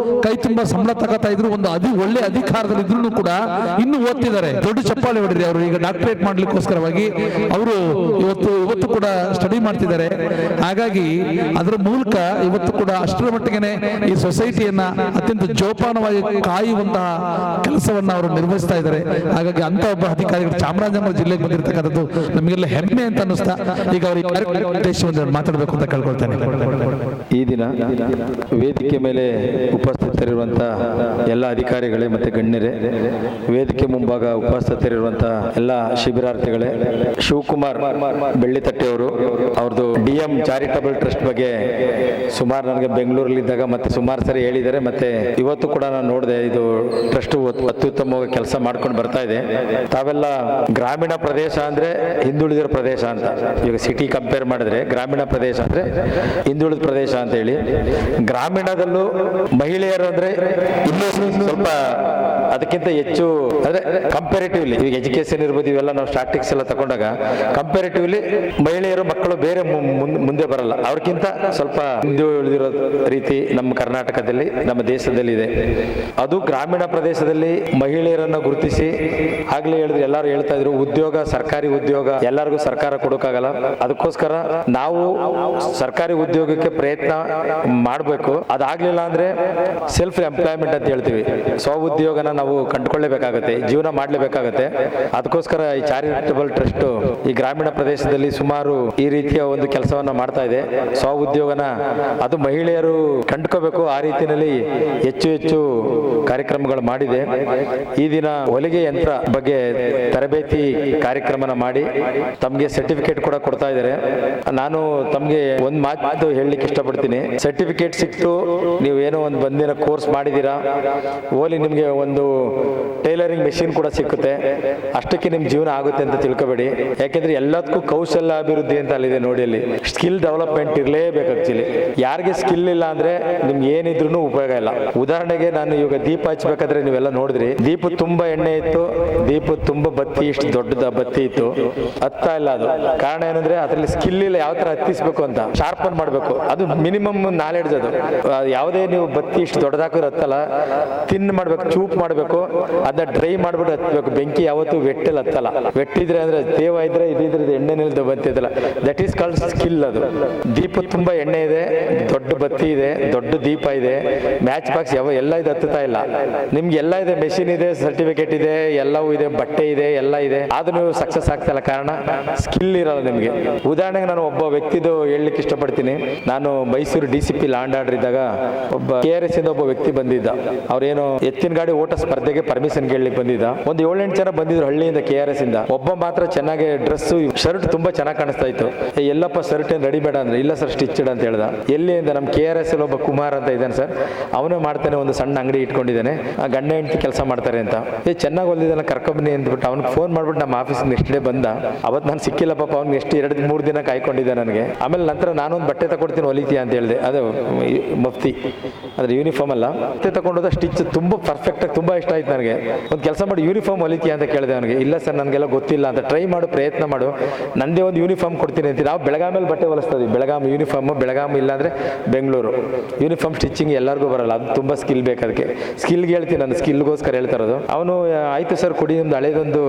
ಕೈ ತುಂಬಾ ಸಂಬಳ ತಗೋತಾ ಇದ್ರು, ಒಂದು ಒಳ್ಳೆ ಅಧಿಕಾರದಲ್ಲಿ ಇದ್ರು ಕೂಡ ಇನ್ನು ಓದ್ತಿದ್ದಾರೆ. ದೊಡ್ಡ ಚಪ್ಪಾಳೆ ಹೊಡಿರಿ. ಅವರು ಈಗ ಡಾಕ್ಟರೇಟ್ ಮಾಡ್ಲಿಕ್ಕೋಸ್ಕರವಾಗಿ ಅವರು ಇವತ್ತು ಕೂಡ ಸ್ಟಡಿ ಮಾಡ್ತಿದ್ದಾರೆ. ಹಾಗಾಗಿ ಅದರ ಮೂಲಕ ಇವತ್ತು ಕೂಡ ಅಷ್ಟರ ಮಟ್ಟಿಗೆ ಈ ಸೊಸೈಟಿಯನ್ನ ಅತ್ಯಂತ ಜೋಪಾನವಾಗಿ ಕಾಯುವಂತಹ ಕೆಲಸವನ್ನ ಅವರು ನಿರ್ವಹಿಸ್ತಾ ಇದ್ದಾರೆ. ಹಾಗಾಗಿ ಅಂತ ಒಬ್ಬ ಅಧಿಕಾರಿಗಳು ಚಾಮರಾಜನಗರ ಜಿಲ್ಲೆಗೆ ಬಂದಿರತಕ್ಕಂಥದ್ದು ನಮಗೆಲ್ಲ ಹೆಮ್ಮೆ ಅಂತ ಅನ್ನಿಸ್ತಾ ಈಗ ಅವರಿಗೆ ಮಾತಾಡಬೇಕು ಅಂತ ಕೇಳ್ಕೊಳ್ತೇನೆ. ಈ ದಿನ ವೇದಿಕೆ ಮೇಲೆ ಉಪಸ್ಥಿತರಿರುವಂತಹ ಎಲ್ಲ ಅಧಿಕಾರಿಗಳೇ ಮತ್ತು ಗಣ್ಯರೇ, ವೇದಿಕೆ ಮುಂಭಾಗ ಉಪಸ್ಥಿತರಿರುವಂತಹ ಎಲ್ಲ ಶಿಬಿರಾರ್ಥಿಗಳೇ, ಶಿವಕುಮಾರ್ ಬೆಳ್ಳಿತಟ್ಟಿ ಅವರು ಅವ್ರದ್ದು DM ಚಾರಿಟಬಲ್ ಟ್ರಸ್ಟ್ ಬಗ್ಗೆ ಸುಮಾರು ನನಗೆ ಬೆಂಗಳೂರಲ್ಲಿದ್ದಾಗ ಮತ್ತೆ ಸುಮಾರು ಸರಿ ಹೇಳಿದ್ದಾರೆ. ಮತ್ತೆ ಇವತ್ತು ಕೂಡ ನಾನು ನೋಡಿದೆ, ಇದು ಟ್ರಸ್ಟ್ ಅತ್ಯುತ್ತಮವಾಗಿ ಕೆಲಸ ಮಾಡ್ಕೊಂಡು ಬರ್ತಾ ಇದೆ. ತಾವೆಲ್ಲ ಗ್ರಾಮೀಣ ಪ್ರದೇಶ ಅಂದ್ರೆ ಹಿಂದುಳಿದಿರೋ ಪ್ರದೇಶ ಅಂತ, ಈಗ ಸಿಟಿ ಕಂಪೇರ್ ಮಾಡಿದ್ರೆ ಗ್ರಾಮೀಣ ಪ್ರದೇಶ ಅಂದ್ರೆ ಹಿಂದುಳಿದ ಪ್ರದೇಶ ಅಂತ ಹೇಳಿ. ಗ್ರಾಮೀಣದಲ್ಲೂ ಮಹಿಳೆಯರು ಅಂದ್ರೆ ಇನ್ನೂ ಸ್ವಲ್ಪ ಅದಕ್ಕಿಂತ ಹೆಚ್ಚು ಅಂದ್ರೆ ಕಂಪ್ಯಾರಿಟಿವ್ಲಿ, ಈಗ ಎಜುಕೇಶನ್ ಇರ್ಬೋದು, ಇವೆಲ್ಲ ನಾವು ಸ್ಟಾಟಿಕ್ಸ್ ಎಲ್ಲ ತಗೊಂಡಾಗ ಕಂಪ್ಯಾರಿಟಿವ್ಲಿ ಮಹಿಳೆಯರು ಮಕ್ಕಳು ಬೇರೆ ಮುಂದೆ ಬರಲ್ಲ. ಅವ್ರಿಗಿಂತ ಸ್ವಲ್ಪ ಹಿಂದೆ ಉಳಿದಿರೋ ರೀತಿ ನಮ್ಮ ಕರ್ನಾಟಕದಲ್ಲಿ ನಮ್ಮ ದೇಶದಲ್ಲಿ ಇದೆ. ಅದು ಗ್ರಾಮೀಣ ಪ್ರದೇಶದಲ್ಲಿ ಮಹಿಳೆಯರನ್ನು ಗುರುತಿಸಿ, ಆಗ್ಲೇ ಹೇಳಿದ್ರು, ಎಲ್ಲರೂ ಹೇಳ್ತಾ ಇದ್ರು ಉದ್ಯೋಗ, ಸರ್ಕಾರಿ ಉದ್ಯೋಗ ಎಲ್ಲರಿಗೂ ಸರ್ಕಾರ ಕೊಡೋಕ್ಕಾಗಲ್ಲ. ಅದಕ್ಕೋಸ್ಕರ ನಾವು ಸರ್ಕಾರಿ ಉದ್ಯೋಗಕ್ಕೆ ಪ್ರಯತ್ನ ಮಾಡಬೇಕು. ಅದಾಗ್ಲಿಲ್ಲ ಅಂದ್ರೆ ಸೆಲ್ಫ್ ಎಂಪ್ಲಾಯ್ಮೆಂಟ್ ಅಂತ ಹೇಳ್ತೀವಿ, ಸ್ವ ಉದ್ಯೋಗನ ನಾವು ಕಂಡುಕೊಳ್ಳೇಬೇಕಾಗತ್ತೆ, ಜೀವನ ಮಾಡಲೇಬೇಕಾಗತ್ತೆ. ಅದಕ್ಕೋಸ್ಕರ ಈ ಚಾರಿಟಬಲ್ ಟ್ರಸ್ಟ್ ಈ ಗ್ರಾಮೀಣ ಪ್ರದೇಶದಲ್ಲಿ ಸುಮಾರು ಈ ರೀತಿಯ ಒಂದು ಕೆಲಸವನ್ನ ಮಾಡ್ತಾ ಇದೆ. ಸ್ವ ಉದ್ಯೋಗನ ಅದು ಮಹಿಳೆಯರು ಕಂಡುಕೋಬೇಕು. ಆ ರೀತಿಯಲ್ಲಿ ಹೆಚ್ಚು ಕಾರ್ಯಕ್ರಮಗಳು ಮಾಡಿದೆ. ಈ ದಿನ ಹೊಲಿಗೆ ಯಂತ್ರ ಬಗ್ಗೆ ತರಬೇತಿ ಕಾರ್ಯಕ್ರಮನ ಮಾಡಿ ತಮಗೆ ಸರ್ಟಿಫಿಕೇಟ್ ಕೂಡ ಕೊಡ್ತಾ ಇದ್ದಾರೆ. ನಾನು ತಮಗೆ ಒಂದು ಮಾತು ಹೇಳಲಿಕ್ಕೆ ಇಷ್ಟಪಡ್ತೀನಿ. ಸರ್ಟಿಫಿಕೇಟ್ ಸಿಕ್ತು, ನೀವೇನೋ ಒಂದು ಬಂದಿನ ಕೋರ್ಸ್ ಮಾಡಿದ್ದೀರಾ, ಓಲಿ ನಿಮಗೆ ಒಂದು ಟೈಲರಿಂಗ್ ಮೆಷಿನ್ ಕೂಡ ಸಿಕ್ಕುತ್ತೆ, ಅಷ್ಟಕ್ಕೆ ನಿಮ್ಮ ಜೀವನ ಆಗುತ್ತೆ ಅಂತ ತಿಳ್ಕೊಬೇಡಿ. ಯಾಕೆಂದ್ರೆ ಎಲ್ಲದಕ್ಕೂ ಕೌಶಲ್ಯ ಅಭಿವೃದ್ಧಿ ಅಂತ ಅಲ್ಲಿದೆ ನೋಡಿ. ಅಲ್ಲಿ ಸ್ಕಿಲ್ ಡೆವಲಪ್ಮೆಂಟ್ ಇರಲೇಬೇಕು. ಆಕ್ಚುಲಿ ಯಾರಿಗೆ ಸ್ಕಿಲ್ ಇಲ್ಲ ಅಂದ್ರೆ ನಿಮ್ಗೆ ಏನಿದ್ರು ಉಪಯೋಗ ಇಲ್ಲ. ಉದಾಹರಣೆಗೆ ನಾನು ಇವಾಗ ದೀಪ ಹಚ್ಬೇಕಾದ್ರೆ ನೀವೆಲ್ಲ ನೋಡಿದ್ರಿ, ದೀಪ ತುಂಬಾ ಎಣ್ಣೆ ಇತ್ತು, ದೀಪ ತುಂಬಾ ಬತ್ತಿ ಇಷ್ಟು ದೊಡ್ಡದ ಬತ್ತಿ ಇತ್ತು, ಹತ್ತಾ ಇಲ್ಲ. ಅದು ಕಾರಣ ಏನಂದ್ರೆ ಅದ್ರಲ್ಲಿ ಸ್ಕಿಲ್ ಇಲ್ಲ, ಯಾವ ತರ ಹತ್ತಿಸ್ಬೇಕು ಅಂತ ಶಾರ್ಪನ್ ಮಾಡ್ಬೇಕು. ಅದು ಮಿನಿಮಮ್ ನಾಲೆಡ್ಜ್. ಅದು ಯಾವುದೇ ನೀವು ಬತ್ತಿ ಇಷ್ಟು ದೊಡ್ಡದಾಕಿದ್ರೆ ಹತ್ತಲ್ಲ, ತಿನ್ ಮಾಡ್ಬೇಕು, ಚೂಪ್ ಮಾಡ್ಬೇಕು, ಅದನ್ನ ಡ್ರೈ ಮಾಡ್ಬಿಟ್ಟು ಹತ್ಬೇಕು. ಬೆಂಕಿ ಯಾವತ್ತು ವೆಟ್ಟಲ್ಲಿ ಹತ್ತಲ್ಲ. ವೆಟ್ಟಿದ್ರೆ ಅಂದ್ರೆ ತೇವ ಇದ್ರೆ ಇದಿದ್ರೆ ಎಣ್ಣೆ ನಿಲ್ದ ಬಂತಿದ್ದಲ್ಲ, ದಟ್ ಈಸ್ ಕಾಲ್ಡ್ ಸ್ಕಿಲ್. ಅದು ದೀಪ ತುಂಬಾ ಎಣ್ಣೆ ಇದೆ, ದೊಡ್ಡ ಬತ್ತಿ ಇದೆ, ದೊಡ್ಡ ದೀಪ ಇದೆ, ಮ್ಯಾಚ್ ಬಾಕ್ಸ್ ಎಲ್ಲ ಇದೆ, ಹತ್ತುತ್ತಾ ಇಲ್ಲ. ನಿಮ್ಗೆ ಎಲ್ಲ ಇದೆ, ಮೆಷಿನ್ ಇದೆ, ಸರ್ಟಿಫಿಕೇಟ್ ಇದೆ, ಎಲ್ಲವೂ ಇದೆ, ಬಟ್ಟೆ ಇದೆ, ಎಲ್ಲ ಇದೆ, ಆದ್ರೂ ನೀವು ಸಕ್ಸಸ್ ಆಗ್ತಿಲ್ಲ. ಕಾರಣ ಸ್ಕಿಲ್ ಇರಲ್ಲ ನಿಮಗೆ. ಉದಾಹರಣೆಗೆ ನಾನು ಒಬ್ಬ ವ್ಯಕ್ತಿದು ಹೇಳಲಿಕ್ಕೆ ಇಷ್ಟಪಡ್ತೀನಿ. ನಾನು ಮೈಸೂರು DCP ಲ್ಯಾಂಡ್ ಆರ್ಡರ್ ಇದ್ದಾಗ ಒಬ್ಬ KRS ಇಂದ ಒಬ್ಬ ವ್ಯಕ್ತಿ ಬಂದಿದ್ದ. ಅವ್ರೇನೋ ಎತ್ತಿನ ಗಾಡಿ ಓಟ ಸ್ಪರ್ಧೆಗೆ ಪರ್ಮಿಷನ್ ಕೇಳಲಿಕ್ಕೆ ಬಂದಿದ್ದ. ಒಂದು 7-8 ಜನ ಬಂದಿದ್ರು ಹಳ್ಳಿಯಿಂದ, KRS ಇಂದ. ಒಬ್ಬ ಮಾತ್ರ ಚೆನ್ನಾಗಿ ಡ್ರೆಸ್, ಶರ್ಟ್ ತುಂಬಾ ಚೆನ್ನಾಗಿ ಕಾಣಿಸ್ತಾ ಇತ್ತು. ಎಲ್ಲಪ್ಪ ಶರ್ಟ್ ಏನ್ ರೆಡಿ ಬೇಡ ಅಂದ್ರೆ, ಇಲ್ಲ ಸರ್ ಸ್ಟಿಚ್ಡ್ ಅಂತ ಹೇಳ್ದ. ಎಲ್ಲಿ ಅಂತ, ನಮ್ಮ KRS ಅಲ್ಲಿ ಒಬ್ಬ ಕುಮಾರ್ ಅಂತ ಇದ್ದಾನೆ ಸರ್, ಅವನೇ ಮಾಡ್ತಾನೆ, ಒಂದು ಸಣ್ಣ ಅಂಗಡಿ ಇಟ್ಕೊಂಡಿದ್ದಾನೆ, ಗಂಡ ಹೆಂಡತಿ ಕೆಲಸ ಮಾಡ್ತಾರೆ ಅಂತ. ಚೆನ್ನಾಗಿ ಹೊಲಿದಾನ, ಕರ್ಕೊಂಬನ್ನಿ ಅಂದ್ಬಿಟ್ಟು ಅವ್ನಿಗೆ ಫೋನ್ ಮಾಡ್ಬಿಟ್ಟು ನಮ್ಮ ಆಫೀಸ್ ನೆಕ್ಸ್ಟ್ ಡೇ ಬಂದ. ಅವತ್ತು ನಾನು ಸಿಕ್ಕಿಲ್ಲ ಪಾಪ, ಅವ್ನಿಗೆ ಎಷ್ಟು 2-3 ದಿನ ಕಾಯ್ಕೊಂಡಿದ್ದೆ ನನಗೆ. ಆಮೇಲೆ ನಂತರ ನಾನೊಂದು ಬಟ್ಟೆ ತಗೊಡ್ತೀನಿ ಹೊಲಿತೀಯ ಅಂತ ಹೇಳಿದೆ. ಅದು ಮಫ್ತಿ ಅಂದ್ರೆ ಯೂನಿಫಾರ್ಮ್ ಅಲ್ಲ, ಬಟ್ಟೆ ತಗೊಂಡೋದ ಸ್ಟಿಚ್ ತುಂಬಾ ಪರ್ಫೆಕ್ಟ್ ಆಗಿ ತುಂಬಾ ಇಷ್ಟ ಆಯ್ತು ನನಗೆ. ಒಂದು ಕೆಲಸ ಮಾಡಿ ಯೂನಿಫಾರ್ಮ್ ಹೊಲಿತೀಯ ಅಂತ ಕೇಳಿದೆ ಅವನಿಗೆ. ಇಲ್ಲ ಸರ್ ನನಗೆಲ್ಲ ಗೊತ್ತಿಲ್ಲ ಅಂತ. ಟ್ರೈ ಮಾಡು, ಪ್ರಯತ್ನ ಮಾಡು, ನಂದೇ ಒಂದು ಯೂನಿಫಾರ್ಮ್ ಕೊಡ್ತೀನಿ ಅಂತ. ನಾವು ಬೆಳಗಾಮಲ್ಲಿ ಬಟ್ಟೆ ಹೊಲಿಸ್ತೀವಿ, ಬೆಳಗಾಂ ಯೂನಿಫಾರ್ಮ್, ಬೆಳಗಾಂ ಇಲ್ಲಾಂದ್ರೆ ಬೆಂಗಳೂರು. ಯೂನಿಫಾರ್ಮ್ ಸ್ಟಿಚಿಂಗ್ ಎಲ್ಲರಿಗೂ ಬರಲ್ಲ, ಅದು ತುಂಬಾ ಸ್ಕಿಲ್ ಬೇಕು. ಅದಕ್ಕೆ ಸ್ಕಿಲ್ಗೆ ಹೇಳ್ತೀನಿ, ನಾನು ಸ್ಕಿಲ್ಗೋಸ್ಕರ ಹೇಳ್ತಾ ಇರೋದು. ಅವನು ಆಯ್ತು ಸರ್ ಕೊಡಿ, ನಿಮ್ದು ಹಳೇದೊಂದು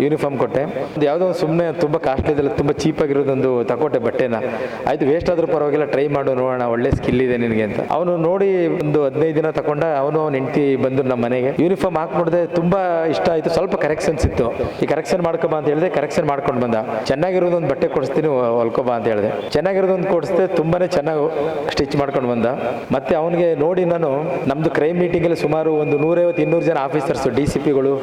ಯೂನಿಫಾರ್ಮ್ ಕೊಟ್ಟೆ, ಯಾವುದೋ ಸುಮ್ಮನೆ ತುಂಬಾ ಕಾಸ್ಟ್ಲಿ ಇದೆಲ್ಲ, ತುಂಬಾ ಚೀಪ್ ಆಗಿರೋದೊಂದು ತಗೊಟ್ಟೆ ಬಟ್ಟೆನ. ಆಯ್ತು ವೇಸ್ಟ್ ಆದ್ರೂ ಪರವಾಗಿಲ್ಲ, ಟ್ರೈ ಮಾಡು ನೋಡೋಣ, ಒಳ್ಳೆ ಸ್ಕಿಲ್ ಇದೆ ನಿನಗೆ ಅಂತ. ಅವನು ನೋಡಿ ಒಂದು 15 ದಿನ ತಗೊಂಡ. ಅವನು ಹೆಂಡತಿ ಬಂದು ನಮ್ಮ ಮನೆಗೆ ಯೂನಿಫಾರ್ಮ್ ಹಾಕಿ ನೋಡಿದೆ, ತುಂಬಾ ಇಷ್ಟ ಆಯ್ತು. ಸ್ವಲ್ಪ ಕರೆಕ್ಷನ್ಸ್ ಇತ್ತು, ಈ ಕರೆಕ್ಷನ್ ಮಾಡ್ಕೊಬಾ ಅಂತ ಹೇಳಿದೆ. ಕರೆಕ್ಷನ್ ಮಾಡ್ಕೊಂಡು ಬಂದ. ಚೆನ್ನಾಗಿರೋದೊಂದು ಬಟ್ಟೆ ಕೊಡಿಸ್ತೀನಿ ಹೊಲ್ಕೊಬಾ ಅಂತ ಹೇಳಿದೆ. ಚೆನ್ನಾಗಿರೋದೊಂದು ಕೊಡಿಸ್ದೆ, ತುಂಬಾನೇ ಚೆನ್ನಾಗಿ ಸ್ಟಿಚ್ ಮಾಡ್ಕೊಂಡು ಬಂದ. ಮತ್ತೆ ಅವನಿಗೆ ನೋಡಿ, ನಾನು ನಮ್ದು ಕ್ರೈಮ್ ಮೀಟಿಂಗ್ ಅಲ್ಲಿ ಸುಮಾರು ಒಂದು 150-200 ಜನ ಆಫೀಸರ್ಸ್, DCPಗಳು,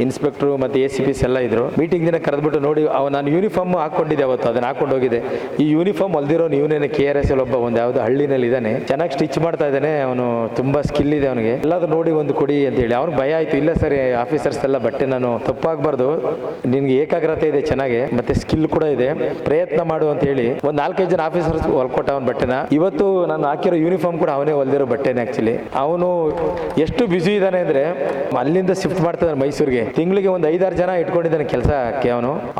ಇನ್ಸ್ಪೆಕ್ಟರ್ ಮತ್ತೆ ACPs ಎಲ್ಲ ಇದ್ರು. ಮೀಟಿಂಗ್ ದಿನ ಕರೆದ್ಬಿಟ್ಟು ನೋಡಿ, ನಾನು ಯೂನಿಫಾರ್ಮ್ ಹಾಕೊಂಡಿದ್ದೆ ಅವತ್ತು, ಅದನ್ನ ಹಾಕೊಂಡು ಹೋಗಿದೆ. ಈ ಯೂನಿಫಾರ್ಮ್ ಹೊಲ್ದಿರೋ ಇವನೇನೆ KRS ಒಬ್ಬ ಒಂದು ಯಾವ್ದೋ ಹಳ್ಳಿನಲ್ಲಿ ಇದ್ದಾನೆ, ಚೆನ್ನಾಗಿ ಸ್ಟಿಚ್ ಮಾಡ್ತಾ ಇದ್ದಾನೆ, ಅವನು ತುಂಬಾ ಸ್ಕಿಲ್ ಇದೆ ಅವನಿಗೆ, ಎಲ್ಲಾದ್ರೂ ನೋಡಿ ಒಂದು ಕೊಡಿ ಅಂತ ಹೇಳಿ. ಅವ್ನಿಗೆ ಭಯ ಆಯ್ತು. ಇಲ್ಲ ಸರಿ ಆಫೀಸರ್ಸ್ ಎಲ್ಲ ಬಟ್ಟೆ ನಾನು ತಪ್ಪಾಗಬಾರ್ದು, ನಿನ್ಗೆ ಏಕಾಗ್ರತೆ ಇದೆ, ಚೆನ್ನಾಗೆ ಮತ್ತೆ ಸ್ಕಿಲ್ ಕೂಡ ಇದೆ, ಪ್ರಯತ್ನ ಮಾಡು ಅಂತ ಹೇಳಿ ಒಂದು 4-5 ಜನ ಆಫೀಸರ್ಸ್ ಹೊಲ್ಕೊಟ್ಟ ಅವನ ಬಟ್ಟೆನ. ಇವತ್ತು ನಾನು ಹಾಕಿರೋ ಯೂನಿಫಾರ್ಮ್ ಕೂಡ ಅವನೇ ಹೊಲ್ದಿರೋ ಬಟ್ಟೆನೆ. ಆಕ್ಚುಲಿ ಅವನು ಎಷ್ಟು ಬ್ಯುಸಿ ಇದ್ದಾನೆ ಅಂದ್ರೆ, ಅಲ್ಲಿಂದ ಶಿಫ್ಟ್ ಮಾಡ್ತಿದ್ದಾನೆ ಮೈಸೂರಿಗೆ. ತಿಂಗಳಿಗೆ ಒಂದು 5-6 ಜನ ಇಟ್ಕೊಂಡಿದ್ದಾನೆ ಕೆಲಸಕ್ಕೆ.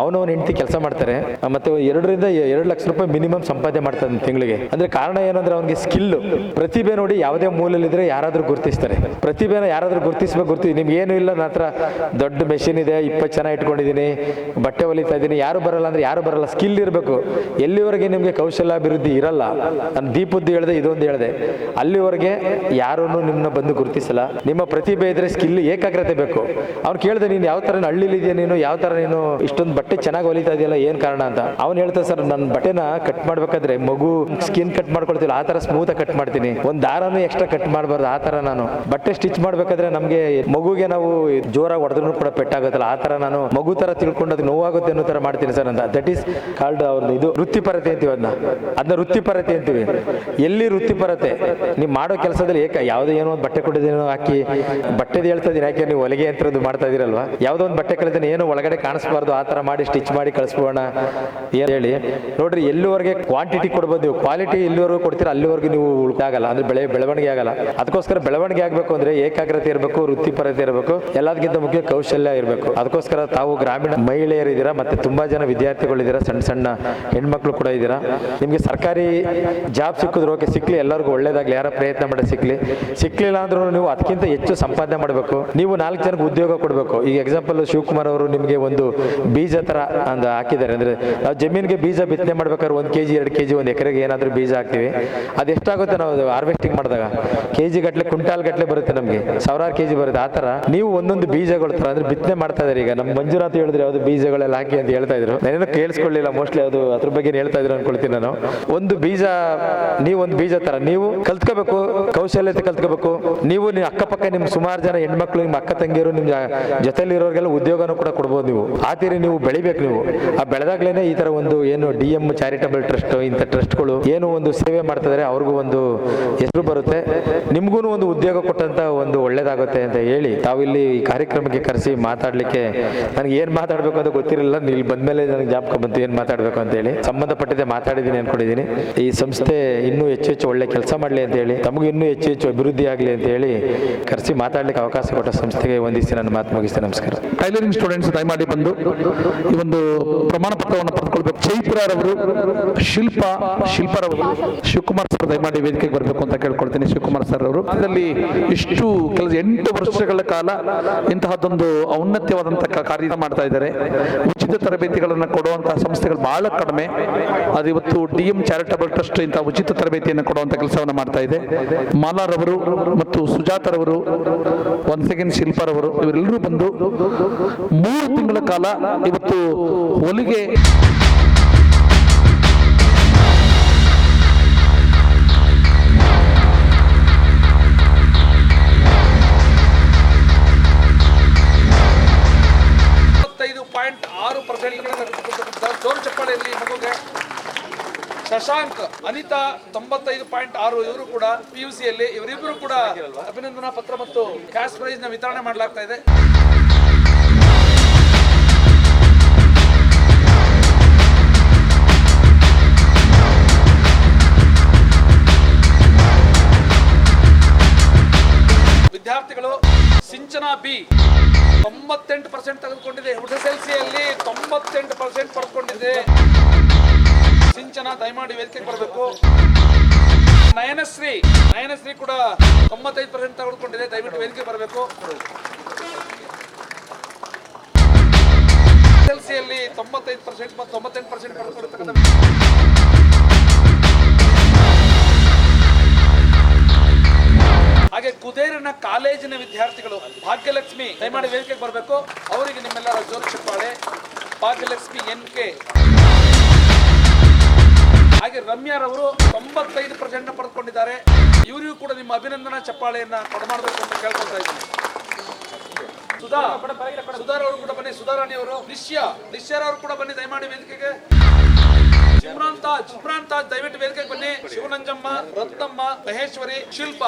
ಅವನು ಹೆಂಡತಿ ಕೆಲಸ ಮಾಡ್ತಾರೆ. ಮತ್ತೆ 2-2 ಲಕ್ಷ ರೂಪಾಯಿ ಮಿನಿಮಮ್ ಸಂಪಾದನೆ ಮಾಡ್ತಾನೆ ತಿಂಗಳಿಗೆ. ಅಂದ್ರೆ ಕಾರಣ ಏನಂದ್ರೆ ಅವನಿಗೆ ಸ್ಕಿಲ್, ಪ್ರತಿಭೆ ನೋಡಿ ಯಾವುದೇ ಮೂಲಲ್ಲಿದ್ರೆ ಯಾರಾದ್ರೂ ಗುರುತಿಸ್ತಾರೆ. ಪ್ರತಿಭೆನ ಯಾರಾದ್ರೂ ಗುರುತಿಸ್ಬೇಕು. ನಿಮ್ಗೆ ಏನು ಇಲ್ಲ, ನನ್ನ ಹತ್ರ ದೊಡ್ಡ ಮೆಷಿನ್ ಇದೆ, 20 ಜನ ಇಟ್ಕೊಂಡಿದ್ದೀನಿ, ಬಟ್ಟೆ ಹೊಲಿತಾ ಇದ್ದೀನಿ, ಯಾರು ಬರಲ್ಲ ಅಂದ್ರೆ ಯಾರು ಬರಲ್ಲ. ಸ್ಕಿಲ್ ಇರಬೇಕು. ಎಲ್ಲಿವರೆಗೆ ನಿಮಗೆ ಕೌಶಲ್ಯಾಭಿವೃದ್ಧಿ ಇರಲ್ಲ, ನಾನು ದೀಪದ್ದು ಹೇಳಿದೆ, ಇದೊಂದು ಹೇಳಿದೆ, ಅಲ್ಲಿವರೆಗೆ ಯಾರೂ ನಿಮ್ಮನ್ನ ಬಂದು ಗುರುತಿಸಲ್ಲ. ನಿಮ್ಮ ಪ್ರತಿಭೆ ಇದ್ರೆ, ಸ್ಕಿಲ್, ಏಕಾಗ್ರತೆ ಬೇಕು. ಅವ್ನು ಕೇಳಿದೆ, ನೀನು ಯಾವ ತರ ಹಳ್ಳಿಲಿದೆಯಾ, ನೀನು ಯಾವ ತರ ನೀನು ಇಷ್ಟೊಂದು ಬಟ್ಟೆ ಚೆನ್ನಾಗಿ ಹೊಲಿತಾ ಇದೆಯಲ್ಲ, ಏನ್ ಕಾರಣ ಅಂತ. ಅವ್ನು ಹೇಳ್ತಾರೆ, ಸರ್ ನನ್ನ ಬಟ್ಟೆನ ಕಟ್ ಮಾಡ್ಬೇಕಾದ್ರೆ ಮಗು ಸ್ಕಿನ್ ಕಟ್ ಮಾಡ್ಕೊಳ್ತಿಲ್ಲ, ಆ ತರ ಸ್ಮೂತ್ ಕಟ್ ಮಾಡ್ತೀನಿ, ಒಂದು ದಾರನೂ ಎಕ್ಸ್ಟ್ರಾ ಕಟ್ ಮಾಡಬಾರ್ದು, ಆ ತರ ನಾನು ಬಟ್ಟೆ ಸ್ಟಿಚ್ ಮಾಡ್ಬೇಕಾದ್ರೆ ನಮ್ಗೆ ಮಗುಗೆ ನಾವು ಜೋರಾಗಿ ಹೊಡೆದ್ರೂ ಕೂಡ ಪೆಟ್ಟಾಗುತ್ತಲ್ಲ, ಆ ತರ ನಾನು ಮಗು ತರ ತಿಳ್ಕೊಂಡು ಅದು ನೋವಾಗುತ್ತೆ ಅನ್ನೋ ತರ ಮಾಡ್ತೀನಿ ಸರ್ ಅಂತ. ದಟ್ ಈಸ್ ಕಾಲ್ಡ್ ಅವ್ರದ್ದು ಇದು ವೃತ್ತಿಪರತೆ ಅಂತೀವಿ. ಅದನ್ನ ವೃತ್ತಿಪರತೆ ಅಂತೀವಿ. ಎಲ್ಲಿ ವೃತ್ತಿಪರತೆ, ನೀವು ಮಾಡೋ ಕೆಲಸದಲ್ಲಿ ಯಾವುದೋ ಏನೋ ಒಂದು ಬಟ್ಟೆ ಕೊಟ್ಟಿದ್ದೀನೋ ಹಾಕಿ ಬಟ್ಟೆದು ಹೇಳ್ತಾ ಇದೀನಿ, ಯಾಕೆ ನೀವು ಹೊಲಿಗೆ ಯಂತ್ರದ್ದು ಮಾಡ್ತಾ ಇದೀರಲ್ವಾ, ಯಾವುದೋ ಒಂದು ಬಟ್ಟೆ ಕಲಿತೀನಿ, ಏನು ಒಳಗಡೆ ಕಾಣಿಸ್ಬಾರ್ದು, ಆ ತರ ಮಾಡಿ ಸ್ಟಿಚ್ ಮಾಡಿ ಕಳಿಸ್ಬೋಣ ಏನ್ ಹೇಳಿ. ನೋಡ್ರಿ, ಎಲ್ಲಿವರೆಗೆ ಕ್ವಾಂಟಿಟಿ ಕೊಡ್ಬೋದು ನೀವು, ಕ್ವಾಲಿಟಿ ಎಲ್ಲಿವರೆಗೂ ಕೊಡ್ತೀರಾ ಅಲ್ಲಿವರೆಗೂ ನೀವು ಉಳಿದಾಗಲ್ಲ, ಅಂದ್ರೆ ಬೆಳವಣಿಗೆ ಆಗಲ್ಲ. ಅದಕ್ಕೋಸ್ಕರ ಬೆಳವಣಿಗೆ ಆಗಬೇಕು ಅಂದ್ರೆ ಏಕಾಗ್ರತೆ ಇರಬೇಕು, ವೃತ್ತಿಪರತೆ ಇರಬೇಕು, ಎಲ್ಲದಕ್ಕಿಂತ ಮುಖ್ಯ ಕೌಶಲ್ಯ ಇರಬೇಕು. ಅದಕ್ಕೋಸ್ಕರ ತಾವು ಗ್ರಾಮೀಣ ಮಹಿಳೆಯರಿದ್ದೀರಾ, ಮತ್ತೆ ತುಂಬಾ ಜನ ವಿದ್ಯಾರ್ಥಿಗಳಿದ್ದೀರಾ, ಸಣ್ಣ ಸಣ್ಣ ಹೆಣ್ಮಕ್ಳು ಕೂಡ ಇದ್ದೀರಾ. ನಿಮ್ಗೆ ಸರ್ಕಾರಿ ಜಾಬ್ ಸಿಕ್ಕಿದ್ರು ಓಕೆ, ಸಿಕ್ಲಿ, ಎಲ್ಲರಿಗೂ ಒಳ್ಳೇದಾಗ್ಲಿ, ಯಾರ ಪ್ರಯತ್ನ ಮಾಡಿ ಸಿಕ್ಲಿಲ್ಲ ಅಂದ್ರೂ ನೀವು ಅದಕ್ಕಿಂತ ಹೆಚ್ಚು ಸಂಪಾದನೆ ಮಾಡಬೇಕು. ನೀವು 4 ಜನಕ್ಕೆ ಉದ್ಯೋಗ ಕೊಡಬೇಕು. ಈಗ ಎಕ್ಸಾಂಪಲ್ ಶಿವಕುಮಾರ್ ಅವರು ನಿಮಗೆ ಒಂದು ಬೀಜ ತರ ಅಂತ ಹಾಕಿದ್ದಾರೆ. ಅಂದ್ರೆ ನಾವು ಜಮೀನಿಗೆ ಬೀಜ ಬಿತ್ತನೆ ಮಾಡ್ಬೇಕಾದ್ರೆ 1 kg 2 kg 1 ಎಕರೆಗೆ ಏನಾದ್ರೂ ಬೀಜ ಹಾಕ್ತಿವಿ, ಅದೆಷ್ಟಾಗುತ್ತೆ ನಾವು ಹಾರ್ವೆಸ್ಟಿಂಗ್ ಮಾಡಿದಾಗ, KG ಗಟ್ಲೆ, ಕ್ವಿಂಟಾಲ್ ಗಟ್ಲೆ ಬರುತ್ತೆ, ನಮಗೆ 1000 kg ಬರುತ್ತೆ. ಆ ತರ ನೀವು ಒಂದೊಂದು ಬೀಜಗಳ ತರ ಅಂದ್ರೆ ಬಿತ್ತನೆ ಮಾಡ್ತಾ ಇದಾರೆ. ಈಗ ನಮ್ಮ ಮಂಜುನಾಥ್ ಹೇಳಿದ್ರೆ ಯಾವ್ದು ಬೀಜಗಳೆಲ್ಲ ಹಾಕಿ ಅಂತ ಹೇಳ್ತಾ ಇದ್ರು, ನಾನೇನು ಕೇಳಿಸ್ಕೊಳ್ಳಿಲ್ಲ, ಮೋಸ್ಟ್ಲಿ ಅದು ಅದ್ರ ಬಗ್ಗೆ ಹೇಳ್ತಾ ಇದ್ರು ಅನ್ಕೊಳ್ತೀನಿ ನಾನು. ಒಂದು ಬೀಜ ತರ ನೀವು ಕಲ್ತ್ಕೋಬೇಕು, ಕೌಶಲ್ಯತೆ ಕಲ್ತ್ಕೋಬೇಕು. ನೀವು ಅಕ್ಕ ಅಕ್ಕಪಕ್ಕ ನಿಮ್ಮ ಸುಮಾರು ಜನ ಹೆಣ್ಮಕ್ಳು, ನಿಮ್ಮ ಅಕ್ಕ ತಂಗಿಯರು, ನಿಮ್ಮ ಜೊತೆಲಿರೋರಿಗೆಲ್ಲ ಉದ್ಯೋಗನೂ ಕೂಡ ಕೊಡ್ಬೋದು ನೀವು. ಆ ತೀರಿ ನೀವು ಬೆಳಿಬೇಕು. ನೀವು ಆ ಬೆಳೆದಾಗ್ಲೇನೆ ಈ ತರ ಒಂದು ಏನು DM ಚಾರಿಟಬಲ್ ಟ್ರಸ್ಟ್, ಇಂಥ ಟ್ರಸ್ಟ್ಗಳು ಏನು ಒಂದು ಸೇವೆ ಮಾಡ್ತಿದ್ದಾರೆ, ಅವ್ರಿಗೂ ಒಂದು ಹೆಸರು ಬರುತ್ತೆ, ನಿಮ್ಗೂ ಒಂದು ಉದ್ಯೋಗ ಕೊಟ್ಟಂತ ಒಂದು ಒಳ್ಳೇದಾಗುತ್ತೆ ಅಂತ ಹೇಳಿ ತಾವಿಲ್ಲಿ ಈ ಕಾರ್ಯಕ್ರಮಕ್ಕೆ ಕರೆಸಿ ಮಾತಾಡ್ಲಿಕ್ಕೆ ನನಗೆ ಏನ್ ಮಾತಾಡ್ಬೇಕು ಅಂತ ಗೊತ್ತಿರಲಿಲ್ಲ. ಇಲ್ಲಿ ಬಂದ್ಮೇಲೆ ನನಗೆ ಜ್ಞಾಪಕ ಬಂತು ಏನ್ ಮಾತಾಡ್ಬೇಕು ಅಂತ ಹೇಳಿ. ಸಂಬಂಧಪಟ್ಟಿದ್ದೆ ಮಾತಾಡಿದ್ದೀನಿ ಅನ್ಕೊಂಡಿದ್ದೀನಿ. ಈ ಸಂಸ್ಥೆ ಇನ್ನೂ ಹೆಚ್ಚು ಹೆಚ್ಚು ಒಳ್ಳೆ ಕೆಲಸ ಮಾಡಲಿ ಅಂತ ಹೇಳಿ, ತಮಗೂ ಇನ್ನೂ ಹೆಚ್ಚು ಹೆಚ್ಚು ಅಭಿವೃದ್ಧಿ ಆಗಲಿ ಅಂತ ಹೇಳಿ ಕರೆಸಿ ಮಾತಾಡ್ಲಿಕ್ಕೆ ಅವಕಾಶ ಕೊಟ್ಟ ಸಂಸ್ಥೆಗೆ ವಂದಿಸಿ ನನ್ನ ಮಾತು ಮುಗಿಸ್ತೇನೆ. ನಮಸ್ಕಾರ. ಟೈಲರಿಂಗ್ ಸ್ಟೂಡೆಂಟ್ಸ್ ದಯಮಾಡಿ ಬಂದು ಈ ಒಂದು ಪ್ರಮಾಣ ಪತ್ರವನ್ನು ಪಡೆದುಕೊಳ್ಬೇಕು. ಚೈತ್ರರವರು, ಶಿಲ್ಪರವರು, ಶಿವಕುಮಾರ್ ಸರ್ ದಯಮಾಡಿ ವೇದಿಕೆಗೆ ಬರಬೇಕು ಅಂತ ಕೇಳ್ಕೊಳ್ತೀನಿ. ಶಿವಕುಮಾರ್ ಸರ್ ಅವರು ಇದರಲ್ಲಿ ಇಷ್ಟು 8 ವರ್ಷಗಳ ಕಾಲ ಇಂತಹದ್ದೊಂದು ಔನ್ನತ್ಯವಾದಂತಹ ಕಾರ್ಯ ಮಾಡ್ತಾ ಇದ್ದಾರೆ. ಉಚಿತ ತರಬೇತಿಗಳನ್ನು ಕೊಡುವಂತಹ ಸಂಸ್ಥೆಗಳು ಬಹಳ ಕಡಿಮೆ. ಅದು ಇವತ್ತು DM ಚಾರಿಟಬಲ್ ಟ್ರಸ್ಟ್ ಇಂತಹ ಉಚಿತ ತರಬೇತಿಯನ್ನು ಕೊಡುವಂತ ಕೆಲಸವನ್ನು ಮಾಡ್ತಾ ಇದೆ. ಮಾಲಾರವರು ಮತ್ತು ಸುಜಾತರವರು, ಒನ್ಸ್ ಅಗೇನ್ ಶಿಲ್ಪರವರು, ಇವರೆಲ್ಲರೂ ಬಂದು 3 ತಿಂಗಳ ಕಾಲ ಇವತ್ತು ಹೊಲಿಗೆ ಜೋರು ಚಪ್ಪಾಳೆಯಲ್ಲಿ ಮಗುಗೆ. ಶಶಾಂಕ್, ಅನಿತಾ 95.6, ಇವರು ಕೂಡ PUCಯಲ್ಲಿ. ಇವರಿಬ್ಬರು ಕೂಡ ಅಭಿನಂದನಾ ಪತ್ರ ಮತ್ತು ಕ್ಯಾಶ್ ಪ್ರೈಸ್ ನ ವಿತರಣೆ ಮಾಡಲಾಗ್ತಾ ಇದೆ. ವಿದ್ಯಾರ್ಥಿಗಳು ಸಿಂಚನಾ B 98% ತೆಗೆದುಕೊಂಡಿದೆ. SSLCಯಲ್ಲಿ 98% ಪಡೆದುಕೊಂಡಿದೆ. ಸಿಂಚನ ದಯಮಾಡಿ ವೇದಿಕೆಗೆ ಬರಬೇಕು. ನಯನಶ್ರೀ ಕೂಡ 95% ತೆಗೆದುಕೊಂಡಿದೆ. ದಯವಿಟ್ಟು ವೇದಿಕೆಗೆ ಬರಬೇಕು. SSLCಯಲ್ಲಿ 95% ಮತ್ತು 98% ಪಡೆದುಕೊಂಡಿರ್ತಕ್ಕಂಥ ಹಾಗೆ ಕುದೇರಿನ ಕಾಲೇಜಿನ ವಿದ್ಯಾರ್ಥಿಗಳು ಭಾಗ್ಯಲಕ್ಷ್ಮಿ ದಯಮಾಡಿ ವೇದಿಕೆಗೆ ಬರಬೇಕು. ಅವರಿಗೆ ನಿಮ್ಮೆಲ್ಲರ ಜೋರು ಚಪ್ಪಾಳೆ. ಭಾಗ್ಯಲಕ್ಷ್ಮಿ NK. ಹಾಗೆ ರಮ್ಯಾರವರು 95% ಪಡೆದುಕೊಂಡಿದ್ದಾರೆ. ಇವರಿಗೂ ಕೂಡ ನಿಮ್ಮ ಅಭಿನಂದನಾ ಚಪ್ಪಾಳೆಯನ್ನ ಕೊಡಮಾಡಬೇಕು ಅಂತ ಕೇಳ್ಕೊಳ್ತಾ ಇದ್ದೀನಿ. ಸುಧಾರವರು ಕೂಡ ಬನ್ನಿ. ಸುಧಾರಾಣಿ ಅವರು. ನಿಶ್ಯರವರು ಕೂಡ ಬನ್ನಿ ದಯಮಾಡಿ ವೇದಿಕೆಗೆ. ಚಿಮ್ರಾನ್ ತಾಜ್ ದಯವಿಟ್ಟು ವೇದಿಕೆಗೆ ಬನ್ನಿ. ಶಿವನಂಜಮ್ಮ, ರತ್ನಮ್ಮ, ಮಹೇಶ್ವರಿ, ಶಿಲ್ಪ.